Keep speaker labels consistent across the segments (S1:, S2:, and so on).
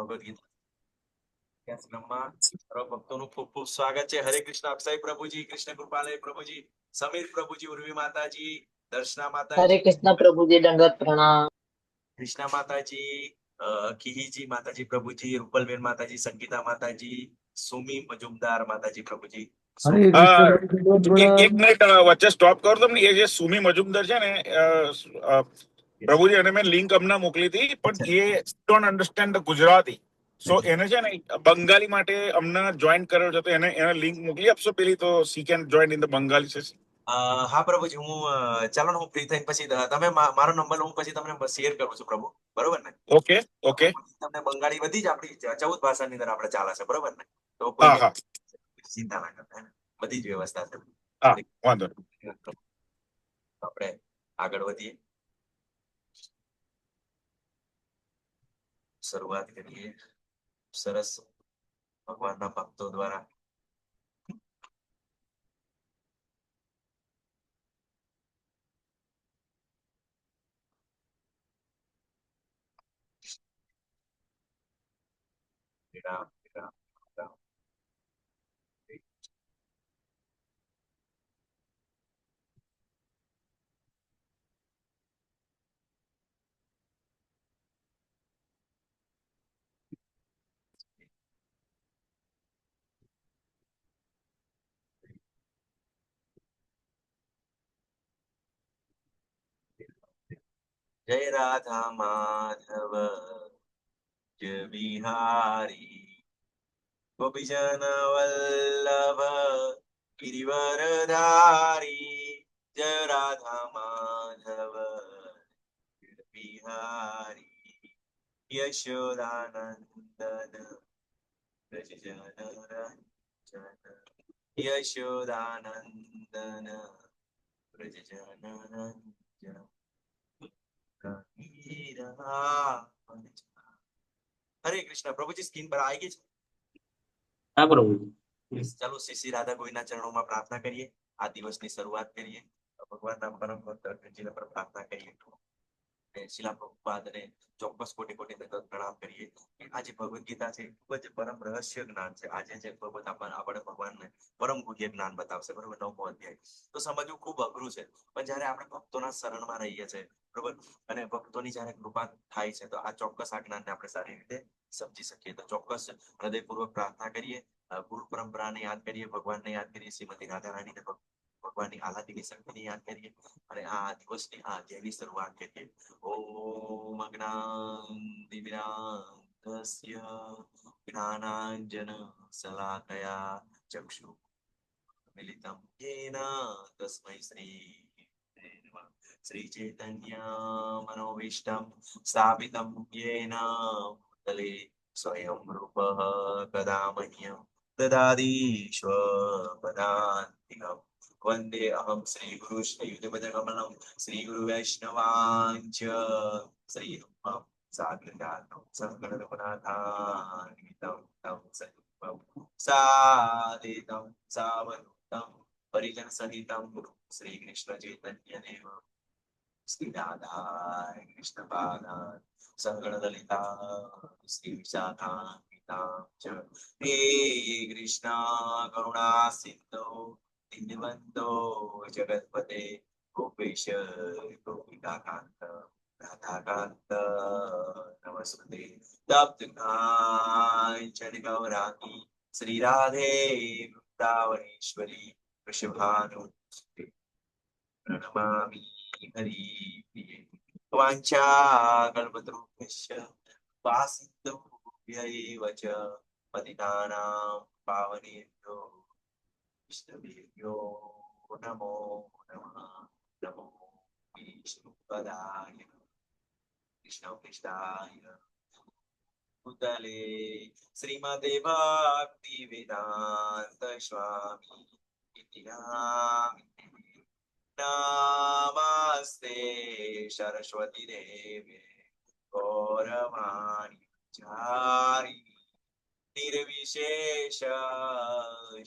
S1: ભગવદ ગીતા ક્રમમાં સર્વ ભક્તોનું ખૂબ ખૂબ સ્વાગત છે. હરે કૃષ્ણ અક્ષય પ્રભુજી, કૃષ્ણ કૃપાલય પ્રભુજી, સમીર પ્રભુજી, ઉર્વી માતાજી, દર્શના
S2: हरे
S1: માતાજી,
S2: कृष्ण प्रभु जी दंडवत प्रणाम।
S1: કૃષ્ણા માતાજી, કિહીજી માતાજી પ્રભુજી, રૂપલબેન માતાજી, સંગીતા માતાજી, સુમી મજુમદાર માતાજી પ્રભુજી.
S2: हरे कृष्ण प्रभु जी दंडवत
S3: એક મિનિટ વચ્ચે સ્ટોપ કરો તમને. એ જે સુમી મજુમદાર છે ને પ્રભુજી, અને મેં લિંક હમણાં મોકલી હતી, પણ એ ડોન્ટ અન્ડરસ્ટેન્ડ ધ ગુજરાતી. સો એને છે ને બંગાળી માટે હમણાં જોઈન કર્યો છે, તો એને લિંક મોકલી આપશો પેલી, તો C can join in the Bengali session.
S1: હા પ્રભુજી, હું ચાલો ને હું ફ્રી થઈને પછી તમે મારો નંબર હું પછી તમને શેર કરું છું પ્રભુ, બરોબર ને?
S3: Okay okay.
S1: તમને બંગાળી બધી જ આપણી 14 ભાષાની અંદર આપણે ચાલે છે, બરોબર ને? તો
S3: હા
S1: કોઈ
S3: હા
S1: ચિંતા ના કરતા, બધી જ વ્યવસ્થા છે.
S3: હા, વાંધો નહીં.
S1: આપણે આગળ વધીએ, શરૂઆત કરીએ. સરસ ભગવાનના ભક્તો દ્વારા વિરામ વિરામ વિરામ. જય રાધા માધવ જય બિહારી ગોપીજન વલ્લભ ગિરિવરધારી જય રાધા માધવ જય બિહારી યશોદાનંદન વ્રજ જનરંજન યશોદાનંદન વ્રજ જનરંજન. હરે કૃષ્ણ પ્રભુજી, સ્ક્રીન પર આવી ગઈ છે?
S2: हाँ प्रभु
S1: ચાલો શ્રી રાધા ગોવિંદના ચરણોમાં પ્રાર્થના કરીએ. આ દિવસની શરૂઆત કરીએ. ભગવાનના પરમ ભક્ત અર્જુનજીને પર પ્રાર્થના કરીએ. શિલા પ્રભુપાદને ચોક્કસ કોટી કોટી દંડવત પ્રણામ કરીએ. આજે ભગવદ ગીતા છે, ખૂબ જ પરમ રહસ્ય જ્ઞાન છે. આજે જે ભગવત આપણે ભગવાનને પરમ ગુહ્ય જ્ઞાન બતાવશે, બરોબર? 9મો અધ્યાય તો સમજવું ખૂબ અઘરું છે, પણ જયારે આપણે ભક્તોના શરણમાં રહીએ છીએ, બરોબર, અને ભક્તોની જયારે કૃપા થાય છે, તો આ ચોક્કસ આ જ્ઞાનને આપણે સારી રીતે સમજી શકીએ. તો ચોક્કસ હૃદયપૂર્વક પ્રાર્થના કરીએ, ગુરુ પરંપરાને યાદ કરીએ, ભગવાનને યાદ કરીએ, શ્રીમતી રાધા રાણીને, ભગવાનની આલાદીની શક્તિને યાદ કરીએ, અને આ દિવસની આ અધ્યાયની શરૂઆત કરીએ. ઓમ અજ્ઞાનતિમિરાન્ધસ્ય જ્ઞાનાંજન શલાકયા ચક્ષુર્મિલિतं येन तस्मै श्री चैतन्य मनोभीष्टं स्थापितं येन भूतले स्वयं रूपः कदा मह्यं ददाति स्वपदान्तिकम्. वन्दे अहं श्रीगुरु श्रीयुतपदकमलं श्रीगुरुवैष्णवाञ्च श्रीरूपं साग्रजातं सङ्गणरघुनाथान्वितं तं सजीवं सादितं सावधूतं परिजनसहितं श्रीकृष्णचैतन्यदेव श्रीराधाय कृष्णपादाय सङ्गणललिता श्रीविशाखान्वितां च हे कृष्णा करुणा सिन्धो दीनबन्धो जगत्पते गोपेश गोपिकान्त राधाकान्त नमस्ते. तप्तकाञ्चन गौराङ्गी श्रीराधे वृन्दावनेश्वरी वृषभानुसुते प्रणमामि हरिप्रिये. वाञ्छाकल्पतरुभ्यश्च वासिन्धुभ्यैव च पतितानां पावनेभ्यो विष्णुभ्यो नमो नमः. नमो विष्णुपदाय कृष्णाय भूतले श्रीमते भक्तिवेदान्त स्वामी इति नामिने. नमस्ते सरस्वती देवे गौरवाणी चारिणी निर्विशेष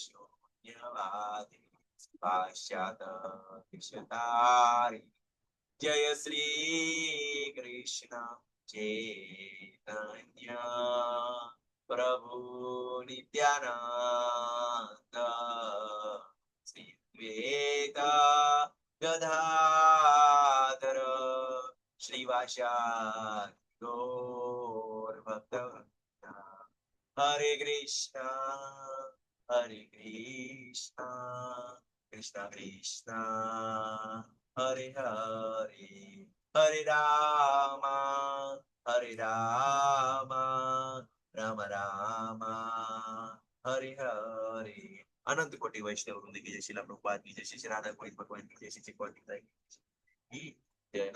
S1: शून्यवादी पाश्चात विशतारी. जय श्री कृष्ण चैतन्य પ્રભુ નિત્યાનંદ શ્રી વેદા ગદાધર શ્રીવાસા ગૌર ભક્ત હરે કૃષ્ણ કૃષ્ણ કૃષ્ણ હરે હરે હરે રામ રામ રામ હરે હરે. અનંત કોટી વૈષ્ણવ વૃંદ की जय श्रीला प्रभुपाद की जय श्री राधा कोई भगवान की जय श्री कोई की जय.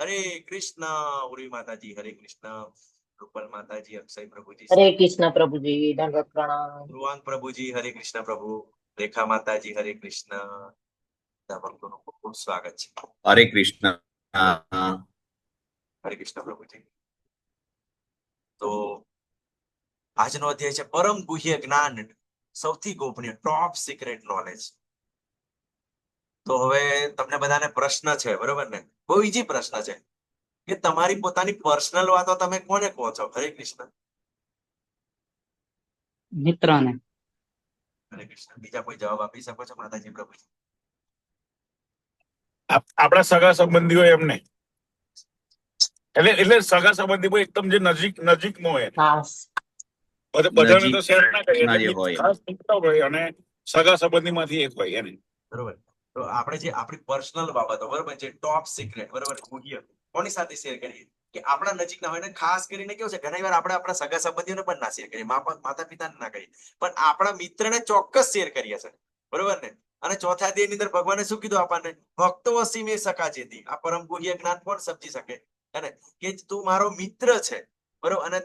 S1: हरे कृष्ण उर्वी माताजी, हरे कृष्ण રૂપલ માતાજી, અક્ષય પ્રભુજી,
S2: હરે કૃષ્ણ પ્રભુજી, દંડવત પ્રણામ.
S1: ધ્રુવાંગ પ્રભુજી, હરે કૃષ્ણ પ્રભુ, રેખા માતાજી, હરે કૃષ્ણ. બધા ભક્તોનું ખૂબ ખૂબ સ્વાગત છે.
S4: હરે કૃષ્ણ.
S1: હરે કૃષ્ણ પ્રભુજી. તો આજનો અધ્યાય છે પરમ ગુહ્ય જ્ઞાન, સૌથી ગોપનીય, ટોપ સિક્રેટ નોલેજ. તો હવે તમને બધાને પ્રશ્ન છે, બરોબર ને? બહુ ઈઝી પ્રશ્ન છે કે તમારી પોતાની પર્સનલ વાતો તમે કોને કહો છો? હરે કૃષ્ણ.
S2: મિત્રને.
S1: હરે કૃષ્ણ. બીજા કોઈ જવાબ આપી શકો છો માતાજી પ્રભુજી?
S3: આપણા સગા સંબંધીઓ એમને, એટલે સગા સંબંધી એકદમ જે નજીકનો હોય,
S2: ખાસ
S3: બધાને તો શેર ના કરીએ,
S4: નજીકના જે
S3: એટલે
S4: હોય.
S3: ખાસ મિત્ર હોય અને સગા સંબંધીમાંથી એક હોય એને.
S1: બરોબર. તો આપણે જે આપણી પર્સનલ બાબતો, બરોબર, જે ટોપ સિક્રેટ, બરોબર, ગુહ્ય, કોની સાથે શેર કરીએ? કે આપણા નજીકના હોય ને. ખાસ કરીને કેવું છે, ઘણી વાર આપણે આપણા સગા સંબંધીઓને પણ ના શેર કરીએ, માતા પિતાને ના કરીએ, પણ આપણા મિત્રને ચોક્કસ શેર કરીએ છે, બરોબર ને? અને ચોથા અધ્યાયની અંદર ભગવાને શું કીધું આપણને? ભક્તો વસી મેં સખા જેતી. આ પરમ ગુહ્ય જ્ઞાન કોણ સમજી શકે? અને કે તું મારો મિત્ર છે, બરોબર, અને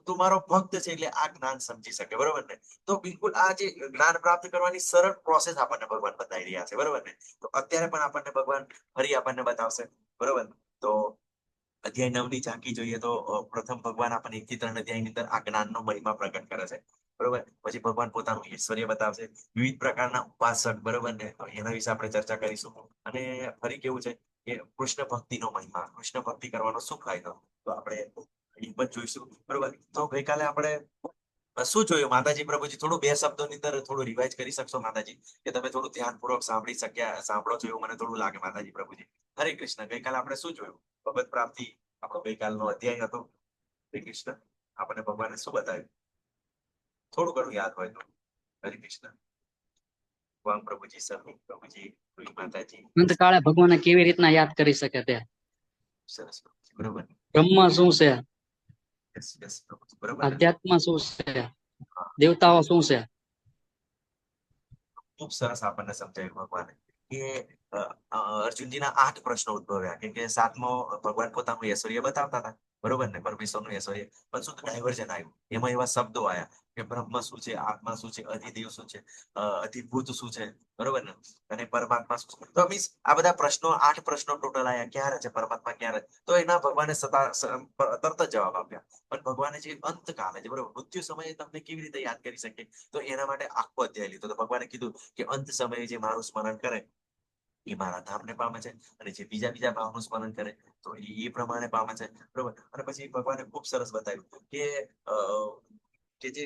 S1: તું મારો ભક્ત છે, એટલે આ જ્ઞાન સમજી શકે, બરોબર ને? તો બિલકુલ આ જે જ્ઞાન પ્રાપ્ત કરવાની સરળ પ્રોસેસ આપણને ભગવાન બતાવી રહ્યા છે, બરોબર ને? તો અત્યારે પણ આપણને ભગવાન ફરી આપણને બતાવશે, બરોબર. તો અધ્યાય 9 ની ઝાંકી જોઈએ તો પ્રથમ ભગવાન આપણને 1 થી 3 અધ્યાયની અંદર આ જ્ઞાનનો મહિમા પ્રગટ કરે છે, બરોબર. પછી ભગવાન પોતાનું ઐશ્વર્ય બતાવશે, વિવિધ પ્રકારના ઉપાસક, બરોબર ને? તો એના વિશે આપણે ચર્ચા કરીશું. અને ફરી કેવું છે કે કૃષ્ણ ભક્તિનો મહિમા, કૃષ્ણ ભક્તિ કરવાનો શું ફાયદો, તો આપણે એ પણ જોઈશું, બરોબર. તો ગઈકાલે આપણે શું જોયું માતાજી પ્રભુજી? થોડું 2 શબ્દોની અંદર થોડું રિવાઇઝ કરી શકશો માતાજી? કે તમે થોડું ધ્યાનપૂર્વક સાંભળો છો એવું મને થોડું લાગે માતાજી પ્રભુજી. હરે કૃષ્ણ. ગઈકાલે આપણે શું જોયું? ભગવત પ્રાપ્તિ આપણો ગઈકાલનો અધ્યાય હતો. હરે કૃષ્ણ. આપણને ભગવાને શું બતાવ્યું? થોડું ઘણું યાદ હોય તો. હરે કૃષ્ણ. ભગવાન પ્રભુજી, સર્વ પ્રભુજી, માતાજી.
S5: અંતકાળે ભગવાનને કેવી રીતના યાદ કરી શકે તે,
S1: સરસ પ્રભુજી, બરોબર.
S5: બ્રહ્મ શું છે,
S1: યસ યસ પ્રભુજી, બરોબર.
S5: આધ્યાત્મ શું છે, દેવતાઓ શું છે.
S1: ખૂબ સરસ આપણને સમજાવ્યું ભગવાને કે અર્જુનજીના 8 પ્રશ્નો ઉદ્ભવ્યા, કેમ કે 7મો ભગવાન પોતાનું ઐશ્વર્ય બતાવતા હતા, બરોબર ને? પરમેશ્વરનું ઐશ્વર્ય. પણ શું ડાયવર્ઝન આવ્યું? એમાં એવા શબ્દો આવ્યા કે બ્રહ્મ શું છે, આત્મા શું છે, અધિદેવ શું છે, અધિભૂત શું છે, બરોબર ને? અને પરમાત્મા શું છે? તો મીન્સ આ બધા પ્રશ્નો, 8 પ્રશ્નો ટોટલ આવ્યા. ક્યારે છે પરમાત્મા? ક્યારે? તો એના ભગવાને તરત જ જવાબ આપ્યા. પણ ભગવાને જે અંતકાલે છે, બરોબર, મૃત્યુ સમયે તમને કેવી રીતે યાદ કરી શકે? તો એના માટે આખો અધ્યાય લીધો. તો ભગવાને કીધું કે અંત સમયે જે મારું સ્મરણ કરે એ મારા ધામને પામે છે, અને જે બીજા ભાવનું સ્મરણ કરે તો એ પ્રમાણે પામે છે, બરોબર. અને પછી ભગવાને ખૂબ સરસ બતાવ્યું કે જે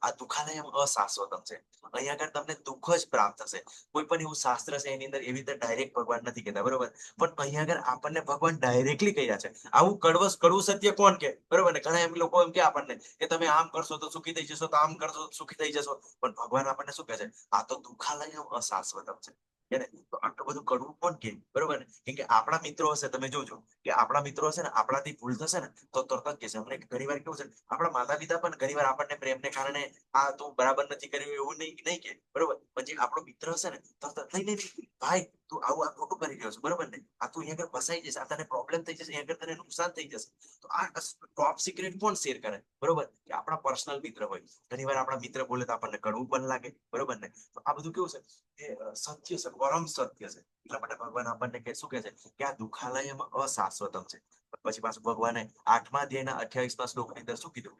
S1: આ દુઃખાલય અશાશ્વતમ છે. અહીંયા આગળ તમને દુઃખ જ પ્રાપ્ત થશે. કોઈ પણ એવું શાસ્ત્ર છે એની અંદર એવી રીતે ડાયરેક્ટ ભગવાન નથી કહેતા, બરોબર. પણ અહીંયા આગળ આપણને ભગવાન ડાયરેક્ટલી કહ્યા છે. આવું કડવું સત્ય કોણ કે, બરોબર ને? ઘણા એમ લોકો એમ કે આપણને કે તમે આમ કરશો તો સુખી થઈ જશો, તો આમ કરશો તો સુખી થઈ જશો. પણ ભગવાન આપણને શું કહે છે? આ તો દુઃખાલય અશાશ્વતમ છે. તો આટલું બધું કડવું કોણ કે, બરોબર ને? કેમ કે આપણા મિત્રો હશે, તમે જોજો કે આપણા મિત્રો હશે ને, આપણાથી ભૂલ થશે ને તો તરત જ કહેશે. અમને ઘણી વાર કેવું છે, આપણા માતા પિતા પણ ઘણી વાર આપણને પ્રેમને કારણે આ તું બરાબર નથી કર્યું એવું નહીં કે, બરોબર. પછી આપણો મિત્ર હશે ને તરત નહીં ભાઈ તું આવું આ ખોટું કરી રહ્યો છે, બરોબર ને? આ તું અહીંયા આગળ ફસાઈ જશે, આ તને પ્રોબ્લેમ થઈ જશે, અહીંયા આગળ તને નુકસાન થઈ જશે. તો આ ટોપ સિક્રેટ કોણ શેર કરે, બરોબર? કે આપણા પર્સનલ મિત્ર હોય. ઘણી વાર આપણા મિત્ર બોલે તો આપણને કડવું પણ લાગે, બરોબર ને? તો આ બધું કેવું છે કે સત્ય છે, પરમ સત્ય છે. એટલા માટે ભગવાન આપણને શું કહે છે કે આ દુઃખાલયમાં અશાશ્વતમ છે. પછી પાછું ભગવાને 8મા અધ્યાયના 28મા શ્લોકની અંદર શું કીધું,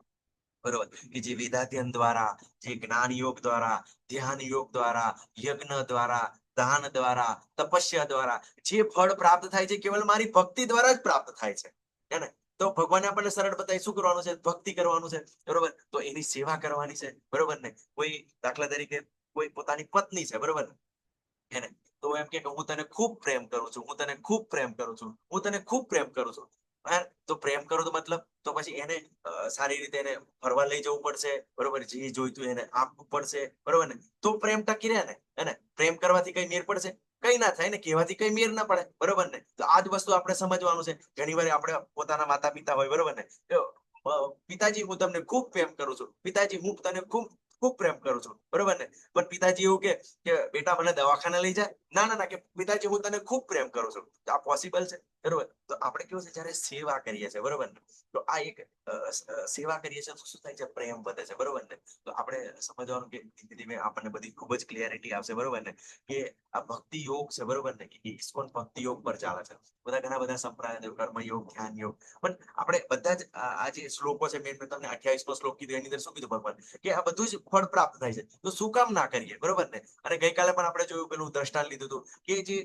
S1: બરોબર? કે જે વેદાધ્યન દ્વારા, જે જ્ઞાન યોગ દ્વારા, ધ્યાન યોગ દ્વારા, યજ્ઞ દ્વારા, દાન દ્વારા, તપસ્યા દ્વારા જે ફળ પ્રાપ્ત થાય છે કેવલ મારી ભક્તિ દ્વારા જ પ્રાપ્ત થાય છે, હે ને? તો તો ભગવાને આપણને સરળ બતાવી શું કરવાનું છે, ભક્તિ કરવાનું છે, બરોબર. તો એની સેવા કરવાની છે, બરોબર ને. કોઈ દાખલા તરીકે કોઈ પોતાની પત્ની છે, બરોબર ને, એને તો એમ કે હું તને ખૂબ પ્રેમ કરું છું, હું તને ખૂબ પ્રેમ કરું છું, હું તને ખૂબ પ્રેમ કરું છું. હા, તો પ્રેમ કરો તો મતલબ તો પછી એને સારી રીતે એને ફરવા લઈ જવું પડશે, બરોબર, જે જોઈતું એને આપવું પડશે, બરોબર ને, તો પ્રેમ ટકી રહે ને. એને પ્રેમ કરવાથી કઈ મેર પડશે? કઈ ના થાય ને, કહેવાથી કઈ મેર ના પડે, બરોબર ને. તો આ જ વસ્તુ આપણે સમજવાનું છે. ઘણી વાર આપણે પોતાના માતા પિતા હોય, બરોબર ને, તો પિતાજી હું તમને ખૂબ પ્રેમ કરું છું, પિતાજી હું તને ખૂબ ખૂબ પ્રેમ કરું છું, બરોબર ને. પણ પિતાજી એવું કે બેટા મને દવાખાને લઈ જાય, ના ના ના, કે પિતાજી હું તને ખૂબ પ્રેમ કરું છું. તો આ પોસિબલ છે, બરોબર. તો આપણે કેવું છે, જયારે સેવા કરીએ છીએ, બરોબર ને, તો આ એક સેવા કરીએ છીએ તો શું થાય છે, પ્રેમ વધે છે, બરોબર ને. તો આપણે સમજવાનું કે ધીમે ધીમે આપણને બધી ખૂબ જ ક્લિયરિટી આવશે, બરોબર ને, કે આ ભક્તિ યોગ છે, બરોબર ને, કે ઇસ્કોન ભક્તિ યોગ પર ચાલે છે. બધા ઘણા બધા સંપ્રદાય, કર્મ યોગ, ધ્યાન યોગ, પણ આપણે બધા જ આ જે શ્લોકો છે, મેં તમને 28મો શ્લોક કીધું, એની અંદર શું કીધું ભગવાન, કે આ બધું જ ફળ પ્રાપ્ત થાય છે, તો શું કામ ના કરીએ, બરોબર ને. અને ગઈકાલે પણ આપણે જોયું, પેલું દ્રષ્ટાંત લીધું હતું કે જે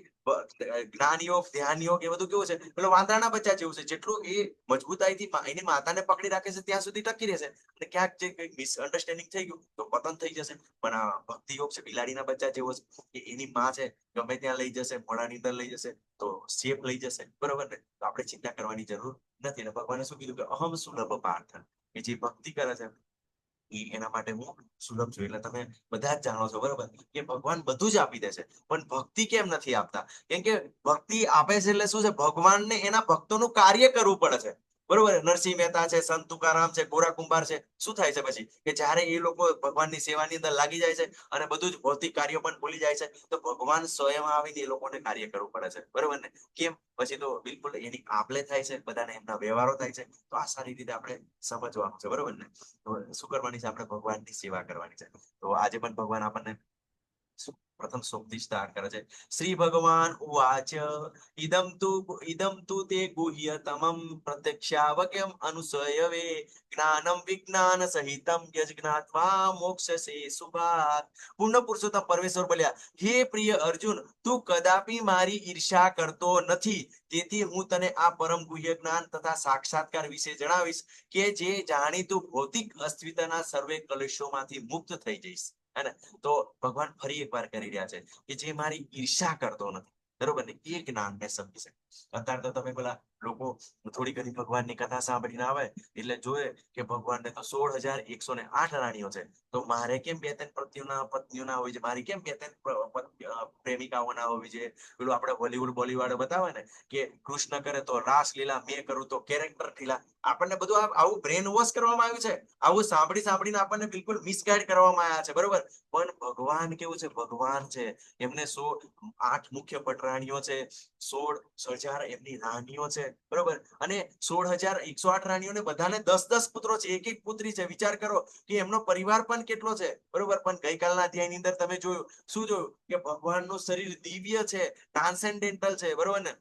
S1: જ્ઞાન યોગ, ધ્યાન યોગ, એ બધું કેવું છે, પેલો વાંદરાના બચ્ચા જેવું છે. જેટલું એ મજબૂતાઈથી એની માતાને પકડી રાખે છે ત્યાં સુધી ટકી રહેશે, અને ક્યાંક જે કઈ મિસઅન્ડરસ્ટેન્ડિંગ થઈ ગયું તો પતન થઈ જશે. પણ આ ભક્તિ યોગ છે, બિલાડીના બચ્ચા જેવો છે, કે એની માં છે, ગમે ત્યાં લઈ જશે, મોઢાની અંદર લઈ જશે, તો સેફ લઈ જશે, બરોબર ને. તો આપણે ચિંતા કરવાની જરૂર નથી. ને ભગવાને શું કીધું, કે અહમ સુલભ પાર્થ, કે જે ભક્તિ કરે છે એના માટે હું સુલભ છું. એટલે તમે બધા જ જાણો છો, બરોબર, કે ભગવાન બધું જ આપી દે છે, પણ ભક્તિ કેમ નથી આપતા? કેમ કે ભક્તિ આપે છે એટલે શું છે, ભગવાનને એના ભક્તોનું કાર્ય કરવું પડે છે, બરોબર. નરસિંહ મહેતા છે, સંત તુકારામ છે, ગોરા કુંભાર છે, શું થાય છે પછી, કે જયારે એ લોકો ભગવાનની સેવાની અંદર લાગી જાય છે અને બધું જ ભૌતિક કાર્યો પણ ભૂલી જાય છે, તો ભગવાન સ્વયં આવીને એ લોકોને કાર્ય કરવું પડે છે, બરોબર ને. કેમ? પછી તો બિલકુલ એની આપલે થાય છે, બધાને એમના વ્યવહારો થાય છે. તો આ સારી રીતે આપણે સમજવાનું છે, બરોબર ને. તો શું કરવાની છે, આપણે ભગવાનની સેવા કરવાની છે. તો આજે પણ ભગવાન આપણને પ્રથમ શ્લોકથી સ્ટાર્ટ કરે છે. શ્રી ભગવાન ઉવાચ ઇદમ તુ તે ગુહ્યતમં પ્રત્યક્ષાવક્યમ અનુસયવે જ્ઞાનમ વિજ્ઞાન સહિતમ યજ્ઞાત્વા મોક્ષસે શુભાત. પૂર્ણ પુરુષોત્તમ પરમેશ્વર બોલ્યા, હે પ્રિય અર્જુન, તું કદાપી મારી ઈર્ષા કરતો નથી, તેથી હું તને આ પરમ ગુહ્ય જ્ઞાન તથા સાક્ષાત્કાર વિશે જણાવીશ, કે જે જાણીતું ભૌતિક અસ્તિત્વના સર્વે કલેશોમાંથી મુક્ત થઈ જઈશ. હે, તો ભગવાન ફરી એકવાર કરી રહ્યા છે કે જે મારી ઈર્ષા કરતો નથી, બરોબર ને, એ જ્ઞાનને સમજી શકે. અત્યારે તો તમે પેલા લોકો થોડી ઘણી ભગવાનની કથા સાંભળીને આવે એટલે જોયે કે ભગવાનને તો 16,108 રાણીઓ છે, તો મારે કેમ બે ત્રણ પત્નીઓ ના હોય છે, મારી કેમ બે ત્રણ પ્રેમિકાઓ ના હોવી જોઈએ. પેલું આપણે હોલીવુડ બોલીવુડ બતાવે ને, કે કૃષ્ણ કરે તો રાસલીલા, મેં કરું તો કેરેક્ટર ઢીલા. આપણને બધું આવું બ્રેન વોશ કરવામાં આવ્યું છે, આવું સાંભળીને આપણને બિલકુલ મિસગાઈડ કરવામાં આવ્યા છે, બરોબર. પણ ભગવાન કેવું છે, ભગવાન છે, એમને 8 મુખ્ય પટરાણીઓ છે, 16,000 એમની રાણીઓ છે, બરોબર. અને 16,108 રાણીઓને બધાને 10-10 પુત્રો છે, એક એક પુત્રી છે. વિચાર કરો કે એમનો પરિવાર પણ કેટલો છે, બરોબર. પણ ગઈકાલના અધ્યાયની અંદર તમે જોયું, શું જોયું, કે ભગવાનનું શરીર દિવ્ય છે, ટ્રાન્સેન્ડેન્ટલ છે, બરોબર ને.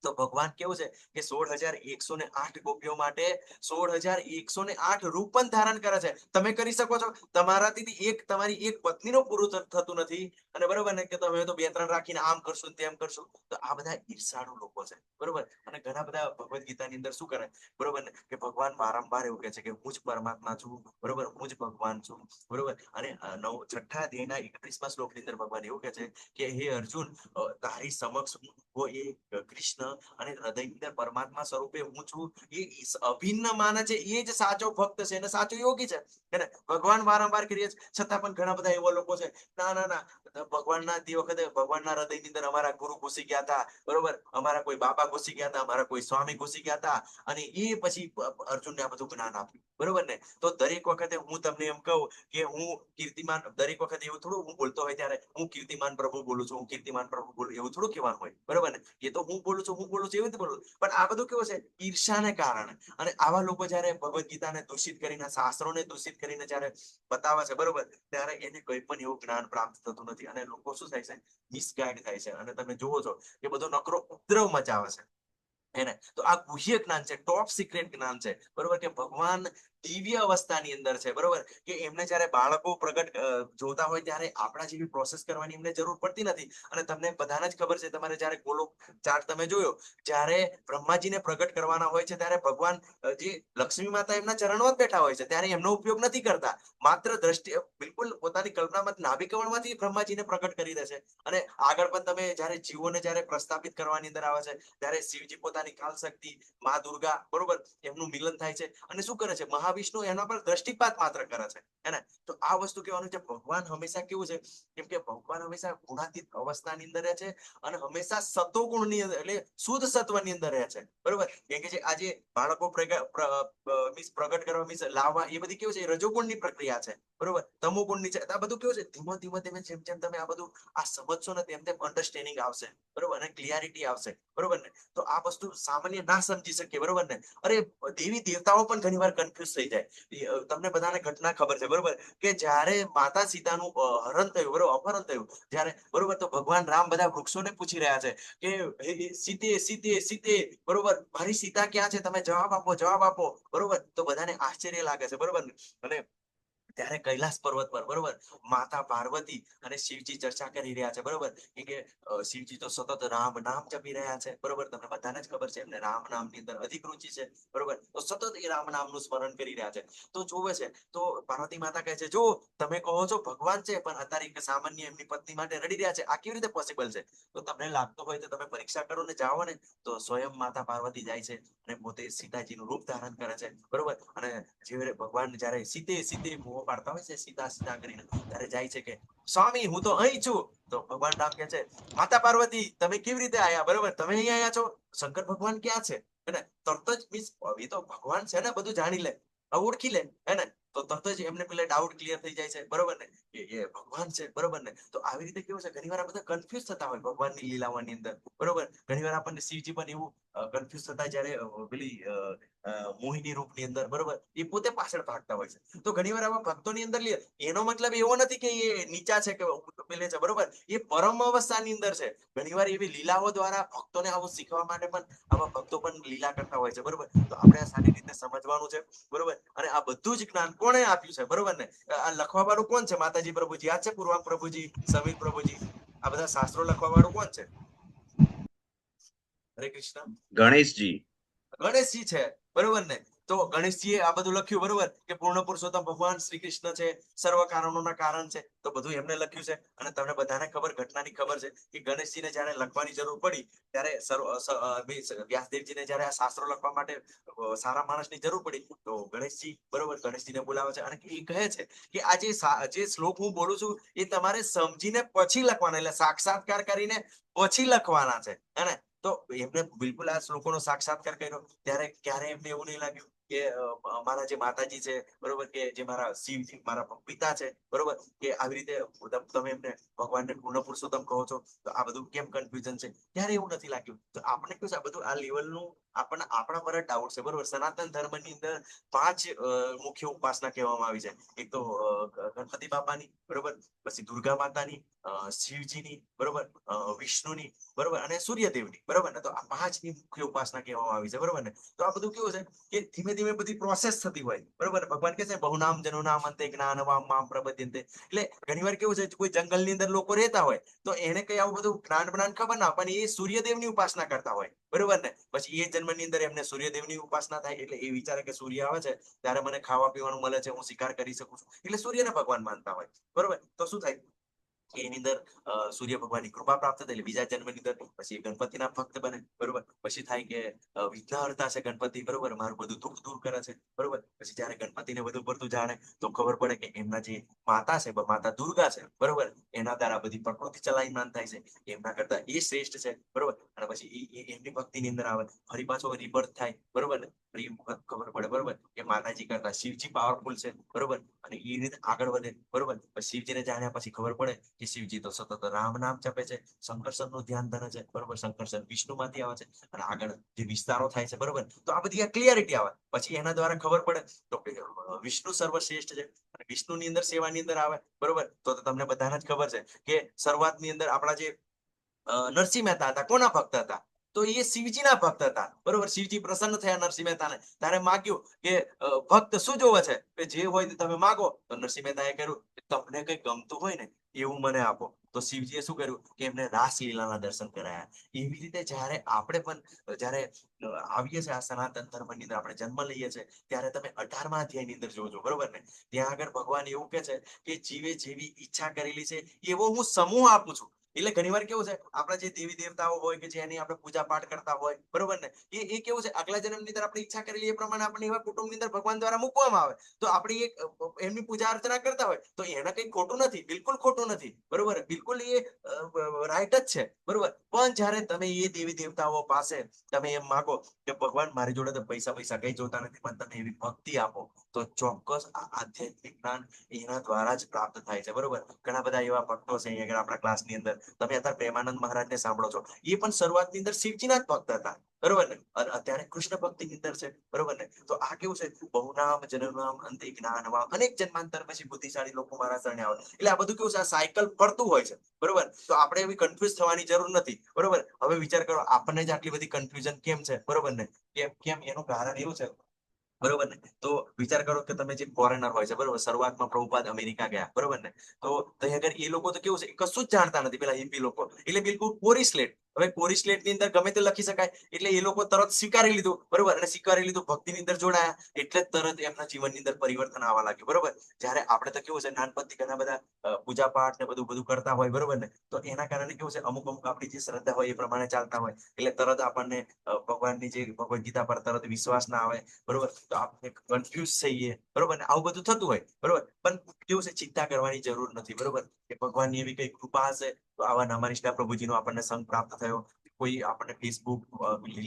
S1: તો ભગવાન કેવું છે, કે 16,108 ગોપીઓ માટે 16,108 રૂપ પણ ધારણ કરે છે. તમે કરી શકો છો? તમારાથી તમારી એક પત્નીનું પૂરું થતું નથી, અને બરોબર ને, કે તમે તો 2-3 રાખીને આમ કરશું તેમ કરશું. તો આ બધા ઈર્ષાળુ લોકો છે, બરોબર. અને ઘણા બધા ભગવદ ગીતાની અંદર શું કરે, બરોબર ને, કે ભગવાન વારંવાર એવું કહે છે કે હું જ પરમાત્મા છું, બરોબર, હું જ ભગવાન છું, બરોબર. અને 6ઠ્ઠા અધ્યાયના 31મા શ્લોકની અંદર ભગવાન એવું કહે છે કે હે અર્જુન, તારી સમક્ષ હું એ કૃષ્ણ અને હૃદયની અંદર પરમાત્મા સ્વરૂપે હું છું, એ અભિન્ન માને છે, એ જ સાચો ભક્ત છે અને સાચો યોગી છે. એને ભગવાન વારંવાર કરીએ છતાં પણ ઘણા બધા એવા લોકો છે, ના ના ના, ભગવાનના તે વખતે ભગવાનના હૃદયની અંદર અમારા ગુરુ ઘૂસી ગયા હતા, બરોબર, અમારા કોઈ બાબા ઘૂસી ગયા હતા, અમારા કોઈ સ્વામી ઘૂસી ગયા હતા, અને એ પછી અર્જુનને આ બધું જ્ઞાન આપ્યું, બરોબર ને. તો દરેક વખતે હું તમને એમ કહું કે હું કીર્તિમાન, દરેક વખતે એવું થોડું હું બોલતો હોય ત્યારે હું કીર્તિમાન પ્રભુ બોલું છું, હું કીર્તિમાન પ્રભુ બોલું, એવું થોડું કહેવાનું હોય, બરોબર ને. એ તો હું બોલું છું એવી રીતે બોલું. પણ આ બધું કેવું છે, ઈર્ષાને કારણે. અને આવા લોકો જયારે ભગવદ ગીતાને દૂષિત કરીને, શાસ્ત્રોને દૂષિત કરીને જયારે બતાવે છે, બરોબર, ત્યારે એને કોઈ પણ એવું જ્ઞાન પ્રાપ્ત થતું નથી, અને લોકો શું થાય છે, મિસગાઈડ થાય છે. અને તમે જુઓ છો કે બધો નકરો ઉપદ્રવ મચાવે છે એને. તો આ ગુહ્ય જ્ઞાન છે, ટોપ સિક્રેટ જ્ઞાન છે, બરોબર, કે ભગવાન દિવ્ય અવસ્થાની અંદર છે, બરોબર, કે એમને જ્યારે બાળકો પ્રગટ જોતા હોય ત્યારે આપણા જેવી પ્રોસેસ કરવાની એમને જરૂર પડતી નથી. અને તમને બધાને જ ખબર છે, તમારે જ્યારે ગોલોક ચાર્ટ તમે જોયો, જ્યારે બ્રહ્માજીને પ્રગટ કરવાના હોય છે ત્યારે ભગવાન જે લક્ષ્મી માતા એમના ચરણમાં જ બેઠા હોય છે, ત્યારે એમનો ઉપયોગ નથી કરતા. માત્ર દ્રષ્ટિ બિલકુલ પોતાની કલ્પનામાં નાભી કમળમાંથી બ્રહ્માજીને પ્રગટ કરી દે છે. અને આગળ પણ તમે જ્યારે જીવોને જ્યારે પ્રસ્થાપિત કરવાની અંદર આવે છે, ત્યારે શિવજી પોતાની કાલ શક્તિ મા દુર્ગા, બરોબર, એમનું મિલન થાય છે. અને શું કરે છે, મહાવિષ્ણુ એના પર દ્રષ્ટિપાત માત્ર કરે છે, હે ને? તો આ વસ્તુ કહેવાનું છે, ભગવાન હંમેશા કેવું છે, કેમ કે ભગવાન હંમેશા ગુણાતીત અવસ્થાની અંદર રહે છે અને હંમેશા સતોગુણની અંદર એટલે શુદ્ધ સત્વની અંદર રહે છે, બરોબર. કેમ કે જે આજે બાળકો મીન્સ પ્રગટ કરવા મીન્સ લાવવા, એ બધી કેવું છે, રજોગુણની પ્રક્રિયા છે, બરોબર, તમોગુણની છે. આ બધું કેવું છે, ધીમે ધીમે ધીમે જેમ જેમ તમે આ બધું આ સમજશો ને તેમ તેમ અન્ડરસ્ટેન્ડિંગ આવશે, બરોબર, અને ક્લિયરિટી આવશે, બરોબર ને? તો આ વસ્તુ સામાન્ય ના સમજી શકીએ, બરોબર ને? અરે દેવી દેવતાઓ પણ ઘણી વાર કન્ફ્યુઝ થઈ જાય. તમને બધાને ઘટના ખબર છે, બરોબર, કે જ્યારે માતા સીતાનું હરણ થયું, બરોબર, અપહરણ થયું, જ્યારે, બરોબર, તો ભગવાન રામ બધા વૃક્ષોને પૂછી રહ્યા છે કે હે સીતે સીતે સીતે, બરોબર, મારી સીતા ક્યાં છે, તમે જવાબ આપો, જવાબ આપો, બરોબર. તો બધાને આશ્ચર્ય લાગે છે, બરોબર ને? અને ત્યારે કૈલાસ પર્વત પર, બરોબર, માતા પાર્વતી અને શિવજી ચર્ચા કરી રહ્યા છે, બરોબર. કે શિવજી તો સતત રામ નામ જપી રહ્યા છે, બરોબર, તમને બધાને જ ખબર છે, એમને રામ નામની અંદર અધિક રુચિ છે, બરોબર. તો સતત એ રામ નામનું સ્મરણ કરી રહ્યા છે. તો જોવે છે, તો પાર્વતી માતા કહે છે, જો તમે કહો છો ભગવાન છે, પણ અત્યારે એક સામાન્ય એમની પત્ની માટે રડી રહ્યા છે, આ કેવી રીતે પોસિબલ છે? તો તમને લાગતું હોય તો તમે પરીક્ષા કરો ને જાઓ ને, તો સ્વયં માતા પાર્વતી જાય છે અને પોતે સીતાજીનું રૂપ ધારણ કરે છે, બરોબર. અને જે ભગવાન જ્યારે સીતે સીતે મોહ પાડતા હોય છે, સીતા સીતા કરીને, ત્યારે જાય છે કે સ્વામી હું તો અહીં છું. તો ભગવાન રામ કહે છે, માતા પાર્વતી તમે કેવી રીતે આયા, બરોબર, તમે અહીંયા આયા છો, શંકર ભગવાન ક્યાં છે? હે ને? તરત જ મીન્સ એ તો ભગવાન છે ને, બધું જાણી લે, ઓળખી લે, હે ને? તો તરત જ એમને પેલા ડાઉટ ક્લિયર થઈ જાય છે, બરોબર ને, કે એ ભગવાન છે, બરોબર ને? તો આવી રીતે કેવું છે, ઘણી વાર આ બધા કન્ફ્યુઝ થતા હોય ભગવાનની લીલાઓની અંદર, બરોબર. ઘણી વાર આપણને શિવજી પણ એવું કન્ફ્યુઝ થતા જ્યારે પેલી મોહિની રૂપની અંદર, બરોબર, એ પોતે પાછળ ભાગતા હોય છે. તો ઘણી વાર આવા ભક્તોની અંદર એનો મતલબ એવો નથી કે એ નીચા છે કે પેલે છે, બરોબર, એ પરમ અવસ્થાની અંદર છે. ઘણી વાર એવી લીલાઓ દ્વારા ભક્તોને આવું શીખવા માટે પણ આવા ભક્તો પણ લીલા કરતા હોય છે, બરોબર. તો આપણે આ સારી રીતે સમજવાનું છે, બરોબર. અને આ બધું જ જ્ઞાન કોણે આપ્યું છે, બરોબર ને? આ લખવા વાળું કોણ છે? માતાજી પ્રભુજી યાદ છે? પૂર્વાંગ પ્રભુજી, સમીર પ્રભુજી, આ બધા શાસ્ત્રો લખવા વાળું કોણ છે? હરે કૃષ્ણ.
S4: ગણેશજી.
S1: ગણેશજી છે, બરોબર ને? તો ગણેશજીએ આ બધું લખ્યું, બરોબર, કે પૂર્ણ પુરુષોત્તમ ભગવાન શ્રી કૃષ્ણ છે, સર્વ કારણોના કારણ છે. તો બધું એમને લખ્યું છે. અને તમને બધાને ખબર, ઘટનાની ખબર છે કે ગણેશજીને જ્યારે લખવાની જરૂર પડી, ત્યારે વ્યાસદેવજીને જ્યારે આ શાસ્ત્રો લખવા માટે સારા માણસની જરૂર પડી, તો ગણેશજી, બરોબર, ગણેશજીને બોલાવે છે અને એ કહે છે કે આ જે શ્લોક હું બોલું છું એ તમારે સમજીને પછી લખવાના, એટલે સાક્ષાત્કાર કરીને પછી લખવાના છે, હે ને? તો એમને બિલકુલ આ શ્લોકોનો સાક્ષાત્કાર કર્યો, ત્યારે ક્યારે એમને એવું નહીં લાગ્યું કે મારા જે માતાજી છે, બરોબર, કે જે મારા શિવજી મારા પિતા છે, બરોબર, કે આવી રીતે તમે એમને ભગવાનને પૂર્ણ પુરુષોત્તમ કહો છો, તો આ બધું કેમ કન્ફ્યુઝન છે? ત્યારે એવું નથી લાગ્યું. તો આપણે કેવું છે, આ બધું આ લેવલનું આપણને આપણા પર જ ડાઉટ છે, બરોબર. સનાતન ધર્મની અંદર 5 મુખ્ય ઉપાસના કહેવામાં આવી છે. એક તો ગણપતિ બાપાની, બરોબર, પછી દુર્ગા માતાની, શિવજીની, બરોબર, વિષ્ણુની, બરોબર, અને સૂર્યદેવની, બરોબર ને? તો આ 5ની મુખ્ય ઉપાસના કહેવામાં આવી છે, બરોબર ને? તો આ બધું કેવું છે કે ધીમે ધીમે બધી પ્રોસેસ થતી હોય, બરોબર. ભગવાન કહે છે બહુનામ જનુનામ અંતે જ્ઞાનવામ મામ પ્રપદ્યન્તે. એટલે ઘણીવાર કેવું છે, કોઈ જંગલની અંદર લોકો રહેતા હોય, તો એને કઈ આવું બધું જ્ઞાન ખબર ના, પણ એ સૂર્યદેવની ઉપાસના કરતા હોય, બરોબર ને? પછી એ જન્મની અંદર એમને સૂર્યદેવની ઉપાસના થાય, એટલે એ વિચારે કે સૂર્ય આવે છે ત્યારે મને ખાવા પીવાનું મળે છે, હું શિકાર કરી શકું છું, એટલે સૂર્યને ભગવાન માનતા હોય, બરોબર. તો શું થાય, એની અંદર સૂર્ય ભગવાનની કૃપા પ્રાપ્ત થાય, એટલે બીજા જન્મની અંદર પછી ગણપતિના ભક્ત બને, બરોબર. પછી થાય કે વિઘ્નહર્તા છે ગણપતિ, બરોબર, મારું બધું દુઃખ દૂર કરે છે, બરોબર. પછી જયારે ગણપતિને બધું પડતું જાણે, તો ખબર પડે કે એમના જે માતા છે, માતા દુર્ગા છે, બરોબર, એના દ્વારા બધી પ્રકૃતિ ચલાયમાન થાય છે, એમના કરતા એ શ્રેષ્ઠ છે, બરોબર. અને પછી એમની ભક્તિની અંદર આવે, ફરી પાછો રિબર્થ થાય, બરોબર ને? ખબર પડે, બરોબર, કે માતાજી કરતા શિવજી પાવરફુલ છે, બરોબર. અને એ રીતે આગળ વધે, બરોબર. પછી શિવજીને જાણ્યા પછી ખબર પડે કે શિવજી તો સતત રામ નામ જપે છે, શંકરસરનું ધ્યાન ધરે છે, બરોબર. શંકરસર વિષ્ણુમાંથી આવે છે, અને આગળ જે વિસ્તારો થાય છે, બરોબર. તો આ બધી ક્લિયરિટી આવે. પછી એના દ્વારા ખબર પડે તો કે વિષ્ણુ સર્વશ્રેષ્ઠ છે, અને વિષ્ણુની અંદર સેવાની અંદર આવે, બરોબર. તો તમને બધાને જ ખબર છે કે શરૂઆતની અંદર આપણા જે નરસિંહ મહેતા હતા, કોના ભક્ત હતા? તો એ શિવજીના ભક્ત હતા, બરોબર. શિવજી પ્રસન્ન થયા નરસિંહ મહેતાને, તારે માગ્યું કે ભક્ત શું જોવે છે, કે જે હોય તે તમે માગો. તો નરસિંહ મહેતાએ કહ્યું કે તમને કઈ ગમતું હોય ને એવું મને આપો. તો શિવજીએ શું કર્યું કે એમને રાસલીલાના દર્શન કરાયા. એવી રીતે જ્યારે આપણે પણ જ્યારે આવીએ છીએ આ સનાતન ધર્મની અંદર આપણે જન્મ લઈએ છીએ, ત્યારે તમે 18મા અધ્યાયની અંદર જોજો, બરોબર ને. ત્યાં આગળ ભગવાન એવું કે છે કે જીવે જેવી ઈચ્છા કરેલી છે એવો હું સમૂહ આપું છું. એટલે ઘણીવાર કેવું છે, આપણા જે દેવી દેવતાઓ હોય કે જેની આપણે પૂજા પાઠ કરતા હોય, બરોબર ને, એ કેવું છે, આગલા જન્મની અંદર આપણે ઈચ્છા કરેલી એ પ્રમાણે આપણે એવા કુટુંબની અંદર ભગવાન દ્વારા મૂકવામાં આવે. તો આપણી એક એમની પૂજા અર્ચના કરતા હોય તો એને કઈ ખોટું નથી, બિલકુલ ખોટું નથી, બરોબર. બિલકુલ એ રાઈટ જ છે, બરોબર. પણ જ્યારે તમે એ દેવી દેવતાઓ પાસે તમે એમ માગો કે ભગવાન મારી જોડે તો પૈસા કઈ જોતા નથી, પણ તમે એવી ભક્તિ આપો, તો ચોક્કસ આ આધ્યાત્મિક જ્ઞાન એના દ્વારા જ પ્રાપ્ત થાય છે, બરોબર. ઘણા બધા એવા ભક્તો છે અહીંયા આગળ આપણા ક્લાસની અંદર. તમે અત્યારે પ્રેમાનંદ મહારાજને સાંભળો છો, એ પણ શરૂઆતની અંદર શિવજીના જ ભક્ત હતા, બરોબર ને. અને અત્યારે કૃષ્ણ ભક્તિની અંદર છે, બરોબર ને. તો આ કેવું છે, બહુનામ જન્મનામ અંતે જ્ઞાનવામ, અનેક જન્માંતર પછી બુદ્ધિશાળી લોકો મારા શરણે આવે. એટલે આ બધું કેવું છે, આ સાયકલ ફરતું હોય છે, બરોબર. તો આપણે એવી કન્ફ્યુઝ થવાની જરૂર નથી, બરોબર. હવે વિચાર કરો આપણને જ આટલી બધી કન્ફ્યુઝન કેમ છે, બરોબર ને. કેમ એનું કારણ એવું છે, બરોબર ને. તો વિચાર કરો કે તમે જે ફોરેનર હોય છે, બરોબર. શરૂઆતમાં પ્રભુપાદ અમેરિકા ગયા, બરોબર ને. તો ત્યાં આગળ એ લોકો તો કેવું છે, કશું જ જાણતા નથી, પેલા હિન્દી લોકો. એટલે બિલકુલ કોરી સ્લેટ. હવે કોરી સ્લેટ ની અંદર ગમે તે લખી શકાય, એટલે એ લોકો તરત સ્વીકારી લીધું, બરોબર. અને સ્વીકારી લીધું, ભક્તિની અંદર જોડાયા, એટલે જ તરત એમના જીવનની અંદર પરિવર્તન આવવા લાગ્યું, બરોબર. જ્યારે આપણે તો કેવું છે, નાનપણથી ઘણા બધા પૂજા પાઠ ને બધું કરતા હોય, બરોબર ને. તો એના કારણે કેવું છે, અમુક આપણી જે શ્રદ્ધા હોય એ પ્રમાણે ચાલતા હોય, એટલે તરત આપણને ભગવાનની જે ભગવદ ગીતા પર તરત વિશ્વાસ ના આવે, બરોબર. તો આપણે કન્ફ્યુઝ થઈએ, બરોબર ને. આવું બધું થતું હોય, બરોબર. પણ કેવું છે, ચિંતા કરવાની જરૂર નથી, બરોબર. કે ભગવાનની એવી કઈ કૃપા હશે તો આવા નામા નિષ્ઠા પ્રભુજીનો આપણને સંગ પ્રાપ્ત થયો. કોઈ આપણને ફેસબુક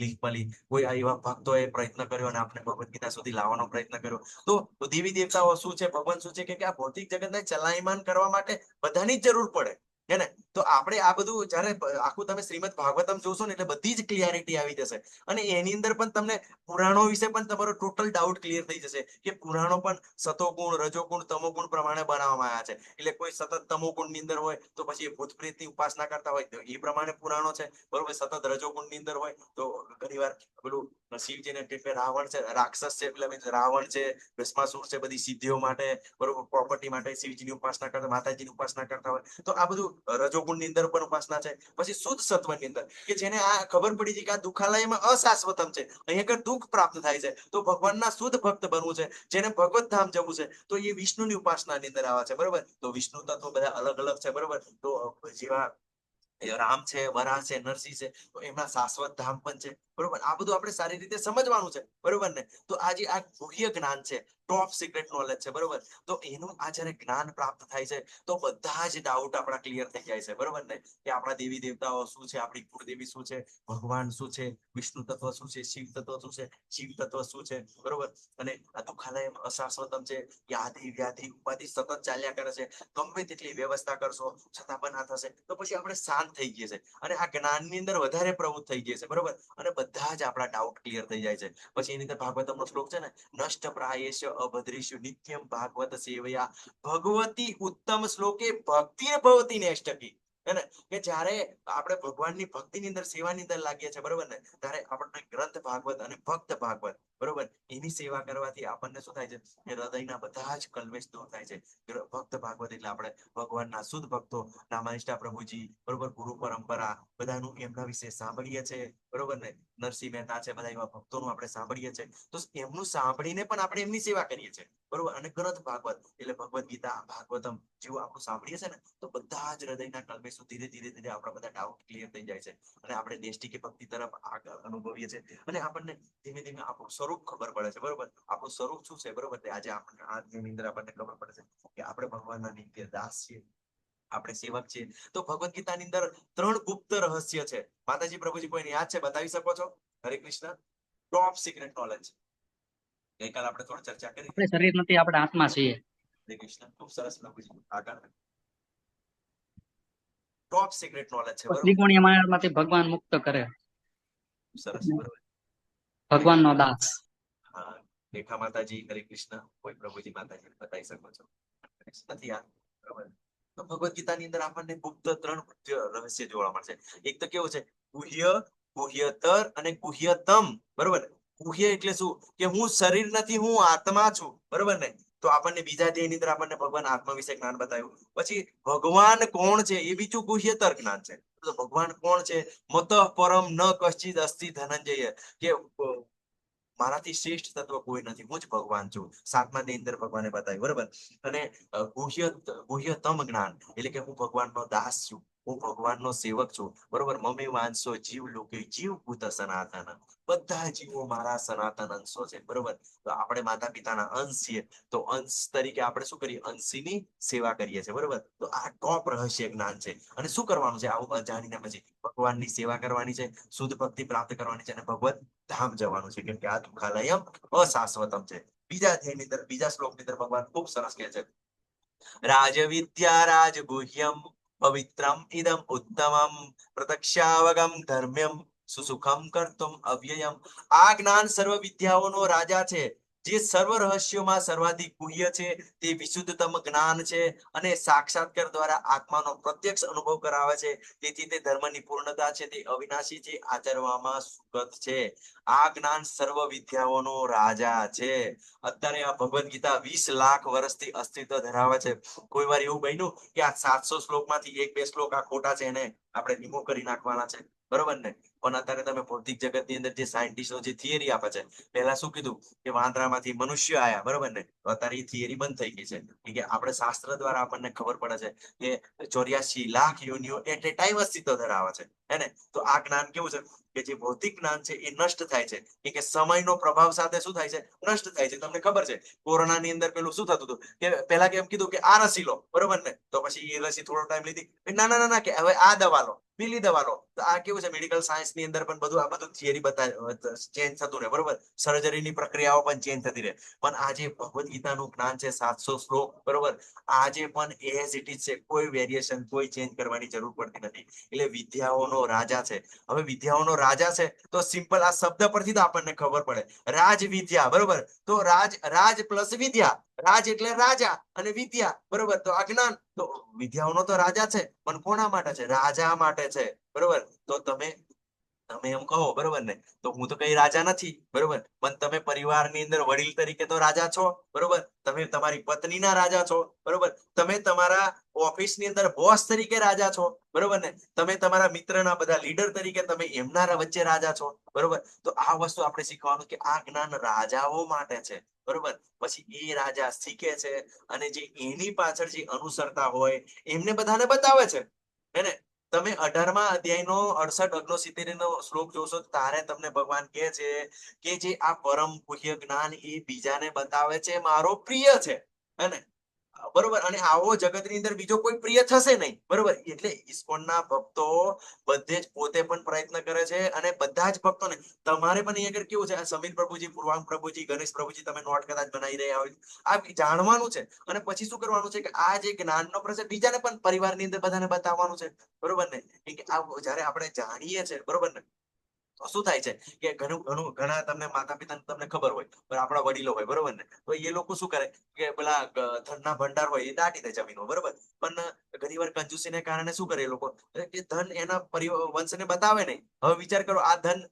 S1: લિંક મળી, કોઈ એવા ભક્તોએ પ્રયત્ન કર્યો અને આપણે ભગવદ ગીતા સુધી લાવવાનો પ્રયત્ન કર્યો. તો દેવી દેવતાઓ શું છે, ભગવાન શું છે, કે આ ભૌતિક જગતને ચલાયમાન કરવા માટે બધાની જ જરૂર પડે, હે ને. તો આપણે આ બધું જ્યારે આખું તમે શ્રીમદ ભાગવતમ જોશો ને, એટલે બધી જ ક્લિયરિટી આવી જશે. અને એની અંદર પણ તમને પુરાણો વિશે પણ તમારો ટોટલ ડાઉટ ક્લિયર થઈ જશે, કે પુરાણો પણ સતોગુણ, રજોગુણ, તમોગુણ પ્રમાણે બનાવવામાં આવ્યા છે. એટલે કોઈ સતત તમોગુણ ની અંદર હોય તો પછી એ ભૂત પ્રેતની ઉપાસના કરતા હોય તો એ પ્રમાણે પુરાણો છે, બરોબર. સતત રજોગુણ ની અંદર હોય તો ઘણીવાર પેલું શિવજીને એટલે રાવણ છે, રાક્ષસ છે, એટલે રાવણ છે, ભસ્માસુર છે, બધી સિદ્ધિઓ માટે, બરોબર, પ્રોપર્ટી માટે શિવજીની ઉપાસના કરતા, માતાજીની ઉપાસના કરતા હોય. તો આ બધું રજોગુણ ની અંદર પણ ઉપાસના છે. પછી શુદ્ધ સત્વની અંદર, કે જેને આ ખબર પડી છે કે આ દુખાલયમાં અશાશ્વતમ છે, અહીંયા આગળ દુઃખ પ્રાપ્ત થાય છે, તો ભગવાનના શુદ્ધ ભક્ત બનવું છે, જેને ભગવત ધામ જવું છે, તો એ વિષ્ણુની ઉપાસનાની અંદર આવે છે, બરોબર. તો વિષ્ણુ તત્વો બધા અલગ અલગ છે, બરોબર. તો જેવા રામ છે, વરાહ છે, નરસિંહ છે, તો એમના શાશ્વત ધામ પણ છે, બરોબર. આ બધું આપણે સારી રીતે સમજવાનું છે, બરોબર ને. તો આજે આ ગુહ્ય જ્ઞાન છે, ટોપ સિક્રેટ નોલેજ છે, બરોબર. તો એનું આ જ્યારે જ્ઞાન પ્રાપ્ત થાય છે, તો બધા જ ડાઉટ આપણા ક્લિયર થઈ જાય છે, બરોબર ને. કે આપણા દેવી દેવતાઓ શું છે, આપણી કુળદેવી શું છે, ભગવાન શું છે, વિષ્ણુ તત્વ શું છે, શિવ તત્વ શું છે, શિવ તત્વ શું છે, બરોબર. અને આ દુખાલય અશાશ્વતમ છે, યાદી વ્યાધિ ઉપાધિ સતત ચાલ્યા કરે છે. ગમે તેટલી વ્યવસ્થા કરશો છતાં પણ ના થશે, તો પછી આપણે શાંત થઈ ગયા છે, અને આ જ્ઞાનની અંદર વધારે પ્રવૃત્ત થઈ ગયા છે, બરોબર. અને બધા જ આપણા ડાઉટ ક્લિયર થઈ જાય છે. પછી એની અંદર ભાગવતમનો શ્લોક છે ને, નષ્ટ પ્રાયેશ અભદ્રેષુ નિત્યમ ભાગવત સેવયા ભગવતી ઉત્તમ શ્લોકે ભક્તિ ભવતી નેષ્ટકી. હે ને. કે જ્યારે આપણે ભગવાનની ભક્તિની અંદર સેવાની અંદર લાગીએ છીએ, બરોબર ને, ત્યારે આપણને ગ્રંથ ભાગવત અને ભક્ત ભાગવત, બરોબર, એની સેવા કરવાથી આપણને શું થાય છે, કે હૃદયના બધા જ કલ્મેશ દૂર થાય છે. ભક્ત ભાગવત એટલે આપણે ભગવાનના શુદ્ધ ભક્તો, નામાનિષ્ઠા પ્રભુજી, બરોબર, ગુરુ પરંપરા, બધાનું એમના વિશે સાંભળીએ છીએ, બરોબર ને. નરસિંહ મહેતા છે, બધા એવા ભક્તોનું આપણે સાંભળીએ છીએ, તો એમનું સાંભળીને પણ આપણે એમની સેવા કરીએ છીએ, બરોબર. અને ગ્રંથ ભાગવત એટલે ભગવદ ગીતા, ભાગવતમ જેવું આપણું સાંભળીએ છીએ ને, તો બધા જ હૃદયના કલ્મેશો ધીરે ધીરે આપણા બધા ડાઉટ ક્લિયર થઈ જાય છે, અને આપણે દેષ્ટિ ભક્તિ તરફ આગળ અનુભવીએ છીએ, અને આપણને ધીમે ધીમે આપણું સ્વરૂપ ખબર પડે છે, બરોબર. આપણું સ્વરૂપ શું છે, બરોબર. આજે આપણને આજની અંદર આપણને ખબર પડે છે કે આપણે ભગવાનના નિત્ય દાસ છીએ, આપણે સેવક છીએ. તો ભગવદ ગીતાની અંદર 3 ગુપ્ત રહસ્ય છે. માતાજી પ્રભુજી કોઈને યાદ છે, બતાવી શકો છો? હરે કૃષ્ણ. Top secret knowledge. ગઈકાલ આપણે થોડી ચર્ચા કરી.
S5: આપણે શરીર નથી, આપણે આત્મા છીએ.
S1: હરે કૃષ્ણ. ખૂબ સરસ પ્રભુજી, આગળ. ટોપ સિક્રેટ નોલેજ છે, બરોબર.
S5: ત્રિગુણીય માયામાંથી ભગવાન મુક્ત કરે,
S1: સરસ, બરોબર.
S5: ભગવાનનો દાસ.
S1: હા. રેખા માતાજી, હરે કૃષ્ણ. કોઈ પ્રભુજી માતાજી બતાવી શકો છો? નથી યાદ, બરોબર. તો ભગવદ ગીતાની અંદર આપણને ગુપ્ત 3 રહસ્ય જોવા મળશે. એક તો કેવું છે, ગુહ્ય, ગુહ્યતર અને ગુહ્યતમ, બરોબર ને? ગુહ્ય એટલે શું કે હું શરીર નથી, હું આત્મા છું, બરોબર ને? તો આપણને બીજા ધ્યેયની અંદર આપણને ભગવાન આત્મા વિશે જ્ઞાન બતાવ્યું. પછી ભગવાન કોણ છે એ બીજું ગુહ્યતર જ્ઞાન છે. તો ભગવાન કોણ છે? મત પરમ ન કશ્ચિદ અસ્તિ ધનંજય, કે મારાથી શ્રેષ્ઠ તત્વ કોઈ નથી, હું જ ભગવાન છું. સાતમા ની અંદર ભગવાને બતાવ્યું, બરોબર. અને ગુહ્યતમ જ્ઞાન એટલે કે હું ભગવાનનો દાસ છું, હું ભગવાનનો સેવક છું, બરોબર. મમે વાંસો જીવ લોકે જીવ ભૂત સનાતન, બધા જીવો મારા સનાતન અંશો છે, બરોબર. તો આપણે માતા પિતાના અંશ છીએ, તો અંશ તરીકે આપણે શું કરીએ? અંશીની સેવા કરીએ છીએ, બરોબર. તો આ ટોપ રહસ્ય જ્ઞાન છે. અને શું કરવાનું છે આવું જાણીને? પછી ભગવાનની સેવા કરવાની છે, શુદ્ધ ભક્તિ પ્રાપ્ત કરવાની છે, અને ભગવત ધામ જવાનું છે, કેમ કે આ દુઃખાલયમ અશાશ્વતમ છે. બીજા અધ્યાયની અંદર, બીજા શ્લોકની અંદર ભગવાન ખૂબ સરસ કહે છે, રાજવિદ્યા રાજગુહ્યમ પવિત્રમ ઇદમ ઉત્તમમ પ્રત્યક્ષાવગમ ધર્મ્યમ સુસુખમ કર્તુમ અવ્યયમ. આ જ્ઞાન સર્વ વિદ્યાઓનો રાજા છે, જે સર્વ રહસ્યોમાં સર્વાધિક ગુહ્ય છે, તે વિશુદ્ધતમ જ્ઞાન છે, અને સાક્ષાત્કાર દ્વારા આત્માનો પ્રત્યક્ષ અનુભવ કરાવે છે. તેથી તે ધર્મની પૂર્ણતા છે, તે અવિનાશી છે, આચરવામાં સુગત છે. આ જ્ઞાન સર્વ વિદ્યાઓનો રાજા છે. અત્યારે આ ભગવદ્ ગીતા 20 લાખ વર્ષથી અસ્તિત્વ ધરાવે છે. કોઈ વાર એવું બન્યું કે આ 700 શ્લોકમાંથી એક બે શ્લોક આ ખોટા છે, એને આપણે રિમૂવ કરી નાખવાના છે, બરોબર ને? પણ અત્યારે તમે ભૌતિક જગતની અંદર જે સાયન્ટિસ્ટો જે થિયરી આપે છે, પહેલા શું કીધું કે વાંદરામાંથી મનુષ્ય આયા, બરોબર ને? તો અત્યારે એ થિયરી બંધ થઈ ગઈ છે, કે આપણે શાસ્ત્ર દ્વારા આપણને ખબર પડે છે કે 84 લાખ યોનિઓ એટ એ ટાઈમ અસ્તિત્વ ધરાવે છે, હે ને? તો આ જ્ઞાન કેવું છે કે જે ભૌતિક જ્ઞાન છે એ નષ્ટ થાય છે, કે સમયનો પ્રભાવ સાથે શું થાય છે? નષ્ટ થાય છે. તમને ખબર છે કોરોનાની અંદર પેલું શું થતું હતું કે પહેલા કેમ કીધું કે આ રસી લો, બરોબર ને? તો પછી એ રસી થોડો ટાઈમ લીધી, ના ના ના કે હવે આ દવા લો, પેલી દવા લો. તો આ કેવું છે, મેડિકલ સાયન્સ ની અંદર પણ બધું આ બધું થિયરી ચેન્જ થતું રહે, બરોબર. સર્જરીની પ્રક્રિયાઓ પણ ચેન્જ થતી રહે. પણ આજે ભગવદ્ ગીતાનું જ્ઞાન છે 700 શ્લોક, બરોબર. આજે પણ એઝ ઇટ ઇઝ છે, કોઈ વેરિએશન, કોઈ ચેન્જ કરવાની જરૂર પડતી નથી. એટલે વિદ્યાઓનો રાજા છે. હવે વિદ્યાઓનો રાજા છે તો સિમ્પલ આ શબ્દ પરથી તો આપણને ખબર પડે, રાજ વિદ્યા, બરોબર. તો રાજ પ્લસ વિદ્યા, રાજ એટલે રાજા અને વિદ્યા, બરોબર. તો આ જ્ઞાન, તો વિદ્યાઓનો તો રાજા છે, પણ કોના માટે છે? રાજા માટે છે, બરોબર. તો તમે એમ કહો, બરોબર ને? તો હું તો કઈ રાજા નથી, બરોબર, પણ તમે પરિવારની અંદર વડીલ તરીકે તો રાજા છો, બરોબર. તમે તમારી પત્નીના રાજા છો, બરોબર. તમે તમારા ઓફિસની અંદર બોસ તરીકે રાજા છો, બરોબર ને? તમે તમારા મિત્રના બધા લીડર તરીકે તમે એમના વચ્ચે રાજા છો, બરોબર. તો આ વસ્તુ આપણે શીખવાનું કે આ જ્ઞાન રાજાઓ માટે છે, બરોબર. પછી એ રાજા શીખે છે, અને જે એની પાછળ જે અનુસરતા હોય એમને બધાને બતાવે છે, હે ને? તમે 18મા અધ્યાયનો 68 69 નો શ્લોક જોશો, તારે તમને ભગવાન કહે છે કે જે આ પરમ ગુહ્ય જ્ઞાન એ બીજાને બતાવે છે, મારો પ્રિય છે, હે ને? બરોબર. અને આવો જગતની અંદર બીજો કોઈ પ્રિય થશે નહીં, બરોબર. એટલે ઇસ્કોનના ભક્તો બધે જ પોતે પણ પ્રયત્ન કરે છે, અને બધા જ ભક્તોને, તમારે પણ અહીંયા આગળ કેવું છે, આ સમીર પ્રભુજી, પૂર્વાંગ પ્રભુજી, ગણેશ પ્રભુજી, તમે નોટ કદાચ બનાવી રહ્યા હોય, આ જાણવાનું છે. અને પછી શું કરવાનું છે કે આ જે જ્ઞાનનો પ્રસાર બીજાને પણ પરિવારની અંદર બધાને બતાવવાનું છે, બરોબર ને? કે આ જયારે આપણે જાણીએ છીએ, બરોબર ને, તો શું થાય છે કે ઘણા તમને માતા પિતાને તમને ખબર હોય, પણ આપણા વડીલો હોય, બરોબર ને? તો એ લોકો શું કરે કે પેલા ધનના ભંડાર હોય એ દાટી દે જમીનો, બરોબર. પણ ઘણી વાર કંજૂસીને કારણે શું કરે એ લોકો કે ધન એના વંશને બતાવે નહીં. હવે વિચાર કરો, આ ધન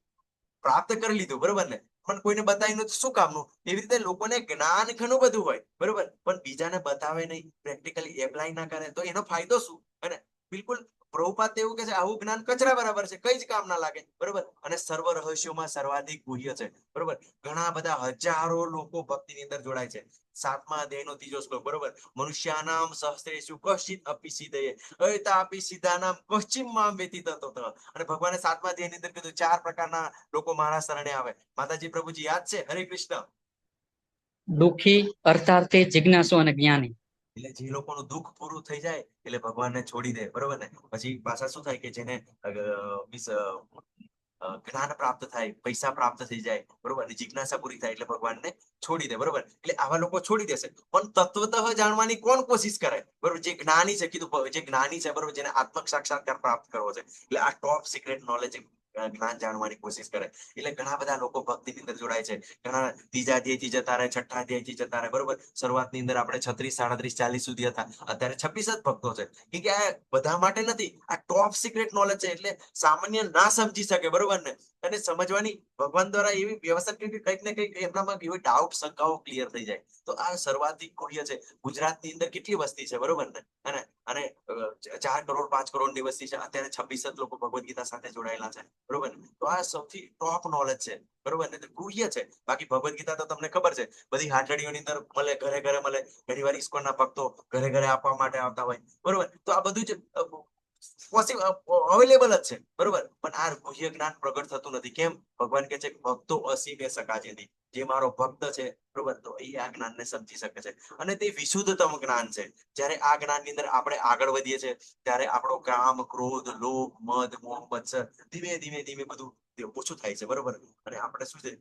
S1: પ્રાપ્ત કરી લીધું, બરોબર ને, પણ કોઈને બતાવીને શું કામનું? એવી રીતે લોકોને જ્ઞાન ઘણું બધું હોય, બરોબર, પણ બીજાને બતાવે નહીં, પ્રેક્ટિકલી એપ્લાય ના કરે, તો એનો ફાયદો શું? અને બિલકુલ પ્રભુપાદ એવું કે છે, આવું જ્ઞાન કચરા બરાબર છે, કઈ જ કામ ના લાગે, બરોબર. અને સર્વ રહસ્યોમાં સર્વાધિક ગુહ્ય છે, બરોબર. ઘણા બધા હજારો લોકો ભક્તિની અંદર જોડાય છે. 7મા અધ્યાયનો 3જો શ્લોક, બરોબર. મનુષ્યાનામ સહસ્ત્રેષુ કશ્ચિત અપી સિદ્ધયે અયતાપી સિદ્ધાનામ પશ્ચિમ મામ વ્યતીત તત. અને ભગવાને 7મા અધ્યાયની અંદર કીધું 4 પ્રકારના લોકો મારા શરણે આવે. માતાજી પ્રભુજી યાદ છે? હરે કૃષ્ણ.
S5: દુઃખી, અર્થાર્થી, જિજ્ઞાસુ અને જ્ઞાની.
S1: એટલે જે લોકોનું દુઃખ પૂરું થઈ જાય એટલે ભગવાનને છોડી દે, બરોબર ને? પછી પાછા શું થાય કે જેને જ્ઞાન પ્રાપ્ત થાય, પૈસા પ્રાપ્ત થઈ જાય, બરોબર, અને જિજ્ઞાસા પૂરી થાય એટલે ભગવાનને છોડી દે, બરોબર. એટલે આવા લોકો છોડી દેશે, પણ તત્વતઃ જાણવાની કોણ કોશિશ કરે? બરોબર. જે જ્ઞાની છે, કીધું જે જ્ઞાની છે, બરોબર, જેને આત્મક સાક્ષાત્કાર પ્રાપ્ત કરવો છે, એટલે આ ટોપ સિક્રેટ નોલેજ જ્ઞાન જાણવાની કોશિશ કરે. એટલે ઘણા બધા લોકો ભક્તિની અંદર જોડાય છે. ઘણા ત્રીજા અધ્યાયથી જતા રહે, છઠ્ઠા અધ્યાયથી જતા રહે, બરોબર. શરૂઆતની અંદર આપણે 36, 37, 40 સુધી હતા, અત્યારે 26 જ ભક્તો છે. કે આ બધા માટે નથી, આ ટોપ સિક્રેટ નોલેજ છે. એટલે સામાન્ય ના સમજી શકે, બરોબર ને. અને સમજવાની ભગવાન દ્વારા એવી વ્યવસ્થા કરી કે કંઈક ને કંઈક એમનામાં એવી ડાઉટ શંકાઓ ક્લિયર થઈ જાય. તો આ સર્વાધિક ગુહ્ય છે. ગુજરાતની અંદર કેટલી વસ્તી છે, બરોબર ને. અને 4 કરોડ 5 કરોડ ની વસ્તી છે, અત્યારે 26 જ લોકો ભગવદ ગીતા સાથે જોડાયેલા છે, બરોબર ને. તો આ સૌથી ટોપ નોલેજ છે, બરોબર ને. ગુહ્ય છે. બાકી ભગવદ ગીતા તો તમને ખબર છે, બધી હાટડીઓની અંદર મળે, ઘરે ઘરે મળે. ઘણી વાર ઇસ્કોનના ભક્તો ઘરે ઘરે આપવા માટે આવતા હોય, બરોબર. તો આ બધું જ પોસિબલ અવેલેબલ જ છે, બરોબર. પણ આ ગુહ્ય જ્ઞાન પ્રગટ થતું નથી. કેમ? ભગવાન કહે છે કે ભક્તો અસીમે સકાજે નહીં. જે મારો ભક્ત છે, બરોબર, તો એ આ જ્ઞાનને સમજી શકે છે. અને તે વિશુદ્ધતમ જ્ઞાન છે. જ્યારે આ જ્ઞાનની અંદર આપણે આગળ વધીએ છીએ, ત્યારે આપણો કામ, ક્રોધ, લોભ, મદ, મોહ, મત્સર ધીમે ધીમે ધીમે બધું ઓછું થાય છે, બરોબર. અને આપણે શું છે,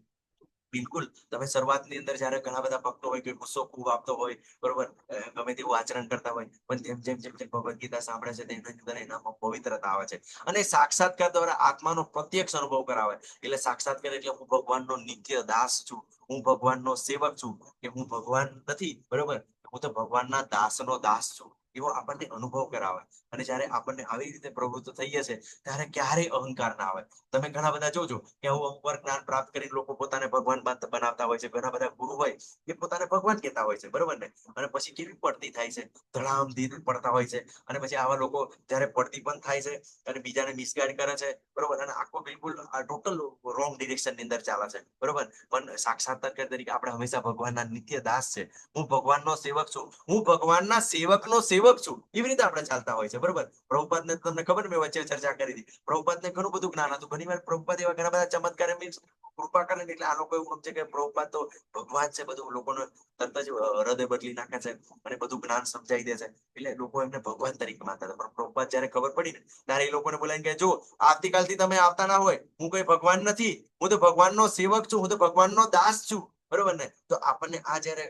S1: બિલકુલ તમે શરૂઆતની અંદર જયારે ઘણા બધા ભક્તો હોય કે ગુસ્સો ખૂબ આપતો હોય, બરોબર, ગમે તેવું આચરણ કરતા હોય, પણ જેમ જેમ જેમ જેમ ભગવદ ગીતા સાંભળે છે, તેની અંદર એનામાં પવિત્રતા આવે છે. અને સાક્ષાત્કાર દ્વારા આત્માનો પ્રત્યક્ષ અનુભવ કરાવે. એટલે સાક્ષાત્કાર એટલે હું ભગવાનનો નિત્ય દાસ છું, હું ભગવાનનો સેવક છું, કે હું ભગવાન નથી, બરોબર, હું તો ભગવાનના દાસનો દાસ છું, એવો આપણને અનુભવ કરાવે. અને જયારે આપણને આવી રીતે પ્રવૃત્ત થઈએ છે, ત્યારે ક્યારેય અહંકાર ના આવે. તમે ઘણા બધા જોજો કે આવું અમુક વાર જ્ઞાન પ્રાપ્ત કરીને લોકો પોતાને ભગવાન બનાવતા હોય છે. ઘણા બધા ગુરુ હોય એ પોતાને ભગવાન કહેતા હોય છે, બરોબર ને. અને પછી કેવી પડતી થાય છે, ધડામ ધીરે પડતા હોય છે. અને પછી આવા લોકો જયારે પડતી પણ થાય છે અને બીજાને મિસગાઈડ કરે છે, બરોબર, અને આખો બિલકુલ ટોટલ રોંગ ડિરેક્શન ની અંદર ચાલે છે, બરોબર. પણ સાક્ષાત્કાર તરીકે આપણે હંમેશા ભગવાનના નિત્ય દાસ છે, હું ભગવાનનો સેવક છું, હું ભગવાનના સેવકનો સેવક છું, એવી રીતે આપણે ચાલતા હોય છે, બરોબર. પ્રભુપાદને તમને ખબર, મેં વચ્ચે ચર્ચા કરી હતી, પ્રભુપાદને ઘણું બધું જ્ઞાન હતું. ઘણી વાર પ્રભુપાદ એવા ઘણા બધા ચમત્કાર મીન્સ કૃપા કરે ને, એટલે આ લોકો એવું સમજે કે પ્રભુપાદ તો ભગવાન છે, બધું લોકોને તરત જ હૃદય બદલી નાખે છે અને બધું જ્ઞાન સમજાઈ દે છે. એટલે લોકો એમને ભગવાન તરીકે માનતા હતા. પણ પ્રભુપાદ જયારે ખબર પડી ને, ત્યારે એ લોકોને બોલાવીને કે જો આવતીકાલથી તમે આવતા ના હોય, હું કોઈ ભગવાન નથી, હું તો ભગવાનનો સેવક છું, હું તો ભગવાનનો દાસ છું, બરોબર ને. તો આપણને આ જયારે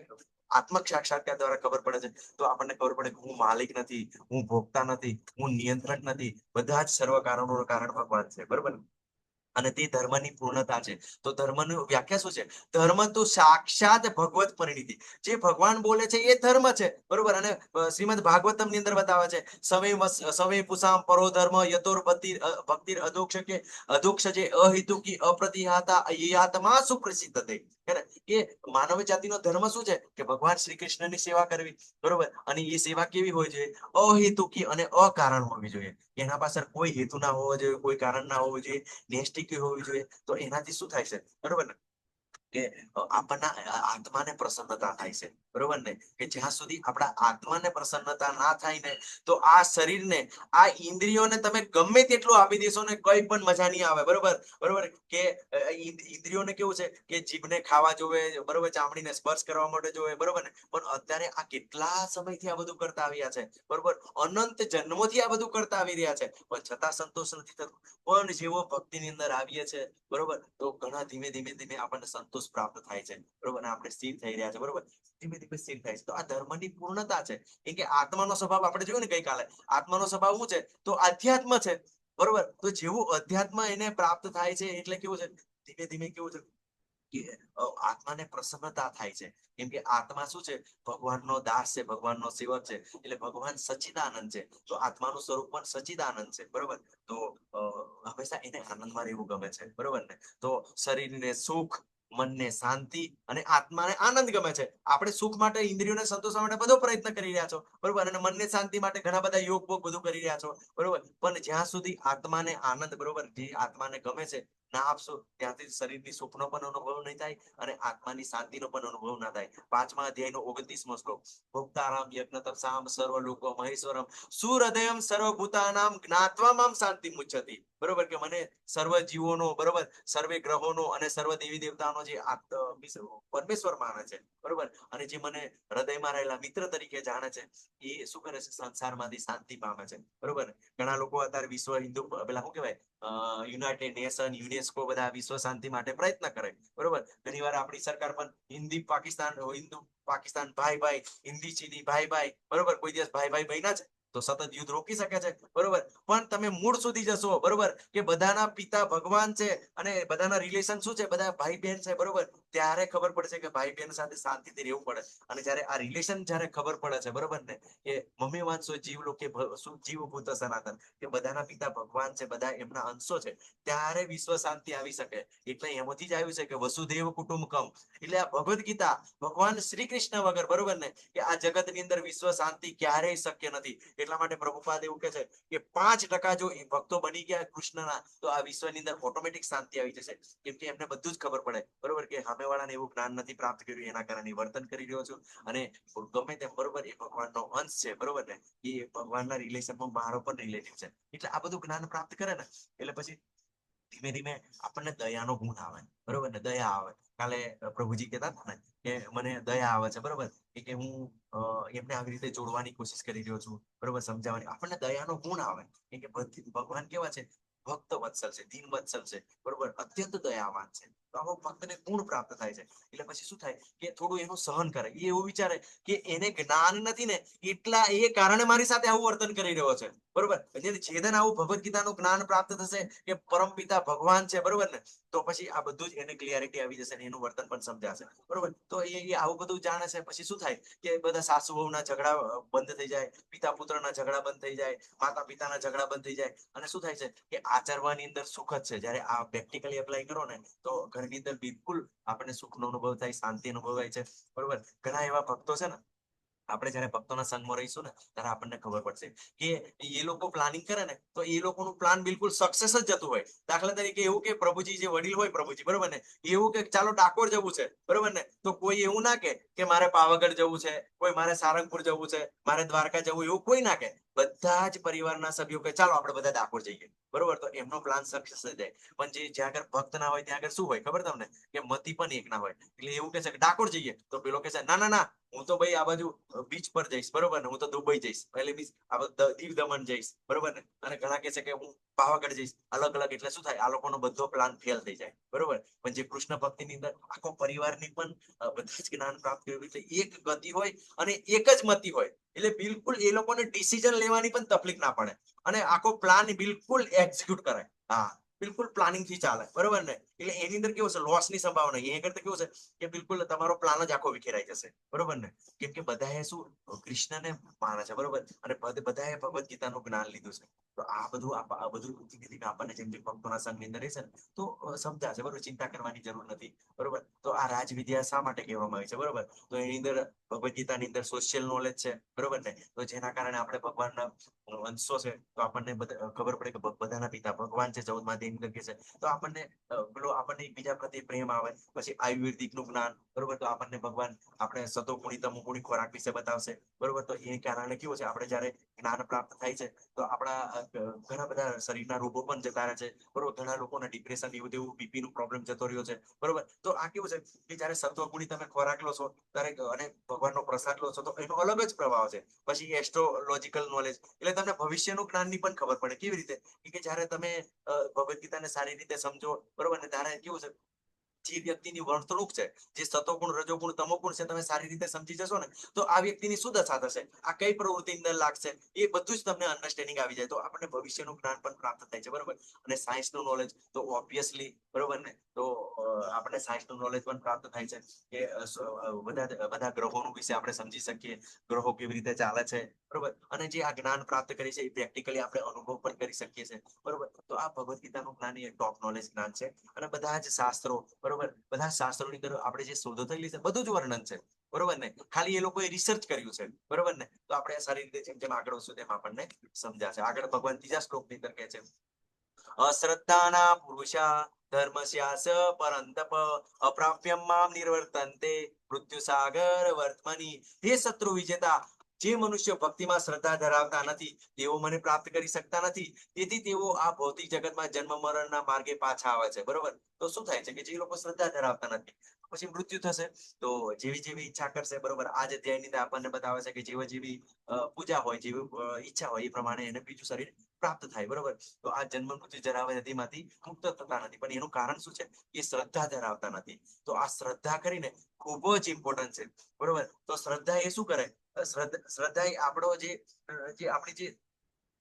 S1: આત્મક સાક્ષાત્કાર દ્વારા ખબર પડે છે, તો આપણને ખબર પડે કે હું માલિક નથી, હું ભોગતા નથી, હું નિયંત્રક નથી, બધા જ સર્વ કારણોનું કારણ ભગવાન છે, બરોબર. અને તે ધર્મની પૂર્ણતા છે. તો ધર્મની વ્યાખ્યા શું છે? ધર્મ તો સાક્ષાત ભગવત પરિણીતિ. જે ભગવાન બોલે છે એ ધર્મ છે, બરોબર. અને શ્રીમદ ભાગવતમ ની અંદર બતાવે છે, સવે પુષામ પરો ધર્મ યતોર ભક્તિર અધોક્ષ કે અધોક્ષ જે અહિતુકી અપ્રતિહાતા એ આત્મા સુપ્રસિદ્ધ થઈ. કે માનવ જાતિનો ધર્મ શું છે? કે ભગવાન શ્રી કૃષ્ણની સેવા કરવી, બરોબર. અને એ સેવા કેવી હોય છે? અહેતુકી અને અકારણ હોવી જોઈએ. એના પાછળ કોઈ હેતુ ના હોવો જોઈએ, કોઈ કારણ ના હોવું જોઈએ, નેષ્ટિક હોવી જોઈએ. તો એનાથી શું થાય છે, બરોબર ને, કે આપણના આત્માને પ્રસન્નતા થાય છે, બરોબર ને. કે જ્યાં સુધી આપણા આત્માને પ્રસન્નતા ના થાય ને, તો આ શરીરને, આ ઇન્દ્રિયોને તમે ગમે તેટલું આપી દેશો ને, કઈ પણ મજા નહીં આવે, બરોબર. બરોબર. કે ઇન્દ્રિયોને કેવું છે કે જીભને ખાવા જોવે, બરોબર, ચામડીને સ્પર્શ કરવા માટે જોવે, બરોબર ને. પણ અત્યારે આ કેટલા સમયથી આ બધું કરતા આવ્યા છે, બરોબર. અનંત જન્મોથી આ બધું કરતા આવી રહ્યા છે, પણ છતાં સંતોષ નથી થતો. પણ જેવો ભક્તિની અંદર આવીએ છે, બરોબર, તો ઘણા ધીમે ધીમે ધીમે આપણને સંતોષ પ્રાપ્ત થાય છે, બરોબર. અને આપણે સ્થિર થઈ રહ્યા છે, બરોબર. ધીમે ધીમે સ્થિર થાય છે. તો આ ધર્મની પૂર્ણતા છે. કેમ કે આત્માનો સ્વભાવ આપણે જોયું ને ગઈકાલે, આત્માનો સ્વભાવ શું છે? તો આધ્યાત્મ છે, બરોબર. તો જેવું અધ્યાત્મ એને પ્રાપ્ત થાય છે, એટલે કેવું છે, ધીમે ધીમે કેવું છે કે આત્માને પ્રસન્નતા થાય છે. કેમ કે આત્મા શું છે? ભગવાનનો દાસ છે, ભગવાનનો સેવક છે. એટલે ભગવાન સચ્ચિદાનંદ છે, તો આત્માનું સ્વરૂપ પણ સચ્ચિદાનંદ છે, બરોબર. તો હંમેશા એને આનંદમાં રહેવું ગમે છે, બરોબર ને. તો શરીરને સુખ, મનને શાંતિ અને આત્માને આનંદ ગમે છે. આપણે સુખ માટે, ઇન્દ્રિયોને સંતોષવા માટે બધો પ્રયત્ન કરી રહ્યા છો, બરોબર. અને મનને શાંતિ માટે ઘણા બધા યોગ બોગ બધું કરી રહ્યા છો, બરોબર. પણ જ્યાં સુધી આત્માને આનંદ, બરોબર, જે આત્માને ગમે છે ના આપશો, ત્યાંથી શરીરની સુખનો પણ અનુભવ નહીં થાય અને આત્માની શાંતિનો પણ અનુભવ ના થાય. 5મા અધ્યાયનો 29મો શ્લોક, ભોક્તારામ યજ્ઞ તપસામ સર્વ લોકો મહેશ્વરમ સુહૃદયમ સર્વભૂતાનામ જ્ઞાત્વા મામ શાંતિ મુચ્છતિ, બરોબર. કે મને સર્વ જીવોનો, બરોબર, સર્વે ગ્રહોનો અને સર્વ દેવી દેવતાનો જે પરમેશ્વર માને છે, બરોબર. અને જે મને હૃદયમાં રહેલા મિત્ર તરીકે જાણે છે, એ શું કરે છે? સંસારમાંથી શાંતિ પામે છે, બરોબર. ઘણા લોકો અત્યારે વિશ્વ હિન્દુ, પેલા શું કહેવાય, યુનાઇટેડ નેશન, યુનેસ્કો, બધા વિશ્વ શાંતિ માટે પ્રયત્ન કરે, બરોબર. ઘણી વાર આપણી સરકાર પણ હિન્દુ પાકિસ્તાન ભાઈ ભાઈ, હિન્દી ચીની ભાઈ ભાઈ, બરોબર. કોઈ દિવસ ભાઈ ભાઈ બન્યા છે? તો સતત યુદ્ધ રોકી શકે છે, બરોબર. પણ તમે મૂળ સુધી જશો, બરોબર, કે બધાના પિતા ભગવાન છે અને બધાના રિલેશન શું છે, બધા ભાઈ બહેન છે, બરોબર, ત્યારે ખબર પડશે કે ભાઈ બહેન સાથે શાંતિથી રહેવું પડે. અને જ્યારે આ રિલેશન જ્યારે ખબર પડે છે, બરોબર ને, કે મમ્મી વાંચો જીવ લો કે શું જીવ ભૂત સનાતન, કે બધાના પિતા ભગવાન છે, બધા એમના અંશો છે, ત્યારે વિશ્વ શાંતિ આવી શકે. એટલે એમાંથી જ આવ્યું છે કે વસુદેવ કુટુંબકમ. એટલે આ ભગવદ ગીતા ભગવાન શ્રી કૃષ્ણ વગર, બરોબર ને, કે આ જગતની અંદર વિશ્વ શાંતિ ક્યારેય શક્ય નથી. એટલા માટે પ્રભુપાદ એવું કહે છે કે 5% જો ભક્તો બની ગયા કૃષ્ણના, તો આ વિશ્વની અંદર ઓટોમેટિક શાંતિ આવી જશે. કેમ કે એમને બધું જ ખબર પડે, બરોબર, કે સામેવાળાને એવું જ્ઞાન નથી પ્રાપ્ત કર્યું, એના કારણે વર્તન કરી રહ્યો છું. અને ગમે તેમ, બરોબર, એ ભગવાનનો અંશ છે, બરોબર ને, એ ભગવાનના રિલેશનમાં મારો પણ રિલેટિવ છે. એટલે આ બધું જ્ઞાન પ્રાપ્ત કરે ને, એટલે પછી ધીમે ધીમે આપણને દયાનો ગુણ આવે, બરોબર ને, દયા આવે. કાલે પ્રભુજી કહેતા હતા ને કે મને દયા આવે છે, બરોબર, કે હું એમને આવી રીતે જોડવાની કોશિશ કરી રહ્યો છું, બરોબર, સમજાવવાની. આપણને દયાનો ગુણ આવે કે ભગવાન કેવા છે, ભક્ત વત્સલ છે, દીન વત્સલ છે, બરોબર, અત્યંત દયાવાન છે. તો આવો ભક્તને ગુણ પ્રાપ્ત થાય છે. એટલે પછી શું થાય કે થોડું એનું સહન કરે. એ એવું વિચારે કે એને જ્ઞાન નથી ને, એટલા એ કારણે મારી સાથે આવું વર્તન કરી રહ્યો છે, બરોબર. જેદન આવું ભગવદ ગીતાનું જ્ઞાન પ્રાપ્ત થશે કે પરમ પિતા ભગવાન છે, બરોબર ને, તો પછી આ બધું જ એને ક્લિયરિટી આવી જશે અને એનું વર્તન પણ સમજાશે, બરોબર. તો એ આવું બધું જાણે છે. પછી શું થાય કે બધા સાસુ વહુના ઝઘડા બંધ થઈ જાય, પિતા પુત્રના ઝઘડા બંધ થઈ જાય, માતા પિતાના ઝઘડા બંધ થઈ જાય. અને શું થાય છે કે આચરવાની અંદર સુખ જ છે. જ્યારે આ પ્રેક્ટિકલી એપ્લાય કરો ને, તો ઘરની અંદર બિલકુલ આપણને સુખનો અનુભવ થાય, શાંતિ અનુભવાય છે, બરોબર. ઘણા એવા ભક્તો છે ને, આપણે જયારે ભક્તોના સંગમાં રહીશું ને, ત્યારે આપણને ખબર પડશે કે એ લોકો પ્લાનિંગ કરે ને, તો એ લોકોનું પ્લાન બિલકુલ સક્સેસ જ જતું હોય. દાખલા તરીકે એવું કે પ્રભુજી જે વડીલ હોય, પ્રભુજી, બરોબર ને, એવું કે ચાલો ડાકોર જવું છે, બરોબર ને, તો કોઈ એવું ના કે મારે પાવાગઢ જવું છે, કોઈ મારે સારંગપુર જવું છે, મારે દ્વારકા જવું, એવું કોઈ ના કે. બધા જ પરિવારના સભ્યો કે ચાલો આપણે બધા ડાકોર જઈએ, બરોબર. તો એમનો પ્લાન સક્સેસ થઈ જાય. પણ જે જ્યાં આગળ ભક્ત ના હોય, ત્યાં આગળ શું હોય ખબર તમને, કે મતી પણ એક ના હોય. એટલે એવું કે છે કે ડાકોર જઈએ, તો પેલો કે છે ના ના ના, હું તો ભાઈ આ બાજુ બીચ પર જઈશ, બરોબર ને, હું તો દુબઈ જઈશ, એટલે મીન્સ દીવ દમણ જઈશ, બરોબર ને. અને ઘણા કહે છે કે હું પાવાગઢ જઈશ, અલગ અલગ. એટલે શું થાય, આ લોકોનો બધો પ્લાન ફેલ થઈ જાય, બરોબર. પણ જે કૃષ્ણ ભક્તિની અંદર આખો પરિવારની પણ બધા જ જ્ઞાન પ્રાપ્ત કર્યું, એટલે એક ગતિ હોય અને એક જ મતિ હોય. એટલે બિલકુલ એ લોકોને ડિસિઝન લેવાની પણ તકલીફ ના પડે અને આખો પ્લાન બિલકુલ એક્ઝિક્યુટ કરે. હા, બિલકુલ પ્લાનિંગ થી ચાલે, બરોબર ને. એટલે એની અંદર કેવું છે, લોસ ની સંભાવના. એ કરતા કેવું છે કે બિલકુલ તમારો પ્લાન જ આખો વિખેરાઈ જશે, બરોબર ને. કેમ કે બધાએ શું કૃષ્ણને માને છે, બરોબર, અને બધાએ ભગવદ ગીતાનું જ્ઞાન લીધું છે. તો આ બધું ધીમે ધીમે આપણને જેમ જેમ ભક્તોના સંગની અંદર રહેશે ને, તો સમજાશે, બરોબર. ચિંતા કરવાની જરૂર નથી, બરોબર. તો આ રાજવિદ્યા શા માટે કહેવામાં આવી છે, બરોબર. તો એની અંદર ભગવદ ગીતાની અંદર સોશિયલ નોલેજ છે, બરોબર ને. તો જેના કારણે આપણે ભગવાનના અંશો છે, તો આપણને ખબર પડે કે બધાના પિતા ભગવાન છે, 14મા અધ્યાયની અંદર કહે છે. તો આપણને પેલો આપણને એકબીજા પ્રત્યે પ્રેમ આવે. પછી આયુર્વેદિક નું જ્ઞાન, બરોબર. તો આપણને ભગવાન આપણે સતોગુણી તમોગુણી ખોરાક વિશે બતાવશે, બરોબર. તો એ કારણે કેવું છે, આપણે જયારે જ્ઞાન પ્રાપ્ત થાય છે, તો આપણા ઘણા બધા શરીરના રોગો પણ જતા રહે છે, બરોબર. ઘણા લોકોને ડિપ્રેશન, એવું તેવું બીપી નું પ્રોબ્લેમ જતો રહ્યો છે, બરોબર. તો આ કેવું છે કે જયારે સત્વગુણી તમે ખોરાક લો છો, ત્યારે અને ભગવાનનો પ્રસાદ લો છો, તો એનો અલગ જ પ્રભાવ છે. પછી એસ્ટ્રોલોજીકલ નોલેજ, એટલે તમને ભવિષ્યનું જ્ઞાનની પણ ખબર પડે. કેવી રીતે કે જયારે તમે ભગવદ ગીતાને સારી રીતે સમજો, બરોબર ને, ત્યારે કેવું છે, જે વ્યક્તિની વર્તણૂક છે, જે સતોગુણ રજોગુણ તમોગુણ છે, તમે સારી રીતે સમજી જશો ને, તો આ વ્યક્તિની શું દશા થશે, આ કઈ પ્રવૃત્તિ અંદર લાગશે, એ બધું જ તમને અન્ડરસ્ટેન્ડિંગ આવી જાય. તો આપણને ભવિષ્યનું જ્ઞાન પણ પ્રાપ્ત થાય છે, બરોબર. અને સાયન્સનું નોલેજ તો ઓબ્વિયસલી, બરોબર ને, તો આપણે સાયન્સનું નોલેજ પણ પ્રાપ્ત થાય છે કે બધા ગ્રહોનું વિશે આપણે સમજી શકીએ, ગ્રહો કેવી રીતે ચાલે છે, બરોબર. અને જે આ જ્ઞાન પ્રાપ્ત કરી છે, એ પ્રેક્ટિકલી આપણે અનુભવ પણ કરી શકીએ છીએ, બરોબર. તો આ ભગવદ ગીતાનું જ્ઞાન એ ટોપ નોલેજ જ્ઞાન છે. અને બધા જ શાસ્ત્રો, બરોબર, બધા શાસ્ત્રોની અંદર આપણે જે શોધો થયેલી છે, બધું જ વર્ણન છે, બરોબર ને. ખાલી એ લોકોએ રિસર્ચ કર્યું છે, બરોબર ને. તો આપણે સારી રીતે જેમ જેમ આગળ વધશું તેમ આપણને સમજાશે. આગળ ભગવાન ત્રીજા શ્લોકની અંદર કહે છે, અશ્રદ્ધાના પુરુષા ધર્મસ્યાસ પરંતપ અપ્રાપ્યમ મામ નિર્વર્તન્તે મૃત્યુ સાગર વર્તમાની. હે શત્રુ વિજેતા, જે મનુષ્ય ભક્તિમાં શ્રદ્ધા ધરાવતા નથી, તેઓ મને પ્રાપ્ત કરી શકતા નથી. તેથી તેઓ આ ભૌતિક જગતમાં જન્મ મરણના માર્ગે પાછા આવે છે, બરોબર. તો શું થાય છે કે જે લોકો શ્રદ્ધા ધરાવતા નથી, પછી મૃત્યુ થશે. તો જેવી જેવી ઈચ્છા કરશે, બરોબર, આ જ અધ્યાયની અંદર આપણને બતાવે છે કે જેવી જેવી પૂજા હોય, જેવી ઈચ્છા હોય, એ પ્રમાણે એને બીજું શરીર પ્રાપ્ત થાય, બરોબર. તો આ જન્મ મૃત્યુ જરાવે નદીમાંથી મુક્ત થતા નથી, પણ એનું કારણ શું છે? એ શ્રદ્ધા ધરાવતા નથી. તો આ શ્રદ્ધા કરીને ખૂબ જ ઇમ્પોર્ટન્ટ છે, બરોબર. તો શ્રદ્ધા એ શું કરે? શ્રદ્ધા એ આપણો જે આપણી જે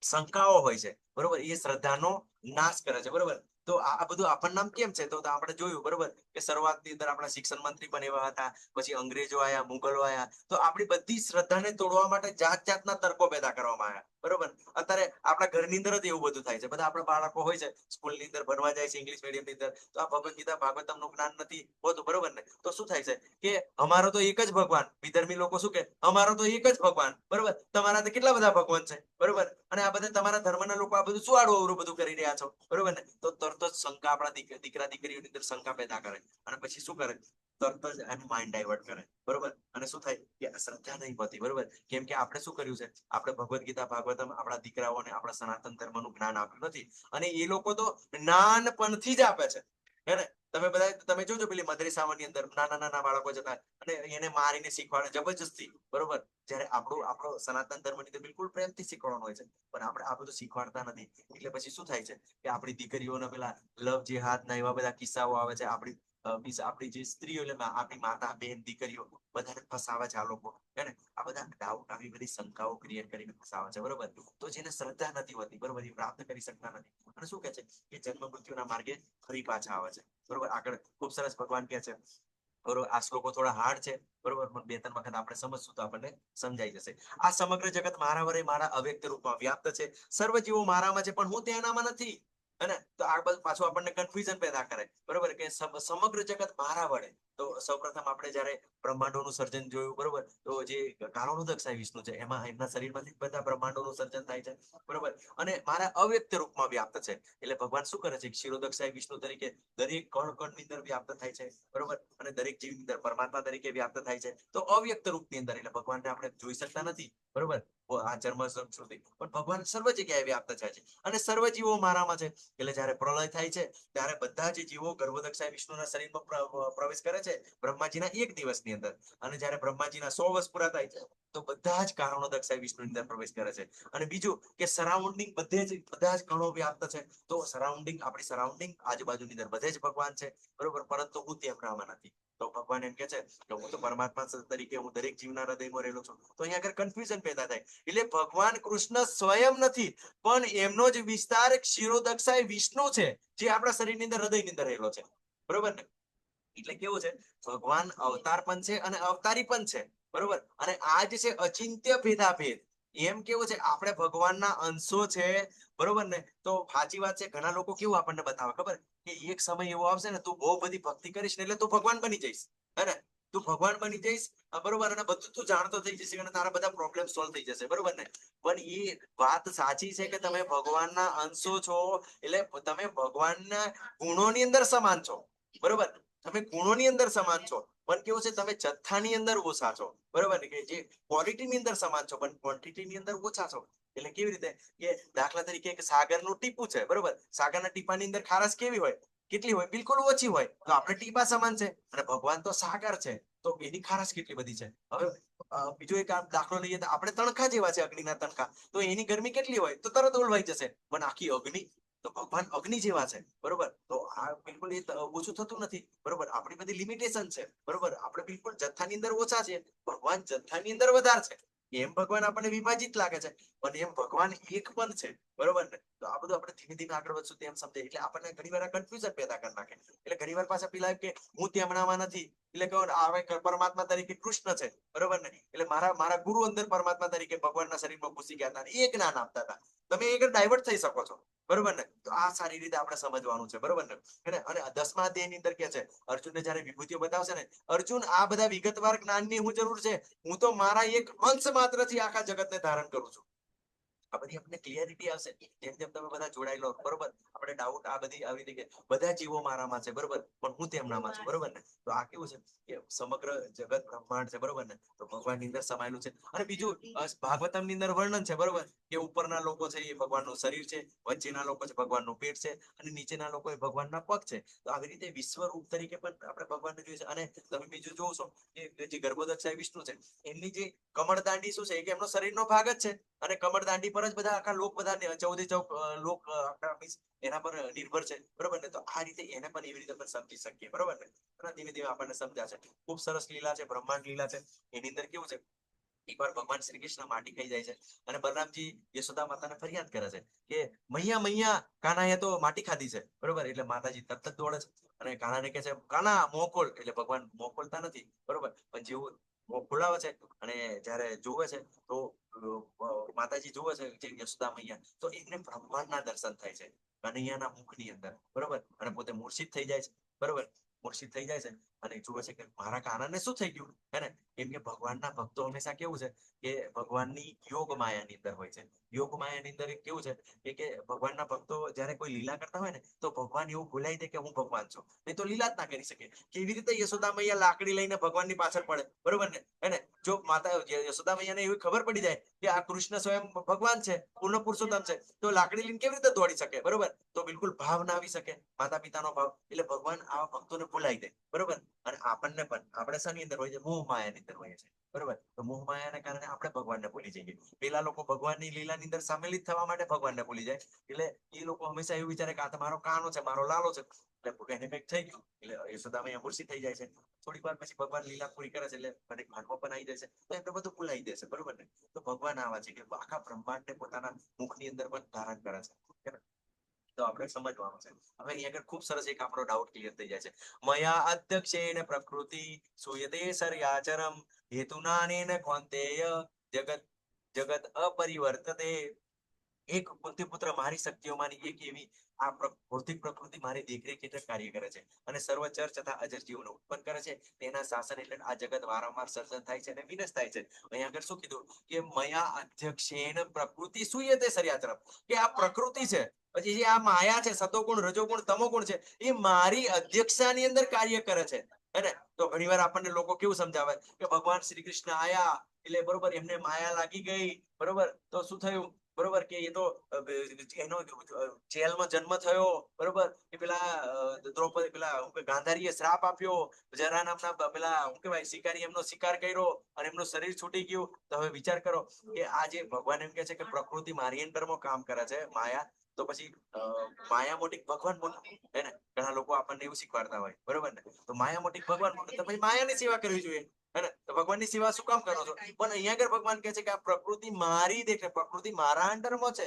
S1: શંકાઓ હોય છે, બરોબર, એ શ્રદ્ધાનો નાશ કરે છે, બરોબર. તો આ બધું આપણને આમ કેમ છે? તો આપણે જોયું, બરોબર, કે શરૂઆતની અંદર આપણા શિક્ષણ મંત્રી પણ એવા હતા, પછી અંગ્રેજો આયા, મુગલો આયા, તો આપણી બધી શ્રદ્ધાને તોડવા માટે જાત જાતના તર્કો પેદા કરવામાં આવ્યા, બરોબર. અત્યારે આપણા ઘરની અંદર જ એવું બધું થાય છે. બધા આપણા બાળકો હોય છે, સ્કૂલની અંદર ભણવા જાય છે, ઇંગ્લિશ મીડિયમ ની અંદર, તો આ ભગવદ ગીતા ભાગવતમ નું જ્ઞાન નથી હોતું, બરોબર ને. તો શું થાય છે કે અમારો તો એક જ ભગવાન, વિધર્મી લોકો શું કે અમારો તો એક જ ભગવાન, બરોબર, તમારા તો કેટલા બધા ભગવાન છે, બરોબર, અને આ બધા તમારા ધર્મના લોકો આ બધું શું આડું અવરું બધું કરી રહ્યા છો, બરોબર ને. તો તરત જ શંકા આપણા દીકરા દીકરીઓની અંદર શંકા પેદા કરે, અને પછી શું કરે? તરત જ એનું માઇન્ડ ડાયવર્ટ કરે, બરોબર. અને શું થાય કે આ શ્રદ્ધા નહીં હોતી, બરોબર. કેમ કે આપણે શું કર્યું છે? આપણે ભગવદ ગીતા ભાગવતમ આપણા દીકરાઓને આપણા સનાતન ધર્મનું જ્ઞાન આપ્યું નથી, અને એ લોકો તો નાનપણથી જ આપે છે, હે ને. તમે બધા તમે જોજો પેલી મદ્રેસાઓની અંદર નાના નાના બાળકો જતા, અને એને મારીને શીખવાડે જબરજસ્તી, બરોબર. જ્યારે આપણો સનાતન ધર્મ ની બિલકુલ પ્રેમથી શીખવાડવાનો હોય છે, પણ આપણે આ બધું શીખવાડતા નથી. એટલે પછી શું થાય છે કે આપણી દીકરીઓને પેલા લવ જેહાદ ના એવા બધા કિસ્સાઓ આવે છે. આપણી જે સ્ત્રીઓ, એટલે આપણી માતા, બેન, દીકરીઓ બધાને ફસાવે છે આ લોકો, હે ને. આ બધા ડાઉટ, આવી બધી શંકાઓ ક્રિએટ કરીને ફસાવે છે, બરોબર. તો જેને શ્રદ્ધા નથી હોતી, બરોબર, એ પ્રાપ્ત કરી શકતા નથી. અને શું કે છે કે જન્મ મૃત્યુના માર્ગે ફરી પાછા આવે છે, બરોબર. આગળ ખૂબ સરસ ભગવાન કે છે, બરોબર. આ શ્લોકો થોડા હાર્ડ છે, બરોબર, પણ બે ત્રણ વખત આપણે સમજશું તો આપણને સમજાઈ જશે. આ સમગ્ર જગત મારા વડે મારા અવ્યક્ત રૂપમાં વ્યાપ્ત છે, સર્વ જીવો મારામાં છે, પણ હું તેનામાં નથી, હે. તો આ બધું પાછું આપણને કન્ફ્યુઝન પેદા કરે, બરોબર, કે સમગ્ર જગત મારા વડે. તો સૌપ્રથમ આપણે જ્યારે બ્રહ્માંડોનું સર્જન જોયું, બરોબર, તો જે કારણોદક વિષ્ણુ છે, એમાં એમના શરીરમાંથી બધા બ્રહ્માંડોનું સર્જન થાય છે, બરોબર. અને મારા અવ્યક્ત રૂપમાં વ્યાપ્ત છે. એટલે ભગવાન શું કરે છે? ક્ષીરોદક વિષ્ણુ તરીકે દરેક કણ કણ ની અંદર વ્યાપ્ત થાય છે, બરોબર. અને દરેક જીવની અંદર પરમાત્મા તરીકે વ્યાપ્ત થાય છે. તો અવ્યક્ત રૂપની અંદર, એટલે ભગવાનને આપણે જોઈ શકતા નથી, બરોબર, આ ચર્મ સંસ્કૃતિ, પણ ભગવાન સર્વ જગ્યાએ વ્યાપ્ત થાય છે, અને સર્વ જીવો મારામાં છે. એટલે જયારે પ્રલય થાય છે, ત્યારે બધા જ જીવો ગર્ભોદક્ષાય વિષ્ણુના શરીરમાં પ્રવેશ કરે છે, બ્રહ્માજીના એક દિવસની અંદર. અને જયારે બ્રહ્માજીના 100 વર્ષ પૂરા થાય છે, તો બધા જ કારણોદક્ષાય વિષ્ણુની અંદર પ્રવેશ કરે છે. અને બીજું કે સરાઉન્ડિંગ બધા જ કણો વ્યાપ્ત છે. તો સરાઉન્ડિંગ, આપણી સરાઉન્ડિંગ આજુબાજુની અંદર બધે જ ભગવાન છે, બરોબર, પરંતુ હું તેમનામાં નથી. તો ભગવાન એમ કે છે કે હું તો પરમાત્મા તરીકે હું દરેક જીવના હૃદયમાં રહેલો છું. તો અહીંયા આગળ કન્ફ્યુઝન પેદા થાય. એટલે ભગવાન કૃષ્ણ સ્વયં નથી, પણ એમનો જ વિસ્તાર ક્ષીરોદક્ષાય વિષ્ણુ છે, જે આપણા શરીરની અંદર હૃદયની અંદર રહેલો છે, બરોબર ને. એટલે કેવું છે? ભગવાન અવતાર પણ છે અને અવતારી પણ છે, બરોબર. અને આ જે છે અચિંત્ય ભેદાભેદ. એમ કેવું છે? આપણે ભગવાનના અંશો છે, બરોબર ને. તો સાચી વાત છે. ઘણા લોકો કેવું આપણને બતાવે ખબર, કે એક સમય એવો આવશે ને, તું બહુ બધી ભક્તિ કરીશ ને, એટલે તું ભગવાન બની જઈશ, હે ને. તું ભગવાન બની જઈશ, બરોબર, અને બધું તું જાણતો થઈ જશે, અને તારા બધા પ્રોબ્લેમ સોલ્વ થઈ જશે, બરોબર ને. પણ એ વાત સાચી છે કે તમે ભગવાનના અંશો છો, એટલે તમે ભગવાનના ગુણોની અંદર સમાન છો, બરોબર. તમે ગુણોની અંદર સમાન છો, પણ કેવું છે? તમે જથ્થાની અંદર ઓછા છો, બરોબર ને. કે જે ક્વોલિટીની અંદર સમાન છો, પણ ક્વોન્ટિટીની અંદર ઓછા છો. એટલે કેવી રીતે? કે દાખલા તરીકે એક સાગરનું ટીપું છે, બરોબર. સાગરના ટીપાની અંદર ખારાશ કેવી હોય? કેટલી હોય? બિલકુલ ઓછી હોય. તો આપણે ટીપા સમાન છે, અને ભગવાન તો સાગર છે, તો એની ખારાશ કેટલી બધી છે. હવે બીજો એક દાખલો લઈએ, તો આપણે તણખા જેવા છે, અગ્નિના તણખા. તો એની ગરમી કેટલી હોય? તો તરત ઓલવાઈ જશે. પણ આખી અગ્નિ, તો ભગવાન અગ્નિ જેવા છે, બરોબર. તો આ બિલકુલ ઓછું થતું નથી, બરોબર. આપણી બધી લિમિટેશન છે, બરોબર. આપણે બિલકુલ જથ્થાની અંદર ઓછા છે, ભગવાન જથ્થાની અંદર વધારે છે. એમ ભગવાન આપણને વિભાજિત લાગે છે, પણ એમ ભગવાન એક પણ છે, બરોબર ને. તો આ બધું આપણે ધીમે ધીમે આગળ વધશું તેમ સમજે, એટલે આપણને ઘણી વાર કન્ફ્યુઝન પેદા કરી નાખે. એટલે ઘણી વાર પાછા પેલા કે હું તેમનામાં નથી, એટલે કહો આવે પરમાત્મા તરીકે કૃષ્ણ છે, બરોબર ને. એટલે મારા ગુરુ અંદર પરમાત્મા તરીકે ભગવાનના શરીરમાં ઘૂસી ગયા હતા, એ જ્ઞાન આપતા હતા. તમે એક ડાયવર્ટ થઈ શકો છો, બરોબર ને. તો આ સારી રીતે આપણે સમજવાનું છે, બરોબર ને. અને 10મા અધ્યાયની અંદર કે છે, અર્જુનને જયારે વિભૂતિઓ બતાવશે ને, અર્જુન આ બધા વિગતવાર જ્ઞાનની હું જરૂર છે? હું તો મારા એક અંશ માત્રથી આખા જગતને ધારણ કરું છું. આ બધી આપણને ક્લિયરિટી આવશે જેમ જેમ તમે બધા જોડાઈ લો, બરોબર. આપણે ડાઉટ આ બધી આવી રીતે કે બધા જીવો મારામાં છે, બરોબર, પણ હું તેમનામાં છું, બરોબર ને. તો આ કેવું છે કે સમગ્ર જગત બ્રહ્માંડ છે, બરોબર ને, તો ભગવાન ની અંદર સમાયેલું છે. અને બીજું ભાગવતમ ની અંદર વર્ણન છે, બરોબર, કે ઉપરના લોકો છે એ ભગવાનનું શરીર છે, વચ્ચેના લોકો છે ભગવાનનું પેટ છે, અને નીચેના લોકો એ ભગવાનના પગ છે. તો આવી રીતે વિશ્વરૂપ તરીકે પણ આપણે ભગવાનને જોઈએ છે. અને તમે બીજું જોશો કે જે ગર્ભોદક્ષ વિષ્ણુ છે, એમની જે કમળદાંડી શું છે કે એમનો શરીરનો ભાગ જ છે. અને કમળદાંડી પર જ બધા આખા લોક બધા 14 લોક આખા એના પર નિર્ભર છે, બરોબર ને. તો આ રીતે એને પણ એવી રીતે આપણે સમજી શકીએ, બરોબર ને. અને ધીમે ધીમે આપણને સમજાશે. ખૂબ સરસ લીલા છે, બ્રહ્માંડ લીલા છે. એની અંદર કેવું છે, એકવાર ભગવાન શ્રી કૃષ્ણ માટી ખાઈ જાય છે અને બલરામજી યશોદા માતાને ફરિયાદ કરે છે કે મૈયા મૈયા કાનાએ તો માટી ખાધી છે, બરોબર. એટલે માતાજી તરત જ દોડે છે અને કાનાને કહે છે, કાના મોં ખોલ. એટલે ભગવાન મોં ખોલતા નથી, બરોબર, પણ જેવું મોં ખોલાવે છે અને જયારે જોવે છે તો માતાજી જોવે છે જે યશોદા મૈયા, તો એમને બ્રહ્માંડના દર્શન થાય છે કનૈયાના મુખની અંદર, બરોબર. અને પોતે મૂર્છિત થઈ જાય છે, બરોબર, મૂર્છિત થઈ જાય છે અને જોવે છે કે મારા કાનાને શું થઈ ગયું, હે ને. કેમ કે ભગવાનના ભક્તો હંમેશા કેવું છે કે ભગવાનની યોગ માયાની અંદર હોય છે. યોગ માયાની અંદર એક કેવું છે કે ભગવાનના ભક્તો જયારે કોઈ લીલા કરતા હોય ને, તો ભગવાન એવું ભૂલાઈ દે કે હું ભગવાન છું, નહીં તો લીલા જ ના કરી શકે. કેવી રીતે યશોદા મૈયા લાકડી લઈને ભગવાનની પાછળ પડે, બરોબર ને, હે ને. જો માતા યશોદા મૈયાને એવી ખબર પડી જાય કે આ કૃષ્ણ સ્વયં ભગવાન છે, પૂર્ણ પુરુષોત્તમ છે, તો લાકડી લઈને કેવી રીતે દોડી શકે, બરોબર. તો બિલકુલ ભાવ ના આવી શકે, માતા પિતાનો ભાવ. એટલે ભગવાન આવા ભક્તોને ભૂલાઈ દે, બરોબર. અને આપણને પણ આપણે શની અંદર હોય છે, મોહ માયાની અંદર હોય છે, બરોબર. તો મોહ માયાને કારણે આપણે ભગવાનને ભૂલી જઈએ. પેલા લોકો ભગવાનની લીલાની અંદર સામેલિત થવા માટે ભગવાનને ભૂલી જાય. એટલે એ લોકો હંમેશા એવું વિચારે કે આ તો મારો કાનો છે, મારો લાલો છે, એટલે એને કંઈક થઈ ગયું એટલે યશોદા મૈયા મૂર્છિત થઈ જાય છે. થોડીક વાર પછી ભગવાન લીલા પૂરી કરે છે એટલે ઘડીક ભાનમાં પણ આવી જાય છે, તો એમને બધું ભૂલાઈ દેશે, બરોબર ને. તો ભગવાન આવા છે કે આખા બ્રહ્માંડને પોતાના મુખની અંદર પણ ધારણ કરે છે. તો આપણે સમજવાનું છે. હવે અહીંયા આગળ ખૂબ સરસ એક આપણો ડાઉટ ક્લિયર થઈ જાય છે. મયા અધ્યક્ષેણ પ્રકૃતિ સૂયતે સર્યાચરમ હેતુનાનેન કૌંતેય જગત જગત અપરિવર્તતે. એક પુત્ર મારી શક્તિઓમાંની એક એવી આ ભૌતિક પ્રકૃતિ મારી દેખરેખ હેઠળ કાર્ય કરે છે અને સર્વચર તથા અજર જીવોને ઉત્પન્ન કરે છે. તેના શાસન હેઠળ આ જગત વારંવાર સર્જન થાય છે અને વિનાશ થાય છે. અહીંયા આગળ શું કીધું કે મયા અધ્યક્ષેણ પ્રકૃતિ સૂયતે સર્યાચરમ, કે આ પ્રકૃતિ છે, પછી જે આ માયા છે, સતોગુણ રજોગુણ તમોગુણ છે, એ મારી અધ્યક્ષતાની અંદર કાર્ય કરે છે, હે ને. તો ઘણી વાર આપણને લોકો કેવું સમજાવે કે ભગવાન શ્રી કૃષ્ણ આયા એટલે બરોબર એમને માયા લાગી ગઈ, બરોબર, તો શું થયું, બરોબર, કે એ તો એનો જેલમાં જન્મ થયો, બરોબર, કે પેલા દ્રૌપદી પેલા ગાંધારીએ શ્રાપ આપ્યો, જરા નામના પેલા શું કહેવાય શિકારી એમનો શિકાર કર્યો અને એમનું શરીર છૂટી ગયું. તો હવે વિચાર કરો કે આ જે ભગવાન એમ કે છે કે પ્રકૃતિ મારી અંદરમાં કામ કરે છે, માયા, તો પછી માયા મોટી ભગવાન મોટી, હે ને. ઘણા લોકો આપણને એવું શીખવાડતા હોય, બરોબર ને. તો માયા મોટી ભગવાન મોટી, તો પછી માયાની સેવા કરવી જોઈએ, હે ને. તો ભગવાનની સેવા શું કામ કરો છો? પણ અહીંયા આગળ ભગવાન કહે છે કે આ પ્રકૃતિ મારી દેખે, પ્રકૃતિ મારા અંડરમાં છે,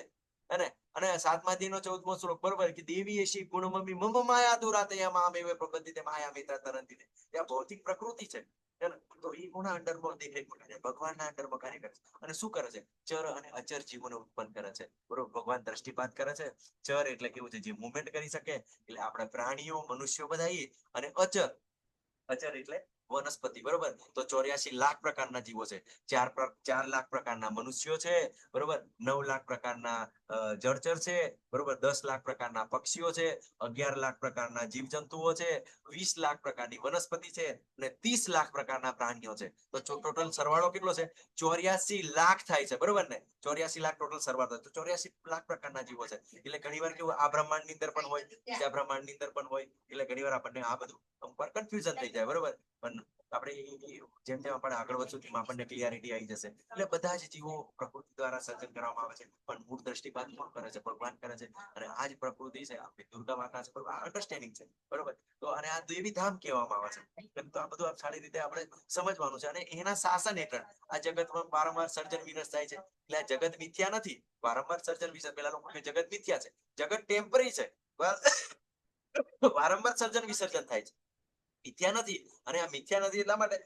S1: હે ને. અને 7મા અધ્યાયનો 14મો શ્લોક, બરોબર, કે દેવી એશી ગુણમમી મમ માયા દુરાતયા મામેવ પ્રબંધિતે માયા મિતા તરંતિતે. આ ભૌતિક પ્રકૃતિ છે, હે ને. તો એ કોના અંડરમાં દેખરેખ કરે છે? ભગવાનના અંડરમાં કાર્ય કરે છે. અને શું કરે છે? ચર અને અચર જીવોને ઉત્પન્ન કરે છે, બરોબર. ભગવાન દ્રષ્ટિપાત કરે છે. ચર એટલે કેવું છે? જે મુવમેન્ટ કરી શકે, એટલે આપણે પ્રાણીઓ મનુષ્યો બધા અને અચર, અચર એટલે વનસ્પતિ, બરોબર. તો 84 લાખ પ્રકારના જીવો છે. 4 લાખ પ્રકારના મનુષ્યો છે, બરોબર. 9 લાખ પ્રકારના જળચર છે, બરોબર. 10 લાખ પ્રકારના પક્ષીઓ છે, 11 લાખ પ્રકારના જીવજંતુઓ છે, 20 લાખ પ્રકારની વનસ્પતિ છે અને 30 લાખ પ્રકારના પ્રાણીઓ છે. તો ટોટલ સરવાળો કેટલો છે? 84 લાખ થાય છે, બરોબર ને. 84 લાખ ટોટલ સરવાળો થાય તો 84 લાખ પ્રકારના જીવો છે. એટલે ઘણી વાર કેવું આ બ્રહ્માંડની અંદર પણ હોય, ત્યાં બ્રહ્માંડની અંદર પણ હોય, એટલે ઘણી વાર આપણને આ બધું કન્ફ્યુઝન થઈ જાય, બરોબર. પણ આપણે જેમ જેમ આપણે આગળ વધશું તેમ આપણને ક્લિયરિટી આવી જશે. એટલે બધા જ જીવો પ્રકૃતિ દ્વારા સર્જન કરવામાં આવે છે, પણ મૂળ દ્રષ્ટિપાત કોણ કરે છે? ભગવાન કરે છે. અને આ જ પ્રકૃતિ છે, આપણી દુર્ગા માતા છે, બરોબર. આ અન્ડરસ્ટેન્ડિંગ છે, બરોબર. તો અને આ દેવી ધામ કહેવામાં આવે છે. તો આ બધું આ સારી રીતે આપણે સમજવાનું છે. અને એના શાસન હેઠળ આ જગતમાં વારંવાર સર્જન વિનાશ થાય છે. એટલે આ જગત મિથ્યા નથી. વારંવાર સર્જન વિશે પેલા લોકો કે જગત મિથ્યા છે, જગત ટેમ્પરરી છે, વારંવાર સર્જન વિસર્જન થાય છે, મિથ્યા નથી. અને આ મિથ્યા નથી એટલા માટે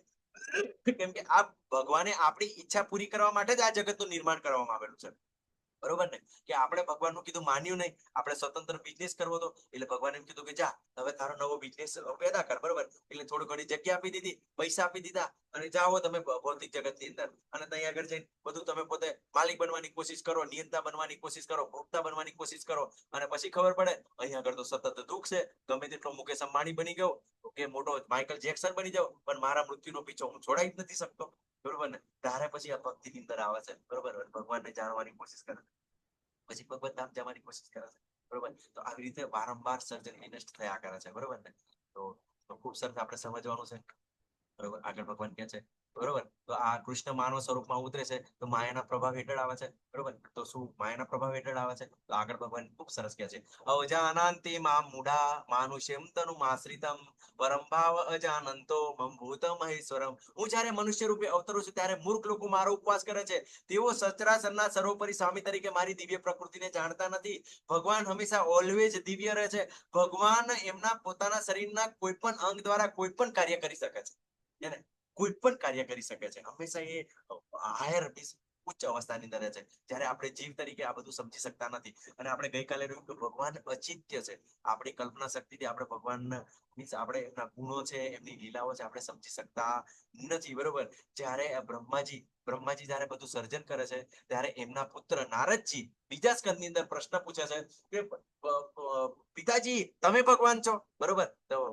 S1: કેમ કે આ ભગવાને આપણી ઈચ્છા પૂરી કરવા માટે જ આ જગતનું નિર્માણ કરવામાં આવેલું છે. બરોબર ને? કે આપણે ભગવાનનું કીધું માન્યું નહીં, આપણે સ્વતંત્ર બિઝનેસ કરવો હતો એટલે ભગવાને એમ કીધું કે જા હવે તારો નવો બિઝનેસ પેદા કર, બરોબર? એટલે થોડી ઘણી જગ્યા આપી દીધી, પૈસા આપી દીધા અને જાઓ તમે ભૌતિક જગતની અંદર અને ત્યાં આગળ જઈને બધું તમે પોતે માલિક બનવાની કોશિશ કરો, નિયંતા બનવાની કોશિશ કરો, ભોગતા બનવાની કોશિશ કરો અને પછી ખબર પડે અહીંયા આગળ તો સતત દુઃખ છે. ગમે તેટલો મુકેશ અંબાણી બની ગયો કે મોટો માઇકલ જેક્સન બની જાવ પણ મારા મૃત્યુનો પીછો હું છોડાઈ જ નથી શકતો, બરોબર ને? ત્યારે પછી આ ભક્તિની અંદર આવે છે, બરોબર? ભગવાનને જાણવાની કોશિશ કરે, પછી ભગવત ધામ જવાની કોશિશ કરે છે, બરોબર? તો આવી રીતે વારંવાર સર્જન વિનષ્ટ થયા કરે છે, બરોબર ને? તો ખૂબ સરસ આપણે સમજવાનું છે, બરોબર? આગળ ભગવાન કહે છે, બરોબર? તો આ કૃષ્ણ માનવ સ્વરૂપમાં ઉતરે છે તો માયાના પ્રભાવ હેઠળ આવે છે, બરોબર? તો શું માયાના પ્રભાવ હેઠળ આવે છે? તો આગળ ભગવાન ખૂબ સરસ કહે છે, અજાનંતિ મામ મૂઢા માનુષ્યમ તનુમાશ્રિતમ પરમ ભાવ અજાનંતો મમ ભૂત મહેશ્વરમ. હું જ્યારે મનુષ્ય રૂપે અવતરું છું ત્યારે મૂર્ખ લોકો મારો ઉપવાસ કરે છે. તેઓ સચરાચરના સર્વોપરી સ્વામી તરીકે મારી દિવ્ય પ્રકૃતિને જાણતા નથી. ભગવાન હંમેશા ઓલવેઝ દિવ્ય રહે છે. ભગવાન એમના પોતાના શરીરના કોઈ પણ અંગ દ્વારા કોઈ પણ કાર્ય કરી શકે છે, એને કોઈ પણ કાર્ય કરી શકે છે. હંમેશા એ હાયર ઉચ્ચ અવસ્થાની અંદર રહે છે, જ્યારે આપણે જીવ તરીકે આ બધું સમજી શકતા નથી. અને આપણે ગઈકાલે જોયું કે ભગવાન અચિત્ય છે. આપણી કલ્પના શક્તિથી આપણે ભગવાન મીન્સ આપણે એમના ગુણો છે, એમની લીલાઓ છે, આપણે સમજી શકતા નથી, બરોબર? જ્યારે બ્રહ્માજી જ્યારે બધું સર્જન કરે છે ત્યારે એમના પુત્ર નારદજી બીજા સ્કંદની અંદર પ્રશ્ન પૂછે છે કે પિતાજી તમે ભગવાન છો, બરોબર? તો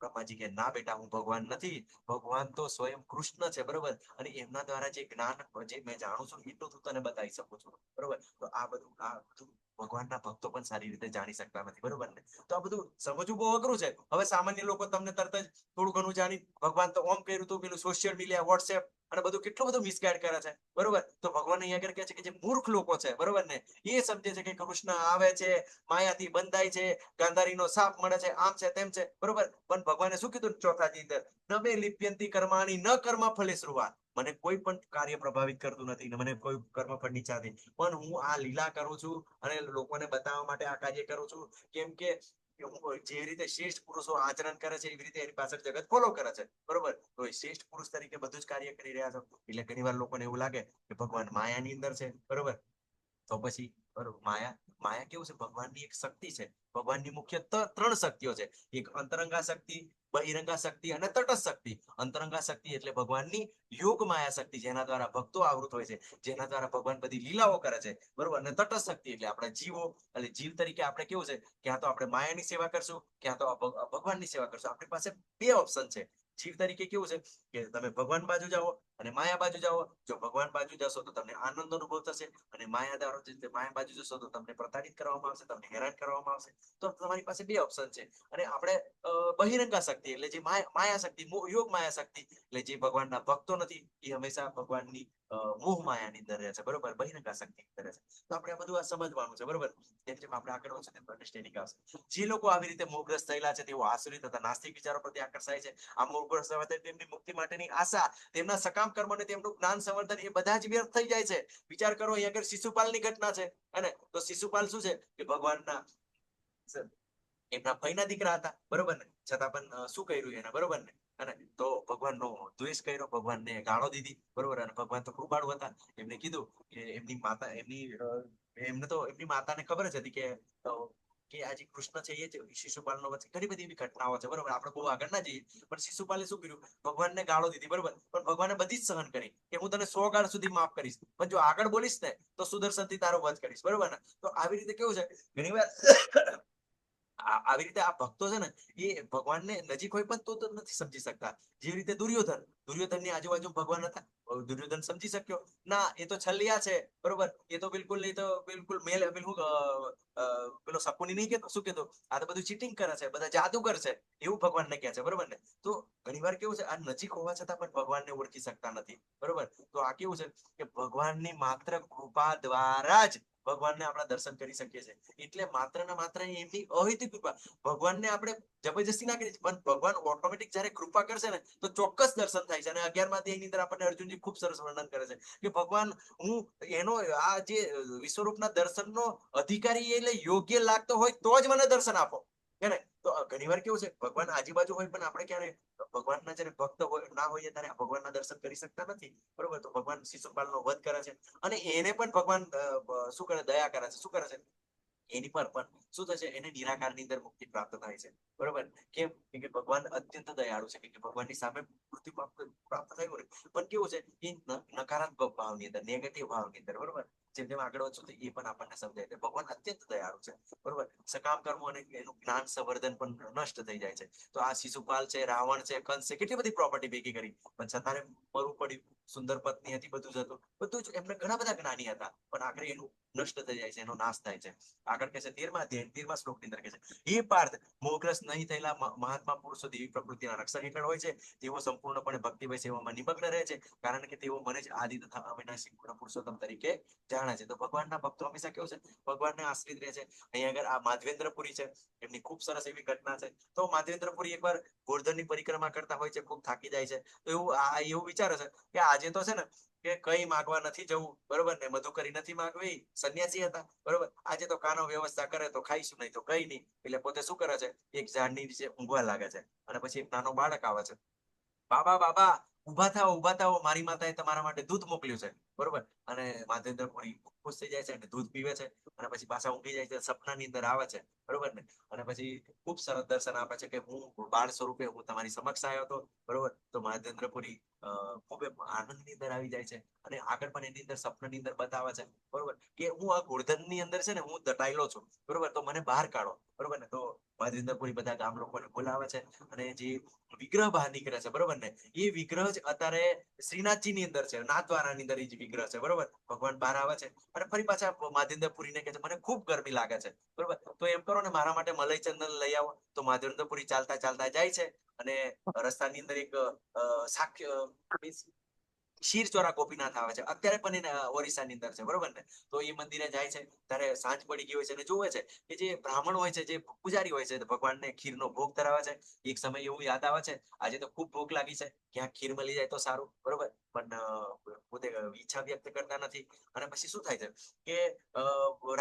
S1: બ્રહ્માજી કે ના બેટા હું ભગવાન નથી, ભગવાન તો સ્વયં કૃષ્ણ છે, બરોબર? અને એમના દ્વારા જે જ્ઞાન જે મેં જાણું છું એટલું તું તને બતાવી શકું છું, બરોબર? તો આ બધું ભગવાનના ભક્તો પણ સારી રીતે જાણી શકતા નથી, બરોબર ને? તો આ બધું સમજવું બહુ અઘરું છે. હવે સામાન્ય લોકો તમને તરત જ થોડું ઘણું જાણી ભગવાન તો ઓમ કર્યું હતું, પેલું સોશિયલ મીડિયા વોટ્સએપ અને બધું કેટલું બધું મિસગાઈડ કરે છે, બરોબર? તો ભગવાન અહીંયા આગળ કહે છે કે જે મૂર્ખ લોકો છે, બરોબર ને, એ સમજે છે કે કૃષ્ણ આવે છે, માયાથી બંધાય છે, ગાંધારીનો સાપ મળે છે, આમ છે તેમ છે, બરોબર? પણ ભગવાને શું કીધું ચોથાની અંદર? નમે લિપ્યંતી કર્માણી ન કર્મ ફલે શ્રુવા. મને કોઈ પણ કાર્ય પ્રભાવિત કરતું નથી ને મને કોઈ કર્મફળ ની ઈચ્છા નથી, પણ હું આ લીલા કરું છું અને લોકોને બતાવવા માટે આ કાર્ય કરું છું. કેમ કે જે રીતે શ્રેષ્ઠ પુરુષો આચરણ કરે છે એવી રીતે એની પાછળ જગત ફોલો કરે છે, બરોબર? તો એ શ્રેષ્ઠ પુરુષ તરીકે બધું જ કાર્ય કરી રહ્યા છો એટલે ઘણી વાર લોકોને એવું લાગે કે ભગવાન માયાની અંદર છે, બરોબર? તો પછી બરોબર, માયા કેવું છે? ભગવાનની એક શક્તિ છે. ભગવાનની મુખ્ય ત્રણ શક્તિઓ છે, એક અંતરંગા શક્તિ, બહિરંગા શક્તિ અને તટસ્થ શક્તિ. અંતરંગા શક્તિ એટલે ભગવાનની યોગ માયા શક્તિ, જેના દ્વારા ભક્તો આવૃત હોય છે, જેના દ્વારા ભગવાન બધી લીલાઓ કરે છે, બરોબર? અને તટસ્થ શક્તિ એટલે આપણા જીવો, એટલે જીવ તરીકે આપણે કેવું છે, ક્યાં તો આપણે માયાની સેવા કરશું, ક્યાં તો ભગવાનની સેવા કરશું. આપણી પાસે બે ઓપ્શન છે. જીવ તરીકે કેવું છે કે તમે ભગવાન બાજુ જાઓ અને માયા બાજુ જાઓ. જો ભગવાન બાજુ જશો તો તમને આનંદ અનુભવ થશે અને માયા બાજુ જશો તો તમને પ્રતાડિત કરવામાં આવશે, તમને હેરાન કરવામાં આવશે. તો તમારી પાસે બે ઓપ્શન છે. અને આપણે બહિરંગા શક્તિ એટલે જે માયા શક્તિ, યોગ માયા શક્તિ એટલે જે ભગવાનના ભક્તો નથી એ હંમેશા ભગવાનની મોહ માયાની અંદર રહે છે, બરોબર? બહિરંગા શક્તિ અંદર રહે છે. તો આપણે આ બધું સમજવાનું છે, બરોબર? જેમ જેમ આપણે આગળ વધશું તેમ અન્ડરસ્ટેન્ડિંગ આવશે. જે લોકો આવી રીતે મોહગ્રસ્ત થયેલા છે તેઓ આસુરી તથા નાસ્તિક વિચારો પ્રત્યે આકર્ષાય છે. આ મોહગ્રસ્ત થવાથી તેમની મુક્તિ માટેની આશા, તેમના સકામ કર્મ અને તેમનું જ્ઞાન સંવર્ધન એ બધા જ વ્યર્થ થઈ જાય છે. વિચાર કરો, અહીંયા આગળ શિશુપાલની ઘટના છે, અને તો શિશુપાલ શું છે કે ભગવાનના એમના ભાઈના દીકરા હતા, બરોબર ને? છતાં પણ શું કર્યું એને, બરોબર ને? અને તો ભગવાનનો દ્વેષ કર્યો, ભગવાનને ગાળો દીધી, બરોબર? અને ભગવાન તો કૃપાળુ હતા, એમને કીધું કે એમની માતા એમને તો એમની માતાને ખબર જ હતી કે આ જે કૃષ્ણ છે એ જ શિશુપાલનો વચ્ચે ઘણી બધી એવી ઘટનાઓ છે, બરોબર? આપણે બહુ આગળ ના જઈએ, પણ શિશુપાલે શું કર્યું? ભગવાનને ગાળો દીધી, બરોબર? પણ ભગવાને બધી જ સહન કરી કે હું તને 100 ગાળ સુધી માફ કરીશ, પણ જો આગળ બોલીશ ને તો સુદર્શનથી તારો વધ કરીશ, બરોબર ને? તો આવી રીતે કેવું છે ઘણી વાર આવી રીતે આ ભક્તો છે ને એ ભગવાનને નજીક હોય પણ તો નથી સમજી શકતા. જે રીતે દુર્યોધનની આજુબાજુ ભગવાન હતા, દુર્યોધન સમજી શક્યો ના? એ તો છલિયા છે, બરોબર? એ તો બિલકુલ મેલ પેલો શકુની નહીં કેતો, શું કેતો? આ તો બધું ચીટિંગ કરે છે, બધા જાદુગર છે, એવું ભગવાનને કહે છે, બરોબર ને? તો ઘણી વાર કેવું છે, આ નજીક હોવા છતાં પણ ભગવાનને ઓળખી શકતા નથી, બરોબર? તો આ કેવું છે કે ભગવાનની માત્ર કૃપા દ્વારા જ ભગવાનને આપણા દર્શન કરી શકીએ છીએ. એટલે માત્ર ને માત્ર એમની અહિત કૃપા. ભગવાનને આપણે જબરજસ્તી ના કરી, પણ ભગવાન ઓટોમેટિક જયારે કૃપા કરશે ને તો ચોક્કસ દર્શન થાય છે. અને 11મા અધ્યાયની અંદર આપણને અર્જુનજી ખૂબ સરસ વર્ણન કરે છે કે ભગવાન હું એનો આ જે વિશ્વરૂપના દર્શનનો અધિકારી એટલે યોગ્ય લાગતો હોય તો જ મને દર્શન આપો, હે ને? તો ઘણી વાર કેવું છે ભગવાન આજુબાજુ હોય પણ આપણે ક્યારે ભગવાનના જયારે ભક્ત ના હોઈએ ત્યારે ભગવાનના દર્શન કરી શકતા નથી, બરોબર. તો ભગવાન શિશુપાલનો વધ કરે છે અને એને પણ ભગવાન શું કરે, દયા કરે છે. શું કરે છે? એની પર પણ શું થશે, એને નિરાકારની અંદર મુક્તિ પ્રાપ્ત થાય છે, બરોબર. કેમ? કેમ કે ભગવાન અત્યંત દયાળુ છે, કેમ કે ભગવાનની સામે મૃત્યુ પ્રાપ્ત થયું ને, પણ કેવું છે એ નકારાત્મક ભાવની અંદર, નેગેટિવ ભાવની અંદર, બરોબર. જેમ જેમ આગળ વધશું તો એ પણ આપણને સમજાય છે. ભગવાન અત્યંત દયાળુ છે, બરોબર. સકામ કર્મો અને એનું જ્ઞાન સંવર્ધન પણ નષ્ટ થઈ જાય છે. તો આ શિશુપાલ છે, રાવણ છે, કંસ છે, કેટલી બધી પ્રોપર્ટી ભેગી કરી, પણ છતાં મરવું પડ્યું. સુંદર પત્ની હતી, બધું જ હતું, બધું જ. એમને ઘણા બધા જ્ઞાની હતા, પણ આખરે એનું નષ્ટ થઈ જાય છે, એનો નાશ થાય છે. આગળ કહે છે 13મા અધ્યાય 13મા શ્લોકની અંદર કહે છે, હે પાર્થ, મોહગ્રસ્ત નહીં થયેલા મહાત્મા પુરુષો દેવી પ્રકૃતિના રક્ષણ હેઠળ હોય છે. તેઓ સંપૂર્ણપણે ભક્તિમય સેવામાં નિમગ્ન રહે છે, કારણ કે તેઓ મને જ આદિ તથા અવિનાશી પૂર્ણ પુરુષોત્તમ તરીકે જાણે છે. તો ભગવાનના ભક્તો હંમેશા કેવું છે, ભગવાનને આશ્રિત રહે છે. અહીંયા આગળ આ માધવેન્દ્રપુરી છે, એમની ખૂબ સરસ એવી ઘટના છે. તો માધવેન્દ્રપુરી એકવાર ગોર્ધનની પરિક્રમા કરતા હોય છે, ખૂબ થાકી જાય છે. તો એવું વિચારે છે કે આજે તો છે ને કે કઈ માગવા નથી જવું, બરોબર ને, મધુકરી નથી માગવી, સંન્યાસી હતા, બરોબર. આજે તો કાનો વ્યવસ્થા કરે તો ખાઈશું, નહીં તો કઈ નહીં. એટલે પોતે શું કરે છે, એક ઝાડની નીચે ઊંઘવા લાગે છે. અને પછી એક નાનો બાળક આવે છે, બાબા બાબા ઉભા થાઓ, ઉભા થાઓ, મારી માતાએ તમારા માટે દૂધ મોકલ્યું છે, બરોબર. અને માધવેન્દ્રપુરી ખુશ થઈ જાય છે અને દૂધ પીવે છે. અને પછી પાછા ઊંઘી જાય છે, સપનાની અંદર આવે છે, બરોબર ને. અને પછી ખૂબ સરસ દર્શન આપે છે કે હું બાળ સ્વરૂપે હું તમારી સમક્ષ આવ્યો હતો, બરોબર. તો માધવેન્દ્રપુરી ખૂબ આનંદની અંદર આવી જાય છે. અને આગળ પણ એની અંદર સપનાની અંદર બતાવે છે, બરોબર, કે હું આ ગોર્ધનની અંદર છે ને હું દટાયેલો છું, બરોબર. તો મને બહાર કાઢો, બરોબર ને. તો માધવેન્દ્રપુરી બધા ગામ લોકોને બોલાવે છે અને જે વિગ્રહ બહાર નીકળે છે, બરોબર ને, એ વિગ્રહ જ અત્યારે શ્રીનાથજી ની અંદર છે, નાથદ્વારાની અંદર એ જ વિગ્રહ છે, બરોબર. ભગવાન બહાર આવે છે અને ફરી પાછા માધવેન્દ્રપુરીને કહે છે મને ખૂબ ગરમી લાગે છે, બરોબર. તો એમ કરો ને, મારા માટે મલઈ ચંદન લઈ આવો. તો માધવેન્દ્રપુરી ચાલતા ચાલતા જાય છે અને રસ્તાની અંદર એક સાક્ષ્ય શિરચોરા ગોપીનાથ આવે છે, અત્યારે પણ એને ઓરિસ્સાની અંદર છે, બરોબર ને. તો એ મંદિરે જાય છે ત્યારે સાંજ પડી ગઈ હોય છે અને જોવે છે કે જે બ્રાહ્મણ હોય છે, જે પૂજારી હોય છે, ભગવાનને ખીરનો ભોગ ધરાવે છે. એક સમય એવું યાદ આવે છે, આજે તો ખૂબ ભૂખ લાગી છે, ક્યાંક ખીર મળી જાય તો સારું, બરોબર. પણ પોતે ઈચ્છા વ્યક્ત કરતા નથી. અને પછી શું થાય છે કે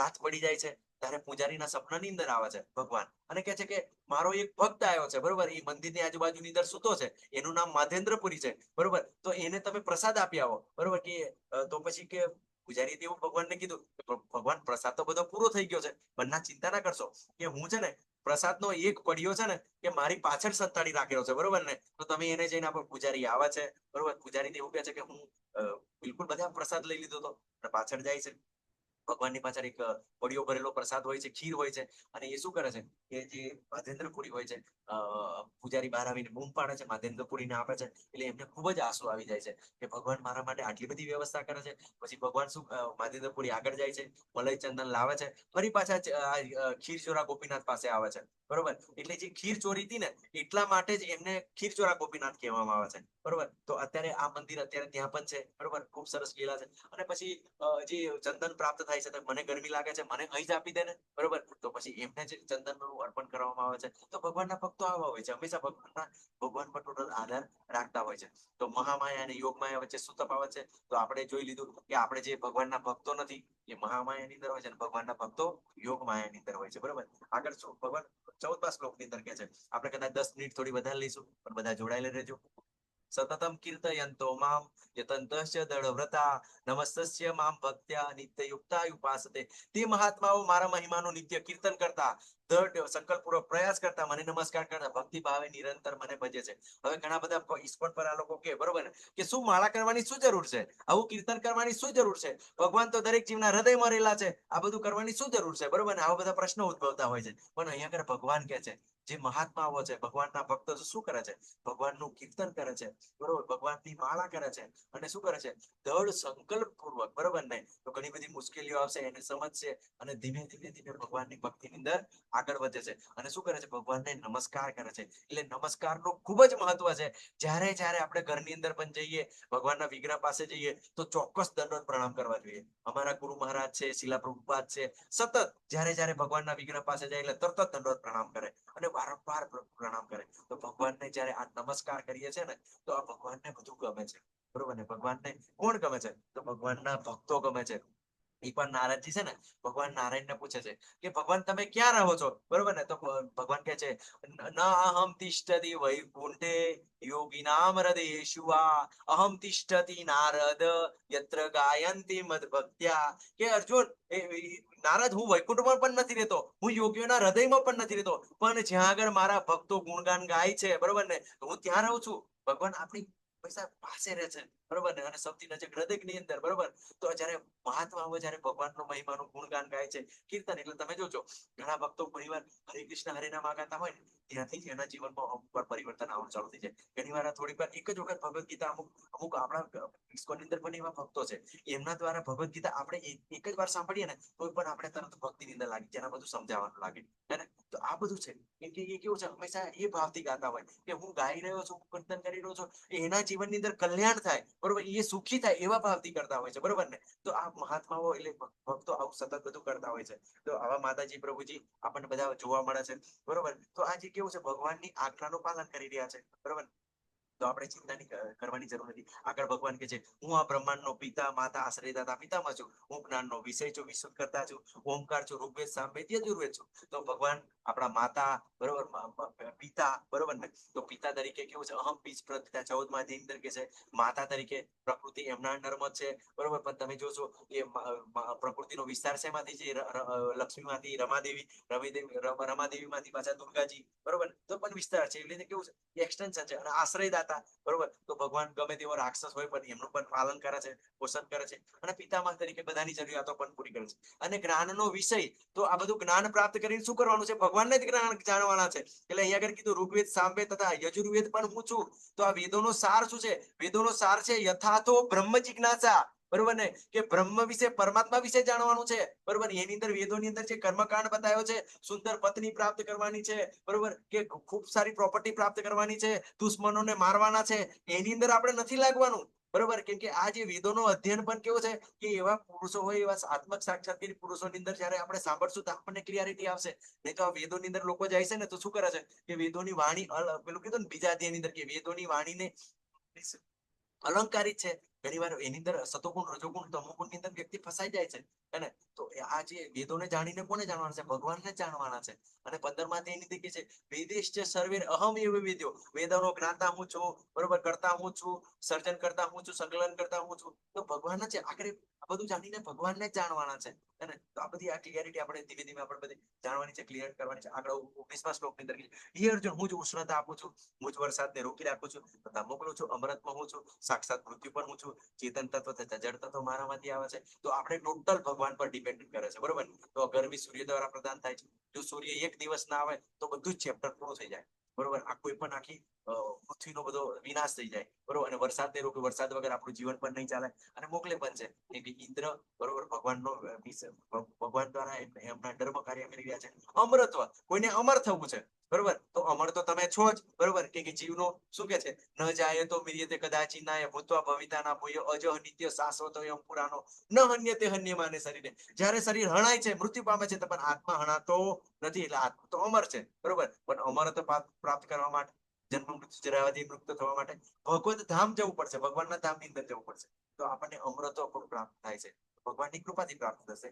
S1: રાત પડી જાય છે ત્યારે પૂજારીના સપનાની અંદર આવે છે ભગવાન અને કહે છે કે મારો એક ભક્ત આવ્યો છે, બરોબર. એ મંદિરની આજુબાજુની અંદર સૂતો છે, એનું નામ માધવેન્દ્રપુરી છે, બરોબર. તો એને તમે પ્રસાદ આપી આવો, બરોબર. કે તો પછી કે પૂજારી એવું ભગવાનને કીધું કે ભગવાન પ્રસાદ તો બધો પૂરો થઈ ગયો છે, પણ ના ચિંતા ના કરશો, કે હું છે ને પ્રસાદનો એક પડ્યો છે ને કે મારી પાછળ સંતાડી રાખેલો છે, બરોબર ને. તો તમે એને જઈને આપો. પૂજારી આવે છે, બરોબર. પૂજારી એવું કહે છે કે હું બિલકુલ બધા પ્રસાદ લઈ લીધો તો. પાછળ જાય છે, ભગવાનની પાછળ એક પડિયો ભરેલો પ્રસાદ હોય છે, ખીર હોય છે. અને એ શું કરે છે કે જે માધવેન્દ્રપુરી હોય છે, પૂજારી બહાર આવીને બૂમ પાડે છે, માધવેન્દ્રપુરીને આપે છે. એટલે એમને ખૂબ જ આંસુ આવી જાય છે કે ભગવાન મારા માટે આટલી બધી વ્યવસ્થા કરે છે. પછી ભગવાન શું માધવેન્દ્રપુરી આગળ જાય છે, મલઈ ચંદન લાવે છે, ફરી પાછા ખીરચોરા ગોપીનાથ પાસે આવે છે, બરોબર. એટલે જે ખીર ચોરી હતી ને એટલા માટે જ એમને ખીરચોરા ગોપીનાથ કહેવામાં આવે છે, બરોબર. તો અત્યારે આ મંદિર અત્યારે ત્યાં પણ છે, બરોબર. ખૂબ સરસ લીલા છે. અને પછી જે ચંદન પ્રાપ્ત થાય છે, તો મને ગરમી લાગે છે, મને અહીં જ આપી દે ને, બરોબર. તો પછી એમને જે ચંદનનું અર્પણ કરવામાં આવે છે. તો ભગવાનના ભક્તો આવા હોય છે, હંમેશા ભગવાન પર ટોટલ આધાર રાખતા હોય છે. તો મહામાયા અને યોગમાયા વચ્ચે શું તફાવત છે? તો આપણે જોઈ લીધું કે આપણે જે ભગવાનના ભક્તો નથી એ મહામાયાની અંદર હોય છે અને ભગવાનના ભક્તો યોગમાયાની અંદર હોય છે, બરોબર. આગળ શું ભગવાન 14મા શ્લોકની અંદર કહે છે, આપણે કદાચ 10 મિનિટ થોડી વધારે લઈશું, પણ બધા જોડાયેલા રહેજો. સતતમ કીર્તયંતો મામ યતંતસ્ય દૃઢવ્રતા નમસ્તસ્ય મામ ભક્ત્યા નિત્યયુક્તા ઉપાસતે. તે મહાત્માઓ મારા મહિમાનું નિત્ય કીર્તન કરતા, દૃઢ સંકલ્પપૂર્વક પ્રયાસ કરતા, મને નમસ્કાર કરતા, ભક્તિ ભાવે નિરંતર મને ભજે છે. હવે ઘણા બધા ઈસ્કોન પર આ લોકો કે, બરોબર ને, કે શું માળા કરવાની શું જરૂર છે, આવું કીર્તન કરવાની શું જરૂર છે, ભગવાન તો દરેક જીવના હૃદયમાં રહેલા છે, આ બધું કરવાની શું જરૂર છે, બરોબર ને. આવા બધા પ્રશ્નો ઉદ્ભવતા હોય છે. પણ અહીંયા આગળ ભગવાન કે છે, જે મહાત્માઓ છે, ભગવાનના ભક્તો શું કરે છે, ભગવાનનું કીર્તન કરે છે, બરોબર. ભગવાનની માળા કરે છે અને શું કરે છે, દૃઢ સંકલ્પ પૂર્વક, બરોબર ને. તો ઘણી બધી મુશ્કેલીઓ આવશે એને સમજશે અને ધીમે ધીમે ધીમે ભગવાનની ભક્તિની અંદર આગળ વધે છે. અને શું કરે છે, ભગવાનને નમસ્કાર કરે છે. એટલે નમસ્કારનું ખૂબ જ મહત્વ છે. જ્યારે જ્યારે આપણે ઘરની અંદર પણ જઈએ, ભગવાનના વિગ્રહ પાસે જઈએ, તો ચોક્કસ દંડવત પ્રણામ કરવા જોઈએ. અમારા ગુરુ મહારાજ છે, શિલા પ્રભુપાદ છે, સતત જ્યારે જ્યારે ભગવાનના વિગ્રહ પાસે જાય એટલે તરત જ દંડવત પ્રણામ કરે અને વારંવાર પ્રણામ કરે. તો ભગવાનને જ્યારે આ નમસ્કાર કરીએ છીએ ને, તો આ ભગવાનને બધું ગમે છે, બરોબર ને. ભગવાનને કોણ ગમે છે? તો ભગવાનના ભક્તો ગમે છે. એકવાર નારદજી છે ને ભગવાન નારાયણ ને પૂછે છે કે ભગવાન તમે ક્યાં રહો છો, બરોબર ને? તો ભગવાન કહે છે ન અહમ તિષ્ઠતિ વૈકુંઠે યોગીનામ હૃદયેષુ વા અહમ તિષ્ઠતિ નારદ યત્ર ગાયંતી મદ ભક્ત્યા. કે અર્જુન નારદ, હું વૈકુંઠમાં પણ નથી રહેતો, હું યોગીઓના હૃદયમાં પણ નથી રહેતો, પણ જ્યાં આગળ મારા ભક્તો ગુણગાન ગાય છે, બરોબર ને, હું ત્યાં રહું છું. ભગવાન આપણી પૈસા પાસે રહે છે, બરોબર ને, અને સૌથી નજીક હૃદયની અંદર, બરોબર. તો જયારે મહાત્માઓ જયારે ભગવાનનો મહિમાનું ગુણગાન ગાય છે, કીર્તન, એટલે તમે જોજો ઘણા ભક્તો ઘણીવાર હરે કૃષ્ણ હરે નામ ગાતા હોય ને ત્યાંથી જ એના જીવનમાં અમુક વાર પરિવર્તન આવવાનું ચાલુ થઈ જાય. ઘણી વાર થોડીક વાર એક જ વખત ભગવદ ગીતા અમુક આપણા ઇસ્કોનની અંદર પણ એવા ભક્તો છે, એમના દ્વારા ભગવદ ગીતા આપણે એક જ વાર સાંભળીએ ને તો પણ આપણે તરત ભક્તિની અંદર લાગી જેના બધું સમજાવવાનું લાગે, હે ને? તો આ બધું છે કેમ કે એ કેવું છે, હંમેશા એ ભાવથી ગાતા હોય કે હું ગાઈ રહ્યો છું, કીર્તન કરી રહ્યો છું, એના જીવનની અંદર કલ્યાણ થાય, બરોબર, એ સુખી થાય એવા ભાવથી કરતા હોય છે, બરોબર ને? તો આ મહાત્માઓ એટલે ભક્તો આવું સતત બધું કરતા હોય છે. તો આવા માતાજી પ્રભુજી આપણને બધા જોવા મળે છે, બરોબર. તો આ જે કેવું છે, ભગવાનની આજ્ઞાનું પાલન કરી રહ્યા છે, બરોબર. તો આપણે ચિંતા કરવાની જરૂર નથી. આગળ ભગવાન કે છે હું આ બ્રહ્માંડનો પિતા માતા આશ્રયદાતા પિતામાં છું, હું જ્ઞાનનો વિષય છું, વિશુદ્ધ કરતા છું, ઓમકાર છું, ઋગ્વેદ સામવેદ યજુર્વેદ છું. તો ભગવાન આપણા માતા, બરોબર, પિતા, બરોબર ને? તો પિતા તરીકે કેવું છે, અહમ બીજ પ્રપિતા 14મા અધ્યાયની અંદર કે છે માતા તરીકે પ્રકૃતિ એમના અંડરમાં છે, બરોબર. પણ તમે જોશો એ પ્રકૃતિનો વિસ્તાર શેમાંથી છે? લક્ષ્મીમાંથી રમાદેવી માંથી પાછા દુર્ગાજી, બરોબર. તો પણ વિસ્તાર છે, એટલે કેવું છે, એક્સટેન્શન છે. અને આશ્રયદાતા, બરોબર, તો ભગવાન ગમે તેવો રાક્ષસ હોય પણ એમનું પણ પાલન કરે છે, પોષણ કરે છે, અને પિતામહ તરીકે બધાની જરૂરિયાતો પણ પૂરી કરે છે. અને જ્ઞાનનો વિષય, તો આ બધું જ્ઞાન પ્રાપ્ત કરીને શું કરવાનું છે? ભગવાનને જ જ્ઞાન જાણવાના છે. એટલે અહીંયા આગળ કીધું ઋગ્વેદ સામવેદ તથા યજુર્વેદ પણ હું છું. તો આ વેદોનો સાર શું છે? વેદોનો સાર છે યથાતો બ્રહ્મ જિજ્ઞાસા, બરોબર ને? કે બ્રહ્મ વિશે, પરમાત્મા વિશે જાણવાનું છે, બરોબર. એની અંદર વેદોની અંદર જે કર્મકાંડ બતાવ્યો છે, સુંદર પત્ની પ્રાપ્ત કરવાની છે, બરોબર, કે ખૂબ સારી પ્રોપર્ટી પ્રાપ્ત કરવાની છે, દુશ્મનોને મારવાના છે, એની અંદર આપણે નથી લાગવાનું, બરોબર. કેમ કે આ જે વેદોનો અધ્યયન પણ કેવો છે કે એવા પુરુષો હોય, એવા આત્મક સાક્ષાત્કારી પુરુષોની અંદર જયારે આપણે સાંભળશું તો આપણને ક્લિયરિટી આવશે. નહીં તો આ વેદોની અંદર લોકો જાય છે ને તો શું કરે છે કે વેદોની વાણી પેલું કીધું ને બીજા અધ્યાયની અંદર કે વેદોની વાણીને અલંકારિત છે. ઘણી વાર એની અંદર સતોગુણ રજોગુણ તમોગુણ ની અંદર વ્યક્તિ ફસાઈ જાય છે, અને તો આ જે વેદોને જાણીને કોને જાણવાના છે? ભગવાનને જાણવાના છે. અને 15મા અધ્યાયની અંદર કે છે વેદેશ્ચ સર્વે અહમ એવ વેદ્યો, વેદોનો જ્ઞાતા હું છું, બરોબર, કરતા હું છું, સર્જન કરતા હું છું, સંકલન કરતા હું છું. તો ભગવાન જ છે. આખરે આ બધું જાણીને ભગવાનને જ જાણવાના છે, હે ને? તો આ બધી આ ક્લિયરિટી આપણે ધીમે ધીમે આપણે બધી જાણવાની છે, ક્લિયર કરવાની છે. આગળ 19મા શ્લોકની અંદર હે અર્જુન, હું જ ઉષ્ણતા આપું છું, હું જ વરસાદને રોકી રાખું છું, તથા મોકલું છું, અમૃતમાં હું છું, સાક્ષાત મૃત્યુ પણ હું છું, ચેતન તત્વ તથા જડ તત્વ મારામાંથી આવે છે. તો આપણે ટોટલ ભગવાન પર ડિપેન્ડ કરે છે, બરોબર. તો ગરમી સૂર્ય દ્વારા પ્રદાન થાય છે. જો સૂર્ય એક દિવસ ના આવે તો બધું જ ચેપ્ટર પૂરું થઈ જાય, બરોબર. આ કોઈ પણ આખી પૃથ્વીનો બધો વિનાશ થઈ જાય, બરોબર. અને વરસાદને રોકે, વરસાદ વગર આપણું જીવન પણ નહીં ચાલે. અને મોકલે પણ છે કેમ કે ઇન્દ્ર, બરોબર, ભગવાનનો ભગવાન દ્વારા એમના ધર્મ કાર્ય કરી રહ્યા છે. અમરત્વ, કોઈને અમર થવું છે, બરોબર. તો અમર તો તમે છો જ, બરોબર. કે જીવનો શું કે છે? ન જાય તો મિર્યતે કદાચિ નાય ભૂતવા ભવિતા ના ભૂય અજહ નિત્ય શાશ્વત એમ પુરાનો ન હન્યતે હન્યમાને શરીરે. જ્યારે શરીર હણાય છે, મૃત્યુ પામે છે, પણ આત્મા હણાતો નથી. એટલે આત્મા તો અમર છે, બરોબર. પણ અમરત્વ પ્રાપ્ત કરવા માટે, જન્મ મૃત્યુ જરાવાથી મુક્ત થવા માટે ભગવત ધામ જવું પડશે, ભગવાનના ધામની અંદર જવું પડશે. તો આપણને અમરત્વ પણ પ્રાપ્ત થાય છે, ભગવાનની કૃપાથી પ્રાપ્ત થશે.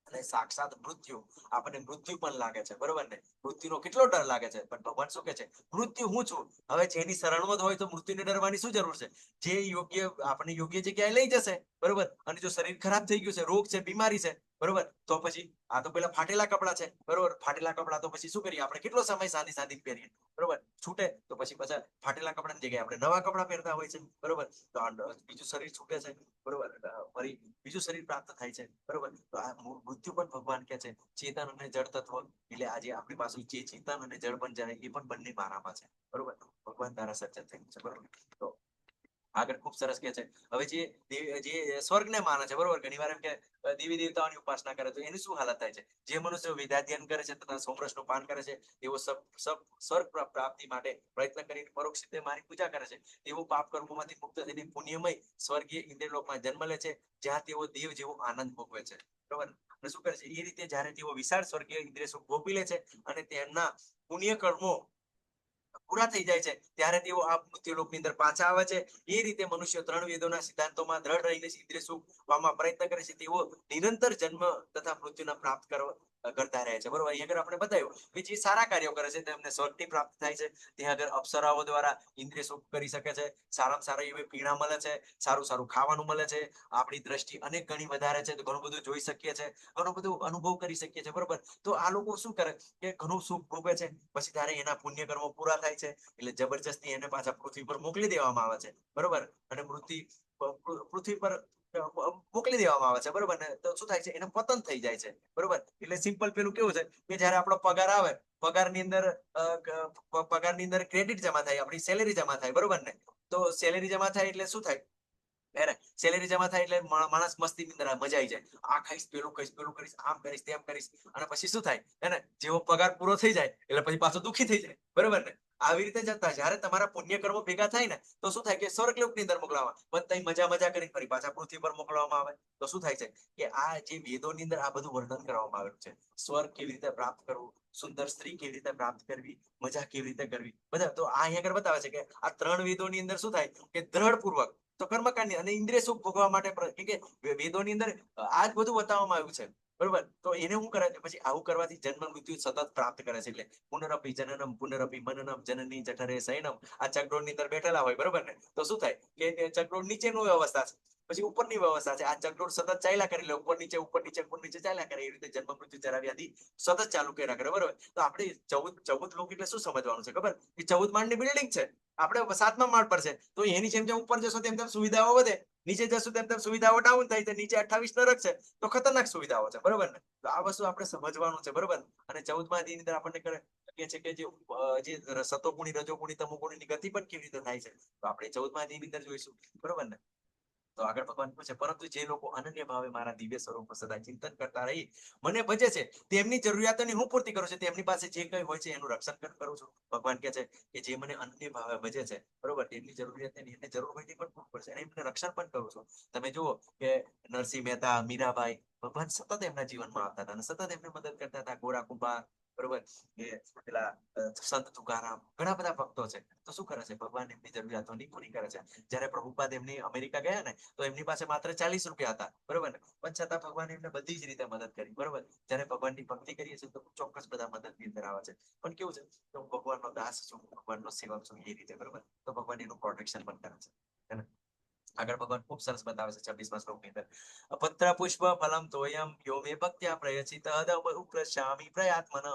S1: અને સાક્ષાત મૃત્યુ, આપણને મૃત્યુ પણ લાગે છે, બરોબર ને? મૃત્યુનો કેટલો ડર લાગે છે, પણ ભગવાન શું કે છે? મૃત્યુ હું છું. હવે જેની શરણમાં જ હોય તો મૃત્યુને ડરવાની શું જરૂર છે? જે યોગ્ય આપણને યોગ્ય જગ્યાએ લઈ જશે, બરોબર. અને જો શરીર ખરાબ થઈ ગયું છે, રોગ છે, બીમારી છે, બરોબર, તો પછી આ તો પેલા ફાટેલા કપડા છે, બરોબર. ફાટેલા કપડા તો પછી શું કરીએ આપણે? કેટલો સમય સાંધી પહેરીએ, બરોબર. છૂટે તો પછી પાછા ફાટેલા કપડાની જગ્યાએ આપણે નવા કપડા પહેરતા હોય છે, બરોબર. તો બીજું શરીર છૂટે છે, બરોબર, ફરી બીજું શરીર પ્રાપ્ત થાય છે, બરોબર. તો આ મૃત્યુ પણ ભગવાન કે છે ચેતન અને જળ તત્વ. એટલે આજે આપણી પાસે જે ચેતન અને જળ પણ જાય એ પણ બંને મારામાં છે, બરોબર. ભગવાન દ્વારા સર્જન થયું છે, બરોબર. તો આગળ ખૂબ સરસ કે છે હવે જે સ્વર્ગને માને છે, બરોબર. ઘણી વાર એમ કે દેવી દેવતાઓની ઉપાસના કરે તો એની શું હાલત થાય છે? જે મનુષ્ય વેદાધ્યયન કરે છે તથા સોમરસનું પાન કરે છે, તેઓ સ્વર્ગ પ્રાપ્તિ માટે પ્રયત્ન કરીને પરોક્ષ રીતે મારી પૂજા કરે છે, તેઓ પાપ કર્મોમાંથી મુક્ત થઈને પુણ્યમય સ્વર્ગીય ઇન્દ્રલોકમાં જન્મ લે છે, જ્યાં તેઓ દેવ જેવો આનંદ ભોગવે છે, બરોબર. અને શું કરે છે? એ રીતે જયારે તેઓ વિશાળ સ્વર્ગીય ઇન્દ્રિય સુખ ભોગવી લે છે અને તેમના પુણ્ય કર્મો પૂરા થઈ જાય છે ત્યારે તેઓ આ મૃત્યુલોકની અંદર પાછા આવે છે. એ રીતે મનુષ્ય 3 વેદોના સિદ્ધાંતોમાં દ્રઢ રહીને ઇન્દ્રિય સુખ પામવા પ્રયત્ન કરે છે. તેઓ નિરંતર જન્મ તથા મૃત્યુના પ્રાપ્ત કરતા રહે છે. બરોબર, અહીંયા આગળ આપણે બતાવ્યું કે જે સારા કાર્યો કરે છે તેમને સ્વર્ગની પ્રાપ્તિ થાય છે. ત્યાં આગળ અપ્સરાઓ દ્વારા ઇન્દ્રિય સુખ કરી શકે છે. સારામાં સારા એવી પીણા મળે છે, સારું સારું ખાવાનું મળે છે, આપણી દ્રષ્ટિ અનેક ગણી વધારે છે, તો ઘણું બધું જોઈ શકીએ છીએ, ઘણું બધું અનુભવ કરી શકીએ છીએ. બરોબર, તો આ લોકો શું કરે કે ઘણું સુખ ભોગવે છે, પછી ત્યારે એના પુણ્ય કર્મો પૂરા થાય છે એટલે જબરજસ્તી એને પાછા પૃથ્વી પર મોકલી દેવામાં આવે છે. બરોબર, અને પૃથ્વી પર મોકલી દેવામાં આવે છે. બરોબર ને, તો શું થાય છે, એનું પતન થઈ જાય છે. બરોબર, એટલે સિમ્પલ પેલું કેવું છે કે જયારે આપણો પગાર આવે, પગારની અંદર ક્રેડિટ જમા થાય, આપણી સેલેરી જમા થાય. બરોબર ને, તો સેલેરી જમા થાય એટલે શું થાય, સેલેરી જમા થાય એટલે માણસ મસ્તી ની અંદર મજા આવી જાય, આ ખાઈશ, પેલું ખાઈશ, પેલું કરીશ, આમ કરીશ, તેમ કરીશ. અને પછી શું થાય, જેવો પગાર પૂરો થઈ જાય એટલે પછી પાછો દુઃખી થઈ જાય. બરોબર ને, આવી રીતે જતા જયારે તમારા પુણ્ય કર્મો ભેગા થાય ને તો શું થાય કે સ્વર્ગલોક ની અંદર મોકલાવા, બધા મજા કરીને ફરી પાછા પૃથ્વી પર મોકલવામાં આવે. તો શું થાય છે કે આ જે વેદોની અંદર આ બધું વર્ણન કરવામાં આવેલું છે, સ્વર્ગ કેવી રીતે પ્રાપ્ત કરવું, સુંદર સ્ત્રી કેવી રીતે પ્રાપ્ત કરવી, મજા કેવી રીતે કરવી, બધા તો આ અહીંયા આગળ બતાવે છે કે આ 3 વેદોની અંદર શું થાય કે દ્રઢ પૂર્વક તો કર્મકાંડ અને ઇન્દ્રિય સુખ ભોગવા માટે કે વેદોની અંદર આ જ બધું બતાવવામાં આવ્યું છે. બરોબર, તો એને શું કરે છે, પછી આવું કરવાથી જન્મ મૃત્યુ સતત પ્રાપ્ત કરે છે. એટલે પુનરપી જનનમ પુનરપી મનનમ જનની જઠરે શયનમ, આ ચકડોળ ની અંદર બેઠેલા હોય. બરોબર ને, તો શું થાય કે ચકડોળ નીચેનું વ્યવસ્થા છે, પછી ઉપરની વ્યવસ્થા છે. આ ચકડોળ સતત ચાલ્યા કરે એટલે ઉપર નીચે ચાલ્યા કરે. એ રીતે જન્મ મૃત્યુ જરા વ્યાધિ સતત ચાલુ કર્યા કરે. બરોબર, તો આપણે 14 લોક એટલે શું સમજવાનું છે ખબર, કે 14 માળની બિલ્ડિંગ છે, આપણે 7મા માળ પર છે, તો એની જેમ જેમ ઉપર જશો તેમ તેમ સુવિધાઓ વધે, નીચે જશું તેમ તેમ સુવિધાઓ ડાઉન થાય છે. નીચે 28 નરક છે, તો ખતરનાક સુવિધાઓ છે. બરોબર ને, તો આ વસ્તુ આપણે સમજવાનું છે. બરોબર, અને 14મા અધ્યાયની અંદર આપણને કહે છે કે જે સતોગુણી, રજોગુણી, તમોગુણી ની ગતિ પણ કેવી રીતે થાય છે, તો આપણે 14મા અધ્યાયની અંદર જોઈશું. બરોબર ને, તો આગળ ભગવાન પૂછે, પરંતુ જે લોકો અનન્ય ભાવે મારા દિવ્ય સ્વરૂપ સદા ચિંતન કરતા રહી મને ભજે છે, તેમની જરૂરિયાતોની હું પૂર્તિ કરું છું, તેમની પાસે જે કઈ હોય છે એનું રક્ષણ કરું છું. ભગવાન કહે છે કે જે મને અનન્ય ભાવે ભજે છે, બરોબર, તેમની જરૂરિયાત એને જરૂર હોય તે પણ પૂરું પડશે અને એમને રક્ષણ પણ કરું છું. તમે જુઓ કે નરસિંહ મહેતા, મીરાબાઈ, ભગવાન સતત એમના જીવનમાં આવતા હતા અને સતત એમને મદદ કરતા હતા. ગોરા કુંભાર, બરોબર, કે પેલા સંત તુકારામ, ઘણા બધા ભક્તો છે. તો શું કરે છે, ભગવાન એમની જરૂરિયાતોની પૂરી કરે છે. જયારે પ્રભુપાદ એમની અમેરિકા ગયા ને તો એમની પાસે માત્ર 40 રૂપિયા હતા. બરોબર ને, પણ છતાં ભગવાન એમને બધી જ રીતે મદદ કરી. બરોબર, જયારે ભગવાનની ભક્તિ કરીએ છીએ તો ચોક્કસ બધા મદદ ની અંદર આવે છે. પણ કેવું છે કે હું ભગવાનનો દાસ છું, ભગવાનનો સેવક છું, એ રીતે. બરોબર, તો ભગવાન એનું પ્રોટેક્શન પણ કરે છે. આગળ ભગવાન ખૂબ સરસ બતાવે છે 26મા શ્લોકની અંદર, પત્ર પુષ્પ ફલમ તોયમ યો મે ભક્ત્યા પ્રયચિત ઉપરશ્યામિ પ્રયાત્મન.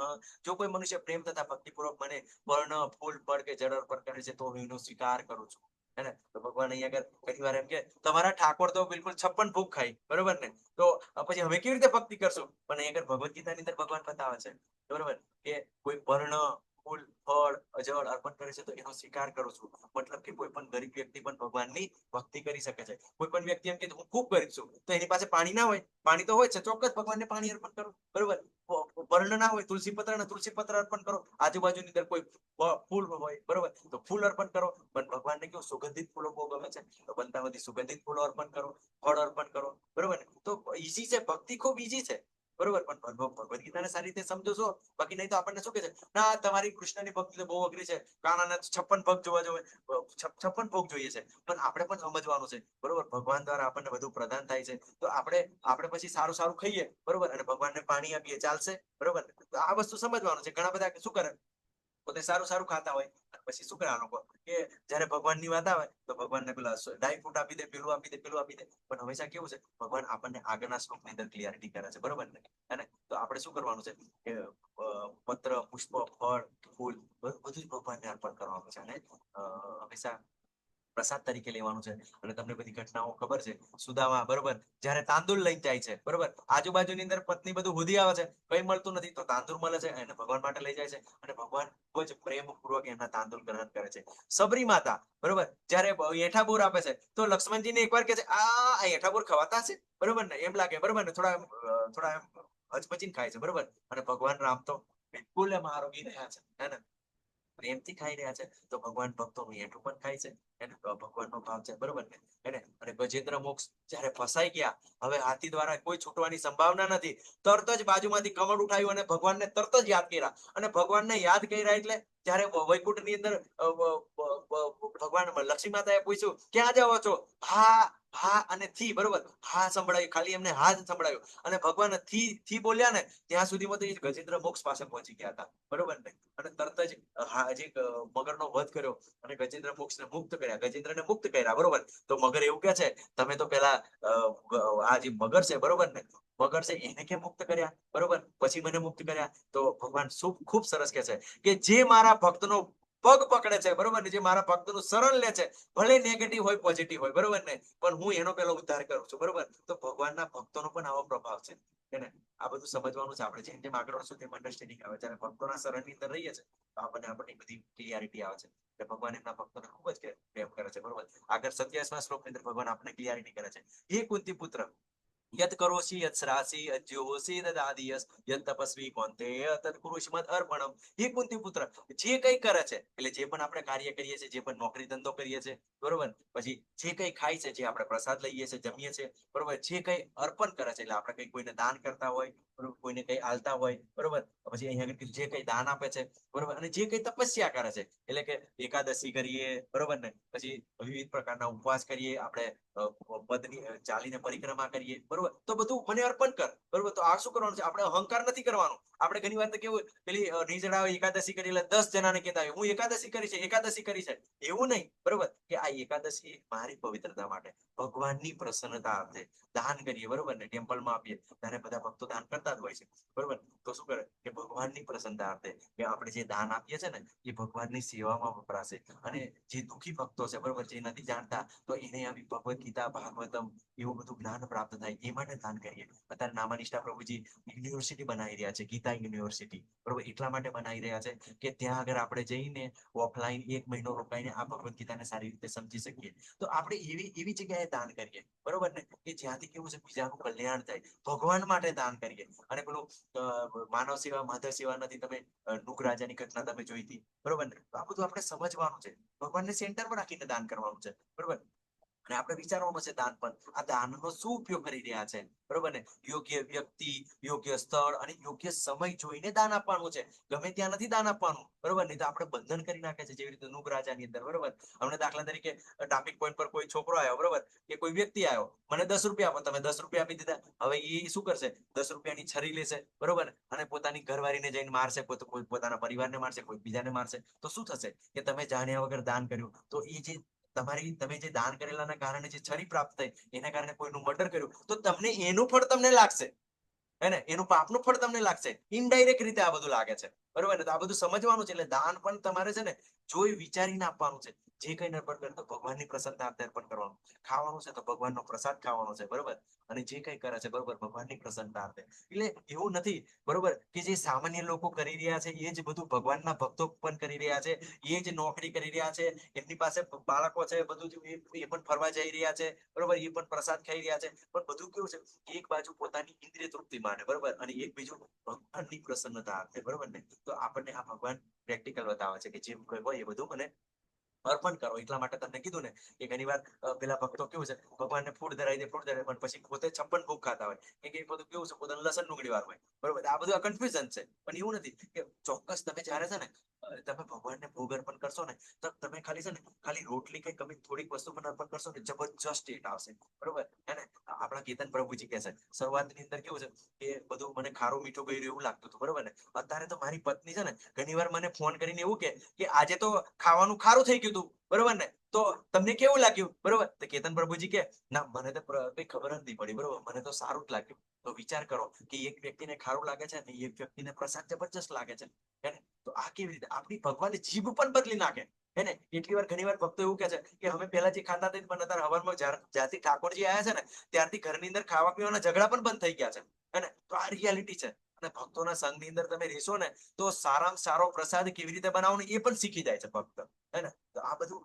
S1: જો કોઈ મનુષ્ય પ્રેમ તથા ભક્તિપૂર્વક મને પર્ણ, ફૂલ, ફળ કે જળ અર્પણ કરે છે તો હું એનો સ્વીકાર કરું છું. તો ભગવાન અહીંયા આગળ ઘણી વાર એમ કે તમારા ઠાકોર તો બિલકુલ 56 ભોગ ખાય. બરોબર ને, તો પછી હવે કેવી રીતે ભક્તિ કરશું, પણ અહીંયા આગળ ભગવદ ગીતાની અંદર ભગવાન બતાવે છે. બરોબર, કે કોઈ પર્ણ, ફૂલ, ફળ, જળ અર્પણ કરે છે તો એનો સ્વીકાર કરું છું. મતલબ કે કોઈ પણ ગરીબ વ્યક્તિ પણ ભગવાનની ભક્તિ કરી શકે છે. કોઈ પણ વ્યક્તિ એમ કે હું ખૂબ ગરીબ છું, તો એની પાસે પાણી ના હોય, પાણી તો હોય છે, ચોક્કસ ભગવાનને પાણી અર્પણ કરો. બરોબર, પર્ણ ના હોય, તુલસી પત્ર અર્પણ કરો. આજુબાજુની અંદર કોઈ ફૂલ હોય, બરોબર, તો ફૂલ અર્પણ કરો. પણ ભગવાનને કેવું સુગંધિત ફૂલો બહુ ગમે છે, તો બનતા બધી સુગંધિત ફૂલો અર્પણ કરો, ફળ અર્પણ કરો. બરોબર ને, તો ઈઝી છે, ભક્તિ ખૂબ ઈઝી છે. બરોબર, પણ ભગવદ ગીતાને સારી રીતે સમજો છો. બાકી નહીં તો આપણને શું કે છે, ના તમારી કૃષ્ણની ભક્તિ તો બહુ અઘરી છે, કાનાના 56 ભોગ જોવા જોઈએ, 56 ભોગ જોઈએ છે. પણ આપણે પણ સમજવાનું છે. બરોબર, ભગવાન દ્વારા આપણને બધું પ્રદાન થાય છે, તો આપણે પછી સારું સારું ખાઈએ. બરોબર, અને ભગવાનને પાણી આપીએ, ચાલશે. બરોબર, તો આ વસ્તુ સમજવાનું છે. ઘણા બધા શું કરે, પોતે સારું સારું ખાતા હોય, પછી શું કરે આ લોકો કે જયારે ભગવાનની વાત આવે તો ભગવાનને પેલા ડ્રાય ફ્રૂટ આપી દે, પેલું આપી દે, પેલું આપી દે. પણ હંમેશા કેવું છે, ભગવાન આપણને આગળના શ્લોકની અંદર ક્લિયરિટી કરે છે. બરોબર ને, તો આપણે શું કરવાનું છે કે પત્ર, પુષ્પ, ફળ, ફૂલ બધું જ ભગવાનને અર્પણ કરવાનું છે. અને હંમેશા પ્રસાદ તરીકે લેવાનું છે. અને તમને બધી ઘટનાઓ ખબર છે. સુદામા, બરોબર, જયારે તાંદુલ લઈને જાય છે, બરોબર, આજુબાજુની અંદર પત્ની બધું હોધી આવે છે, કઈ મળતું નથી, તો તાંદુલ મળે છે, એને ભગવાન માટે લઈ જાય છે. અને ભગવાન ખૂબ જ પ્રેમપૂર્વક એના તાંદુલ ગ્રહણ કરે છે. સબરી માતા, બરોબર, જયારે એઠા બોર આપે છે તો લક્ષ્મણજીને એકવાર કે છે આ એઠા બોર ખવાતા છે. બરોબર ને, એમ લાગે. બરોબર ને, થોડા એમ હચપચીને ખાય છે. બરોબર, અને ભગવાન રામ તો બિલકુલ એમ આરોગી રહ્યા છે, હે ને, પ્રેમથી ખાઈ રહ્યા છે. તો ભગવાન ભક્તોનું એઠું પણ ખાય છે એને ભગવાનનો ભાવ છે, બરોબર ને? એને અને ગજેન્દ્ર મોક્ષ જ્યારે ફસાઈ ગયા, હવે હાથી દ્વારા કોઈ છૂટવાની સંભાવના નથી, તરત જ બાજુમાંથી કમળ ઉઠાવ્યું અને ભગવાનને તરત જ યાદ કર્યા. અને ભગવાનને યાદ કર્યા એટલે જ્યારે વૈકુંઠની અંદર ભગવાન લક્ષ્મી માતાએ પૂછ્યું ક્યાં જાઓ છો? હા હા અને થી, બરોબર, હા સંભળાયું, ખાલી એમને હા જ સંભળાયું. અને ભગવાન થી બોલ્યા ને ત્યાં સુધીમાં તો એ ગજેન્દ્ર મોક્ષ પાસે પહોંચી ગયા હતા, બરોબર ને? અને તરત જ જે મગરનો વધ કર્યો અને ગજેન્દ્ર મોક્ષને મુક્ત કર્યા, ગજેન્દ્રને મુક્ત કર્યા, બરોબર. તો મગર એવું કે છે તમે તો પેલા આ જે મગર છે, બરોબર ને, મગર છે એને કેમ મુક્ત કર્યા, બરોબર, પછી મને મુક્ત કર્યા? તો ભગવાન ખૂબ સરસ કે છે કે જે મારા ભક્તનો પગ પકડે છે, બરોબર ને, જે મારા ભક્તનું શરણ લે છે, ભલે નેગેટિવ હોય પોઝિટિવ હોય, બરોબર ને, પણ હું એનો પેલો ઉદ્ધાર કરું છું, બરોબર. તો ભગવાનના ભક્તોનો પણ આવો પ્રભાવ છે, એને આ બધું સમજવાનું છે આપણે. જેમ જેમ આગળ વધશું તેમ અન્ડરસ્ટેન્ડિંગ આવે. જ્યારે ભક્તોના શરણની અંદર રહીએ છીએ તો આપણને બધી ક્લિયરિટી આવે છે કે ભગવાન એમના ભક્તોને ખૂબ જ પ્રેમ કરે છે, બરોબર. આગળ 27મા શ્લોકની અંદર ભગવાન આપણને ક્લિયરિટી કરે છે. હે કુંતી પુત્ર, યત કરોષિ યત શ્રાસી યત જ્યોષિ દદાદિયસ યત તપસ્વી કૌંતેય તત કુરુષ્મદ અર્પણમ. હે કુંતી પુત્ર, જે કઈ કરે છે, એટલે જે પણ આપણે કાર્ય કરીએ છીએ, જે પણ નોકરી ધંધો કરીએ છીએ, બરોબર, પછી જે કઈ ખાય છે, જે આપણે પ્રસાદ લઈએ છીએ, જમીએ છીએ, બરોબર, જે કઈ અર્પણ કરે છે, એટલે આપણે કઈ કોઈને દાન કરતા હોય, બરોબર, કોઈને કઈ આલતા હોય, બરોબર, પછી અહીંયા આગળ જે કઈ દાન આપે છે, બરોબર, અને જે કઈ તપસ્યા કરે છે, એટલે કે એકાદશી કરીએ, બરોબર ને, પછી વિવિધ પ્રકારના ઉપવાસ કરીએ, આપણે પદની ચાલીને પરિક્રમા કરીએ, બરોબર, તો બધું મને અર્પણ કર, બરોબર. તો આ શું કરવાનું છે? આપણે અહંકાર નથી કરવાનો. આપણે ઘણી વાર તો કેવું પેલી નિર્જળા એકાદશી કરી એટલે 10 જણાને કહેતા હોય હું એકાદશી કરી છે, એકાદશી કરી છે, એવું નહીં, બરોબર, કે આ એકાદશી મારી પવિત્રતા માટે, ભગવાનની પ્રસન્નતા અર્થે દાન કરીએ, બરોબર ને, ટેમ્પલમાં આપીએ, ત્યારે બધા ભક્તો દાન કરતા જ હોય છે, બરોબર. તો શું કરે કે ભગવાનની પ્રસન્નતા અર્થે કે આપણે જે દાન આપીએ છીએ ને એ ભગવાનની સેવામાં વપરાશે. અને જે દુઃખી ભક્તો છે, બરોબર, જે નથી જાણતા, તો એને આવી ભગવદ્ ગીતા, ભાગવતમ એવું બધું જ્ઞાન પ્રાપ્ત થાય એ માટે દાન કરીએ. અત્યારે નામાનિષ્ઠા પ્રભુજી યુનિવર્સિટી બનાવી રહ્યા છે, ગીતા યુનિવર્સિટી, બરોબર, એટલા માટે બનાવી રહ્યા છે કે ત્યાં આગળ આપણે જઈને ઓફલાઈન 1 મહિનો રોકાઈને આ ભગવદ્ ગીતાને સારી રીતે સમજી શકીએ. તો આપણે એવી જગ્યાએ દાન કરીએ, બરોબર ને, કે જ્યાંથી કેવું છે બીજાનું કલ્યાણ થાય, ભગવાન માટે દાન કરીએ. અને પેલું માનવ સેવા માધવ સેવા નથી, તમે નુક રાજાની ઘટના તમે જોઈ હતી, બરોબર ને. તો આ બધું આપણે સમજવાનું છે, ભગવાનને સેન્ટરમાં રાખીને દાન કરવાનું છે, બરોબર. અને આપણે વિચારવાનું છે દાન પર આ દાનનો શું ઉપયોગ કરી રહ્યા છે, બરોબર ને. યોગ્ય વ્યક્તિ, યોગ્ય સ્થળ અને યોગ્ય સમય જોઈને દાન આપવાનું છે. ગમે ત્યાં નથી દાન આપવાનું, બરોબર. નહીં તો આપણે બંધન કરી નાખે છે, જેવી રીતે નુક રાજાની અંદર, બરોબર. હમણાં દાખલા તરીકે ટ્રાફિક પોઈન્ટ પર કોઈ છોકરો આવ્યો, બરોબર, કે કોઈ વ્યક્તિ આવ્યો, મને 10 રૂપિયા આપો, તમે 10 રૂપિયા આપી દીધા. હવે એ શું કરશે? 10 રૂપિયાની છરી લેશે, બરોબર, અને પોતાની ઘરવાળીને જઈને મારશે, પોતાના પરિવારને મારશે, કોઈ બીજાને મારશે. તો શું થશે કે તમે જાણ્યા વગર દાન કર્યું, તો એ જે તમે જે દાન કરેલાના કારણે જે છરી પ્રાપ્ત થઈ, એના કારણે કોઈનું મર્ડર કર્યું, તો તમને એનું ફળ તમને લાગશે, હે ને, એનું પાપનું ફળ તમને લાગશે. ઇનડાયરેક્ટ રીતે આ બધું લાગે છે, બરોબર ને. તો આ બધું સમજવાનું છે. એટલે દાન પણ તમારે છે ને જોઈ વિચારીને આપવાનું છે. જે કઈ અર્પણ કરે તો ભગવાનની પ્રસન્નતા અર્પણ કરવાનું. ખાવાનું છે તો ભગવાનનો પ્રસાદ ખાવાનો છે, બરોબર. અને જે કઈ કરે છે, બરોબર, ભગવાનની પ્રસન્નતા અર્થે. એટલે એવું નથી, બરોબર, કે જે સામાન્ય લોકો કરી રહ્યા છે એ જ બધું ભગવાનના ભક્તો પણ કરી રહ્યા છે, એ જ નોકરી કરી રહ્યા છે, એમની પાસે બાળકો છે, બધું એ પણ ફરવા જઈ રહ્યા છે, બરોબર, એ પણ પ્રસાદ ખાઈ રહ્યા છે. પણ બધું કેવું છે, એક બાજુ પોતાની ઇન્દ્રિય તૃપ્તિ માટે, બરોબર, અને એક બીજું ભગવાનની પ્રસન્નતા અર્થે, બરોબર ને. તો આપણને આ ભગવાન પ્રેક્ટિકલ બતાવે છે કે જે કોઈ હોય એ બધું મને અર્પણ કરો. એટલા માટે તમને કીધું ને કે ઘણી વાર પેલા ભક્તો કેવું છે, ભગવાનને ફૂડ ધરાવી દે, પણ પછી પોતે 56 ભોગ ખાતા હોય, કે એ બધું કેવું છે, પોતાનું લસણ ડુંગળી વાર હોય, બરોબર. આ બધું કન્ફ્યુઝન છે. પણ એવું નથી કે ચોક્કસ તમે જ્યારે છે ને તમે ભગવાનને ભોગ અર્પણ કરશો ને, તો તમે ખાલી છે ને ખાલી રોટલી કઈ કમી થોડીક વસ્તુ પણ અર્પણ કરશો ને, જબરજસ્ત ટેસ્ટ આવશે, બરોબર, હે ને. આપણા કેતન પ્રભુજી કહે છે શરૂઆતની અંદર કેવું છે કે બધું મને ખારું મીઠું ગયું એવું લાગતું હતું, બરોબર ને. અત્યારે તો મારી પત્ની છે ને ઘણી વાર મને ફોન કરીને એવું કે આજે તો ખાવાનું ખારું થઈ ગયું હતું, બરોબર ને, તો તમને કેવું લાગ્યું, બરોબર. તો કેતન પ્રભુજી કે ના, મને તો કઈ ખબર જ નહીં પડી, બરોબર, મને તો સારું જ લાગ્યું. તો વિચાર કરો કે એક વ્યક્તિને ખારું લાગે છે અને એક વ્યક્તિને પ્રસાદ જબરજસ્ત લાગે છે, હે ને. તો આ કેવી રીતે આપણી ભગવાનની જીભ પણ બદલી નાખે, હે ને. એટલી વાર ઘણી વાર ભક્તો એવું કે છે કે અમે પહેલા જે ખાતા હતા પણ અત્યારે હવારમાં જ્યારથી ઠાકોરજી આવ્યા છે ને ત્યારથી ઘરની અંદર ખાવા પીવાના ઝઘડા પણ બંધ થઈ ગયા છે, હે ને. તો આ રિયાલિટી છે. અને ભક્તોના સંઘની અંદર તમે રહેશો ને તો સારામાં સારો પ્રસાદ કેવી રીતે બનાવવાનો એ પણ શીખી જાય છે ભક્ત, હે ને. તો આ બધું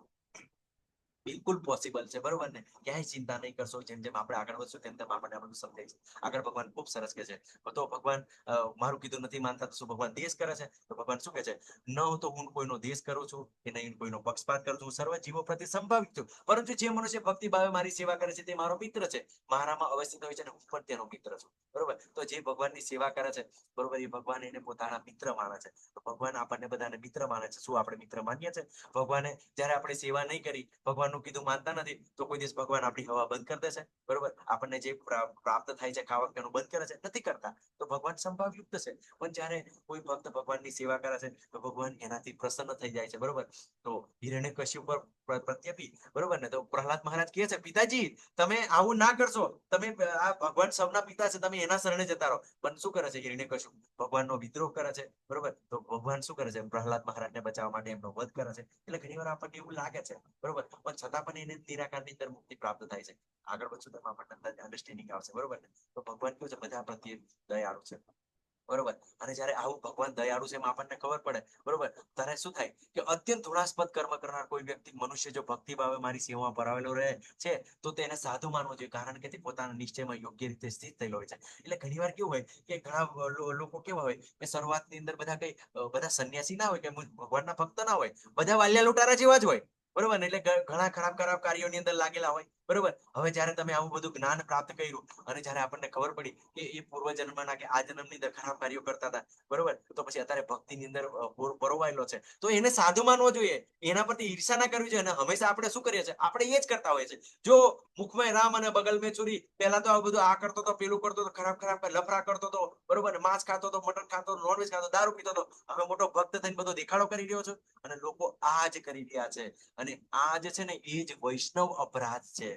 S1: બિલકુલ પોસિબલ છે, બરોબર ને? ક્યાંય ચિંતા નહીં કરશો. જેમ જેમ આપણે આગળ વધશું તેમ તેમ આપણને આ બધું સમજાય છે. આગળ ભગવાન ખૂબ સરસ કહે છે, તો ભગવાન મારું કીધું નથી માનતા તો શું ભગવાન દેશ કરે છે? તો ભગવાન શું કહે છે? ન તો હું કોઈનો દેશ કરું છું કે નહીં કોઈનો પક્ષપાત કરું છું, હું સર્વ જીવો પ્રત્યે સંભાવિત છું. પરંતુ જે મનુષ્ય ભક્તિ ભાવે મારી સેવા કરે છે તે મારો મિત્ર છે, મારામાં અવસ્થિત હોય છે અને હું પણ તેનો મિત્ર છું, બરોબર? તો જે ભગવાનની સેવા કરે છે, બરોબર, એ ભગવાન એને પોતાના મિત્ર માને છે. તો ભગવાન આપણને બધાને મિત્ર માને છે. શું આપણે મિત્ર માનીએ છીએ? ભગવાને જયારે આપણે સેવા નહીં કરી, ભગવાનનું કીધું માનતા નથી, તો કોઈ દિવસ ભગવાન આપણી હવા બંધ કરી દેશે? બરોબર, આપણને જે પ્રાપ્ત થાય છે ખાવા પીવાનું બંધ કરે છે? નથી કરતા. તો ભગવાન સંભાવયુક્ત છે. પણ જયારે કોઈ ભક્ત ભગવાનની સેવા કરે છે તો ભગવાન એનાથી પ્રસન્ન થઈ જાય છે, બરોબર? તો હિરણ્યકશિપુ પર પ્રત્યપી, બરોબર ને? તો પ્રહલાદ મહારાજ કહે છે, પિતાજી તમે આવું ના કરશો, તમે આ ભગવાન સૌના પિતા છે, તમે એના શરણે જતા રહો. પણ શું કરે છે હિરણ્યકશિપુ? ભગવાનનો વિદ્રોહ કરે છે, બરોબર? તો ભગવાન શું કરે છે? પ્રહલાદ મહારાજને બચાવવા માટે એમનો વધ કરે છે. એટલે ઘણી વાર આપણને એવું લાગે છે, બરોબર, પણ છતાં પણ એને નિરાકારની અંદર મુક્તિ પ્રાપ્ત થાય છે. આગળ વધશું તેમાં આપણને અન્ડરસ્ટેન્ડિંગ આવશે, બરોબર ને? તો ભગવાન કેવું છે? બધા પ્રત્યે દયાળુ છે, બરોબર? અને જયારે આવું ભગવાન દયાળુ છે એમાં આપણને ખબર પડે, બરોબર, ત્યારે શું થાય કે અત્યંત ધૃણાસ્પદ કર્મ કરનાર કોઈ વ્યક્તિ મનુષ્ય જો ભક્તિ ભાવે મારી સેવામાં ભરાવેલો રહે છે તો તેને સાધુ માનવો જોઈએ, કારણ કે તે પોતાના નિશ્ચયમાં યોગ્ય રીતે સ્થિત થયેલો હોય છે. એટલે ઘણી વાર કેવું હોય કે ઘણા લોકો કેવા હોય કે શરૂઆતની અંદર બધા કઈ બધા સંન્યાસી ના હોય કે ભગવાનના ભક્ત ના હોય, બધા વાલિયા લૂંટારા જેવા જ હોય, બરોબર ને? એટલે ઘણા ખરાબ ખરાબ કાર્યોની અંદર લાગેલા હોય, બરોબર? હવે જયારે તમે આવું બધું જ્ઞાન પ્રાપ્ત કર્યું અને જયારે આપણને ખબર પડી કે એ પૂર્વ જન્મના કે આ જન્મની અંદર ખરાબ કાર્યો કરતા હતા, બરોબર, તો પછી અત્યારે ભક્તિની અંદર પરોવાયેલો છે, તો એને સાધુ માનવો જોઈએ, એના પરથી ઈર્ષા ના કરવી જોઈએ. અને હંમેશા આપણે શું કરીએ છીએ? આપણે એ જ કરતા હોઈએ છીએ. જો મુખમાં રામ અને બગલ મેં છુરી, પહેલા તો આ બધું આ કરતો હતો, પેલું કરતો હતો, ખરાબ ખરાબ લફરા કરતો હતો, બરોબર, માંસ ખાતો હતો, મટન ખાતો, નોનવેજ ખાતો, દારૂ પીતો હતો. હવે મોટો ભક્ત થઈને બધો દેખાડો કરી રહ્યો છે અને લોકો આ જ કરી રહ્યા છે. અને આ જે છે ને એ જ વૈષ્ણવ અપરાધ છે,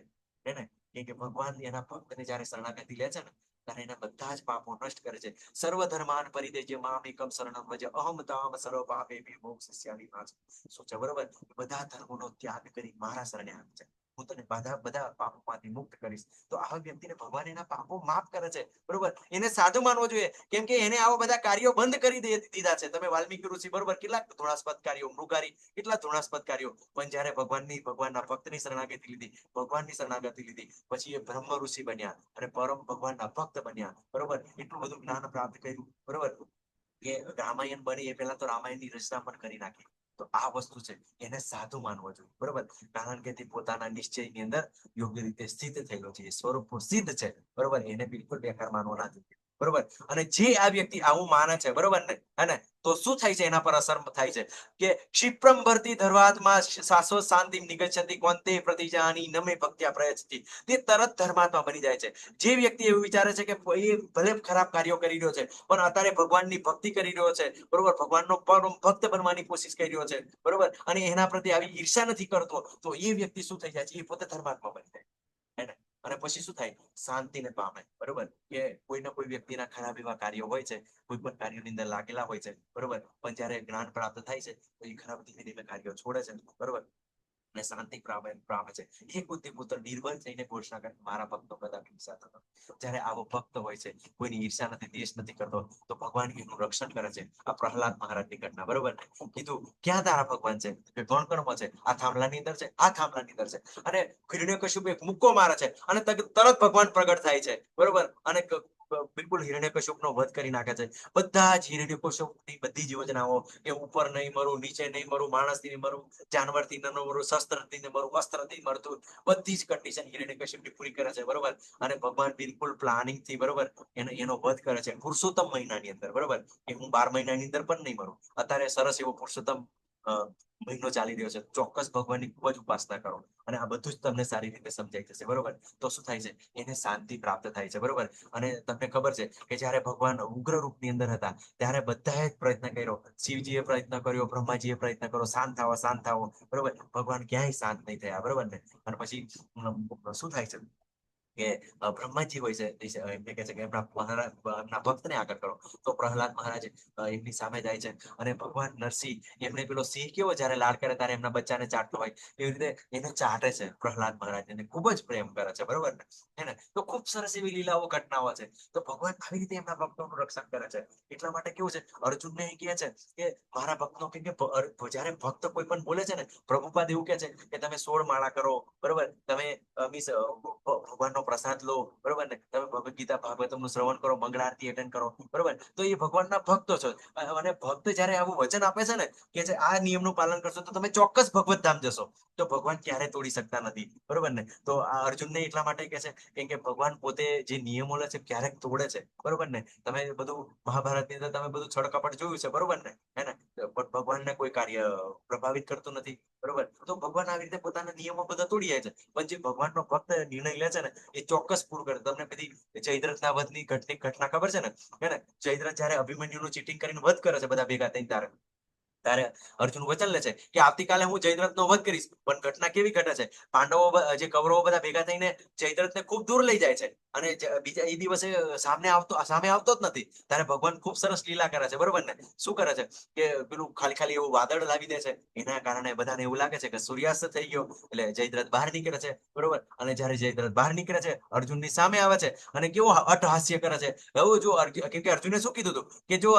S1: હે ને? કેમ કે ભગવાન એના ભક્તને જયારે શરણાગતિ લે છે ને ત્યારે એના બધા જ પાપો નષ્ટ કરે છે. સર્વ ધર્માન પરિત્યજ્ય મામ એકમ શરણમ વ્રજ અહમ તામ સર્વ પાપેભ્યો મોક્ષયિષ્યામિ મા. શું છે? બરોબર, બધા ધર્મોનો ત્યાગ કરી મારા શરણે આવે છે, હું તને બધા પાપોમાંથી મુક્ત કરીશ. તો આવા વ્યક્તિને ભગવાન એના પાપો માફ કરે છે, બરોબર? એને સાધુ માનવો જોઈએ, કેમ કે એને આવા બધા કાર્યો બંધ કરી દીધા છે. તમે વાલ્મીકી ઋષિ, બરોબર, કેટલાક ધૃણાસ્પદ કાર્યો, મૃગારી, કેટલા ધૃણાસ્પદ કાર્યો, પણ જયારે ભગવાનના ભક્તની શરણાગતિ લીધી, ભગવાનની શરણાગતિ લીધી, પછી એ બ્રહ્મ ઋષિ બન્યા અને પરમ ભગવાનના ભક્ત બન્યા, બરોબર? એટલું બધું જ્ઞાન પ્રાપ્ત કર્યું, બરોબર, કે રામાયણ બની એ પહેલા તો રામાયણની રચના પણ કરી નાખી. તો આ વસ્તુ છે, એને સાધુ માનવો જોઈએ, બરોબર? કારણ કે તે પોતાના નિશ્ચયની અંદર યોગ્ય રીતે સ્થિત થયેલો છે, સ્વરૂપ સિદ્ધ છે, બરોબર? એને બિલકુલ બેકાર માનવો ના જોઈએ, બરોબર? અને જે આ વ્યક્તિ આવું માને છે, બરોબર ને, હે ને, તો શું થાય છે? એના પર અસર થાય છે કે ક્ષિપ્રમ ભરતી ધર્વાત્મા શાશ્વત શાંતિ નિગચ્છતિ કોંતે પ્રતિજાની નમે ભક્ત્યા પ્રયચ્છતિ. તે તરત ધર્માત્મા બની જાય છે. જે વ્યક્તિ એવું વિચારે છે કે એ ભલે ખરાબ કાર્યો કરી રહ્યો છે પણ અત્યારે ભગવાનની ભક્તિ કરી રહ્યો છે, બરોબર, ભગવાનનો પરમ ભક્ત બનવાની કોશિશ કરી રહ્યો છે, બરોબર, અને એના પ્રત્યે આવી ઈર્ષા નથી કરતો, તો એ વ્યક્તિ શું થઈ જાય છે? એ પોતે ધર્માત્મા બની જાય, હે ને? અને પછી શું થાય? શાંતિને પામે, બરોબર? કે કોઈ ના કોઈ વ્યક્તિના ખરાબ એવા કાર્યો હોય છે, કોઈ પણ કાર્યોની અંદર લાગેલા હોય છે, બરોબર, પણ જયારે જ્ઞાન પ્રાપ્ત થાય છે તો એ ખરાબ ધીમે ધીમે કાર્યો છોડે છે, બરોબર, અને શાંતિ પામે છે. એક બુદ્ધિ પુત્ર નિર્બળ થઈને ઘોષણા કરે, મારા ભક્તો બધા હિંસા થતો. જયારે આવો ભક્ત હોય છે, કોઈની ઈર્ષા નથી, દેશ નથી કરતો, તો ભગવાન એનું રક્ષણ કરે છે. આ પ્રહલાદ મહારાજની ઘટના, બરોબર, કીધું ક્યાં તારા ભગવાન છે? કે કોણ કર્મ છે? આ થાંભલાની અંદર છે, આ થાંભલાની અંદર છે. અને હિરણ્યકશિપુ એક મુક્કો મારે છે અને તરત ભગવાન પ્રગટ થાય છે, બરોબર, અને બિલકુલ હિરણ્યકશિપુનો વધ કરી નાખે છે. બધા જ હિરણ્યકશિપુની બધી જ યોજનાઓ, કે ઉપર નહીં મરું, નીચે નહીં મરું, માણસથી નહીં મરું, જાનવરથી ન મરું, શસ્ત્રથી ન મરું, અસ્ત્રથી મરતું, બધી જ કન્ડિશન હિરણ્યકશિપુની પૂરી કરે છે, બરોબર? અને ભગવાન બિલકુલ પ્લાનિંગ થી, બરોબર, એનો વધ કરે છે પુરુષોત્તમ મહિનાની અંદર, બરોબર, કે હું 12 મહિનાની અંદર પણ નહીં મરું. અત્યારે સરસ એવો પુરુષોત્તમ મહિનો ચાલી રહ્યો છે, ચોક્કસ ભગવાનની ખૂબ જ ઉપાસના કરો અને આ બધું જ તમને સારી રીતે સમજાઈ જશે, બરોબર? તો શું થાય છે? એને શાંતિ પ્રાપ્ત થાય છે, બરોબર? અને તમને ખબર છે કે જયારે ભગવાન ઉગ્ર રૂપની અંદર હતા ત્યારે બધાએ જ પ્રયત્ન કર્યો, શિવજીએ પ્રયત્ન કર્યો, બ્રહ્માજીએ પ્રયત્ન કર્યો, શાંત થાવો, શાંત થાવો, બરોબર, ભગવાન ક્યાંય શાંત નહીં થયા, બરોબર ને? અને પછી શું થાય છે? કે બ્રહ્માજી હોય છે એમને કહે છે કે એમના ભક્તને આગળ કરો. તો પ્રહલાદ મહારાજ એમની સામે જાય છે અને ભગવાન નરસિંહ એમને પેલો સિંહ કેવો જયારે લાડ કરે ત્યારે એમના બચ્ચાને ચાટતો હોય એવી રીતે એને ચાટે છે પ્રહલાદ મહારાજ, એને ખૂબ જ પ્રેમ કરે છે, બરોબર ને, હે ને. તો ખૂબ સરસ એવી લીલાઓ ઘટનાઓ છે. તો ભગવાન આવી રીતે એમના ભક્તોનું રક્ષણ કરે છે. એટલા માટે કેવું છે, અર્જુનને એ કહે છે કે મારા ભક્તનો કેમ કે જયારે ભક્ત કોઈ પણ બોલે છે ને, પ્રભુપાદ એવું કહે છે કે તમે 16 માળા કરો, બરોબર, તમે ભગવાનનો પ્રસાદ લો, બરોબર ને, તમે ભગવદ ગીતા ભાગવતમનું શ્રવણ કરો, મંગળ આરતી એટેન્ડ કરો, બરોબર. તો એ ભગવાનના ભક્તો છે. અને ભક્ત જયારે આવું વચન આપે છે ને કે છે આ નિયમનું પાલન કરશો તો તમે ચોક્કસ ભગવત ધામ જશો, તો ભગવાન ક્યારે તોડી શકતા નથી, બરોબર ને. તો આ અર્જુનને એટલા માટે કહે છે કેમ કે ભગવાન પોતે જે નિયમો લે છે ક્યારેક તોડે છે, બરોબર ને. તમે બધું મહાભારતની અંદર તમે બધું છળકપટ જોયું છે, બરોબર ને, હે ને. પણ ભગવાનને કોઈ કાર્ય પ્રભાવિત કરતું નથી, બરોબર. તો ભગવાન આવી રીતે પોતાના નિયમો બધા તોડી જાય છે, પણ જે ભગવાનનો ભક્ત નિર્ણય લે છે ને એ ચોક્કસ પૂરું કરે. તમને બધી જયદ્રથના વધની ઘટના ખબર છે ને, હે ને. જયદ્રથ જયારે અભિમન્યુનું ચીટિંગ કરીને વધ કરે છે બધા ભેગા થઈને ત્યારે અર્જુન વચન લે છે કે આવતીકાલે હું જયદ્રથનો વધ કરીશ. પણ ઘટના કેવી ઘટે છે, પાંડવો જે કૌરવો બધા ભેગા થઈને જયદ્રથને ખૂબ દૂર લઈ જાય છે અને બીજા એ દિવસે સામે આવતો જ નથી. ત્યારે ભગવાન ખૂબ સરસ લીલા કરે છે, બરોબર ને. શું કરે છે કે પેલું ખાલી એવું વાદળ લાવી દે છે, એના કારણે બધાને એવું લાગે છે કે સૂર્યાસ્ત થઈ ગયો, એટલે જયદ્રથ બહાર નીકળે છે, બરોબર. અને જયારે જયદ્રથ બહાર નીકળે છે, અર્જુનની સામે આવે છે અને કેવો અટ્ટહાસ્ય કરે છે. હવે જો કેમ કે અર્જુને શું કીધું હતું કે જો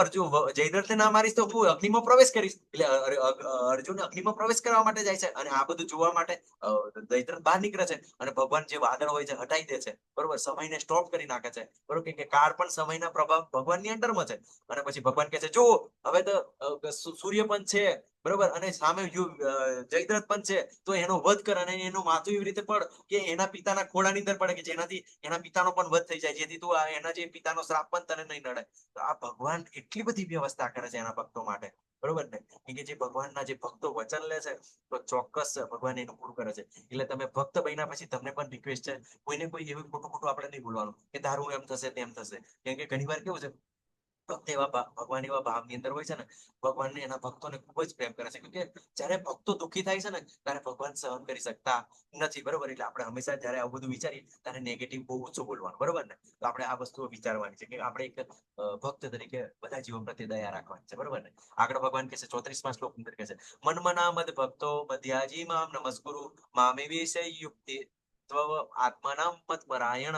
S1: જયદ્રથને ના મારીશ તો હું અગ્નિમાં પ્રવેશ કરીશ. એટલે અર્જુન અગ્નિમાં પ્રવેશ કરવા માટે જાય છે અને આ બધું જોવા માટે જયદ્રથ બહાર નીકળે છે અને ભગવાન જે વાદળ હોય છે હટાઈ દે છે, બરોબર. સમયને સ્ટોપ કરી નાખે છે, બરોબર. કેમ કે કાળ પણ સમયના પ્રભાવ ભગવાનની અંડરમાં છે. અને પછી ભગવાન કહે છે જો હવે તો સૂર્ય પણ છે, બરોબર, અને સામે જયદ્રથ પણ છે, તો એનો વધ કર અને એનું માથું એવી રીતે પડ કે એના પિતાના ખોળાની અંદર પડે કે જેનાથી એના પિતાનો પણ વધ થઈ જાય, જેથી તું એના જે પિતાનો શ્રાપ પણ તને નહીં નડે. તો આ ભગવાન એટલી બધી વ્યવસ્થા કરે છે એના ભક્તો માટે, બરોબર ને. કે જે ભગવાનના જે ભક્તો વચન લે છે તો ચોક્કસ ભગવાન એનું પૂરું કરે છે. એટલે તમે ભક્ત બન્યા પછી તમને પણ રિક્વેસ્ટ છે, કોઈને કોઈ એવું ખોટું આપણે નહીં બોલવાનું કે તારું એમ થશે તેમ થશે. કેમ કે ઘણી વાર કેવું છે, ભક્ત એવા ભગવાન એવા ભાવની અંદર હોય છે ને, ભગવાનને એના ભક્તોને ખૂબ જ પ્રેમ કરે છે. કેમ કે જયારે ભક્તો દુઃખી થાય છે ને ત્યારે ભગવાન સહન કરી શકતા નથી, બરોબર. એટલે આપણે હંમેશા જયારે આવું બધું વિચારીએ ત્યારે નેગેટિવ બહુ ઓછું બોલવાનું, બરોબર ને. તો આપણે આ વસ્તુઓ વિચારવાની છે કે આપણે એક ભક્ત તરીકે બધા જીવો પ્રત્યે દયા રાખવાની છે, બરોબર ને. આગળ ભગવાન કહે છે 34મા શ્લોક અંદર કહે છે મન્મના મદ ભક્તો મધ્યાજી મામ નમસ્કુરુ મામે વિષય યુક્તિ આત્માનામ મત પરાયણ.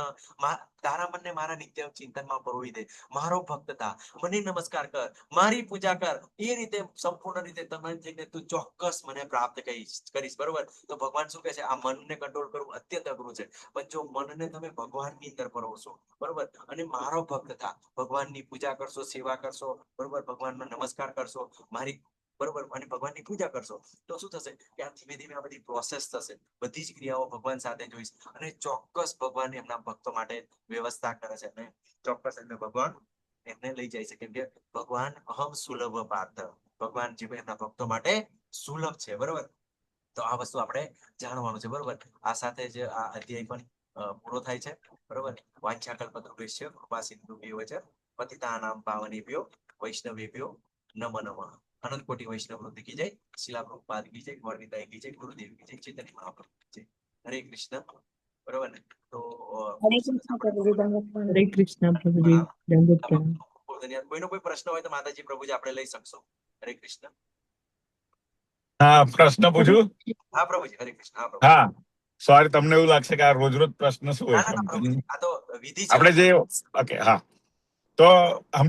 S1: તારા મનને મારા નિત્ય ચિંતનમાં પરોવી દે, મારો ભક્ત થા, મને નમસ્કાર કર, મારી પૂજા કર. એ રીતે સંપૂર્ણ રીતે તમે જઈને તું ચોક્કસ મને પ્રાપ્ત કરીશ, બરોબર. તો ભગવાન શું કહે છે, આ મનને કંટ્રોલ કરવું અત્યંત અઘરું છે, પણ જો મનને તમે ભગવાનની અંદર પરોવશો, બરોબર, અને મારો ભક્ત થા, ભગવાનની પૂજા કરશો, સેવા કરશો, બરોબર, ભગવાનનો નમસ્કાર કરશો, મારી, બરોબર, અને ભગવાનની પૂજા કરશો, તો શું થશે કે આ ધીમે ધીમે આ બધી પ્રોસેસ થશે. બધી જ ક્રિયાઓ ભગવાન સાથે જોઈશ અને ચોક્કસ ભગવાન એમના ભક્તો માટે વ્યવસ્થા કરે છે અને ચોક્કસ એમને ભગવાન એમને લઈ જાય છે. કેમ કે ભગવાન અહમ સુલભ પાર્થ, ભગવાન જે એમના ભક્તો માટે સુલભ છે, બરોબર. તો આ વસ્તુ આપણે જાણવાનું છે, બરોબર. આ સાથે જ આ અધ્યાય પણ પૂરો થાય છે, બરોબર. વાંછાકલ્પતરુભ્યશ્ચ કૃપા સિંધુભ્યો ચ પતિતાનાં પાવનેભ્યો વૈષ્ણવેભ્યો નમો નમઃ. અનંત કોટી વૈષ્ણવ વૃત્તિ કી જય, શિલા પ્રભુપાદ કી જય, ગોરવિંદાય કી જય, ગુરુદેવ કી જય, ચૈતન્ય મહાપ્રભુ કી જય. હરે કૃષ્ણ, બરોબર ને. તો
S2: હરે કૃષ્ણ પ્રભુજી, દંડવત પ્રણામ.
S5: હરે કૃષ્ણ પ્રભુજી, દંડવત પ્રણામ.
S1: ધન્યવાદ. કોઈનો કોઈ પ્રશ્ન હોય તો માતાજી પ્રભુજી આપણે લઈ શકશો. હરે કૃષ્ણ.
S3: હા, પ્રશ્ન પૂછું?
S1: હા પ્રભુજી, હરે કૃષ્ણ. હા પ્રભુ.
S3: હા, સોરી, તમને એવું લાગશે કે આ રોજ રોજ પ્રશ્ન શું હોય
S1: ના
S3: છે
S1: ના
S3: એમ.
S1: પ્રભુજી, આ તો વિધિ છે.
S3: આપણે જે ઓકે, હા, તો સમજો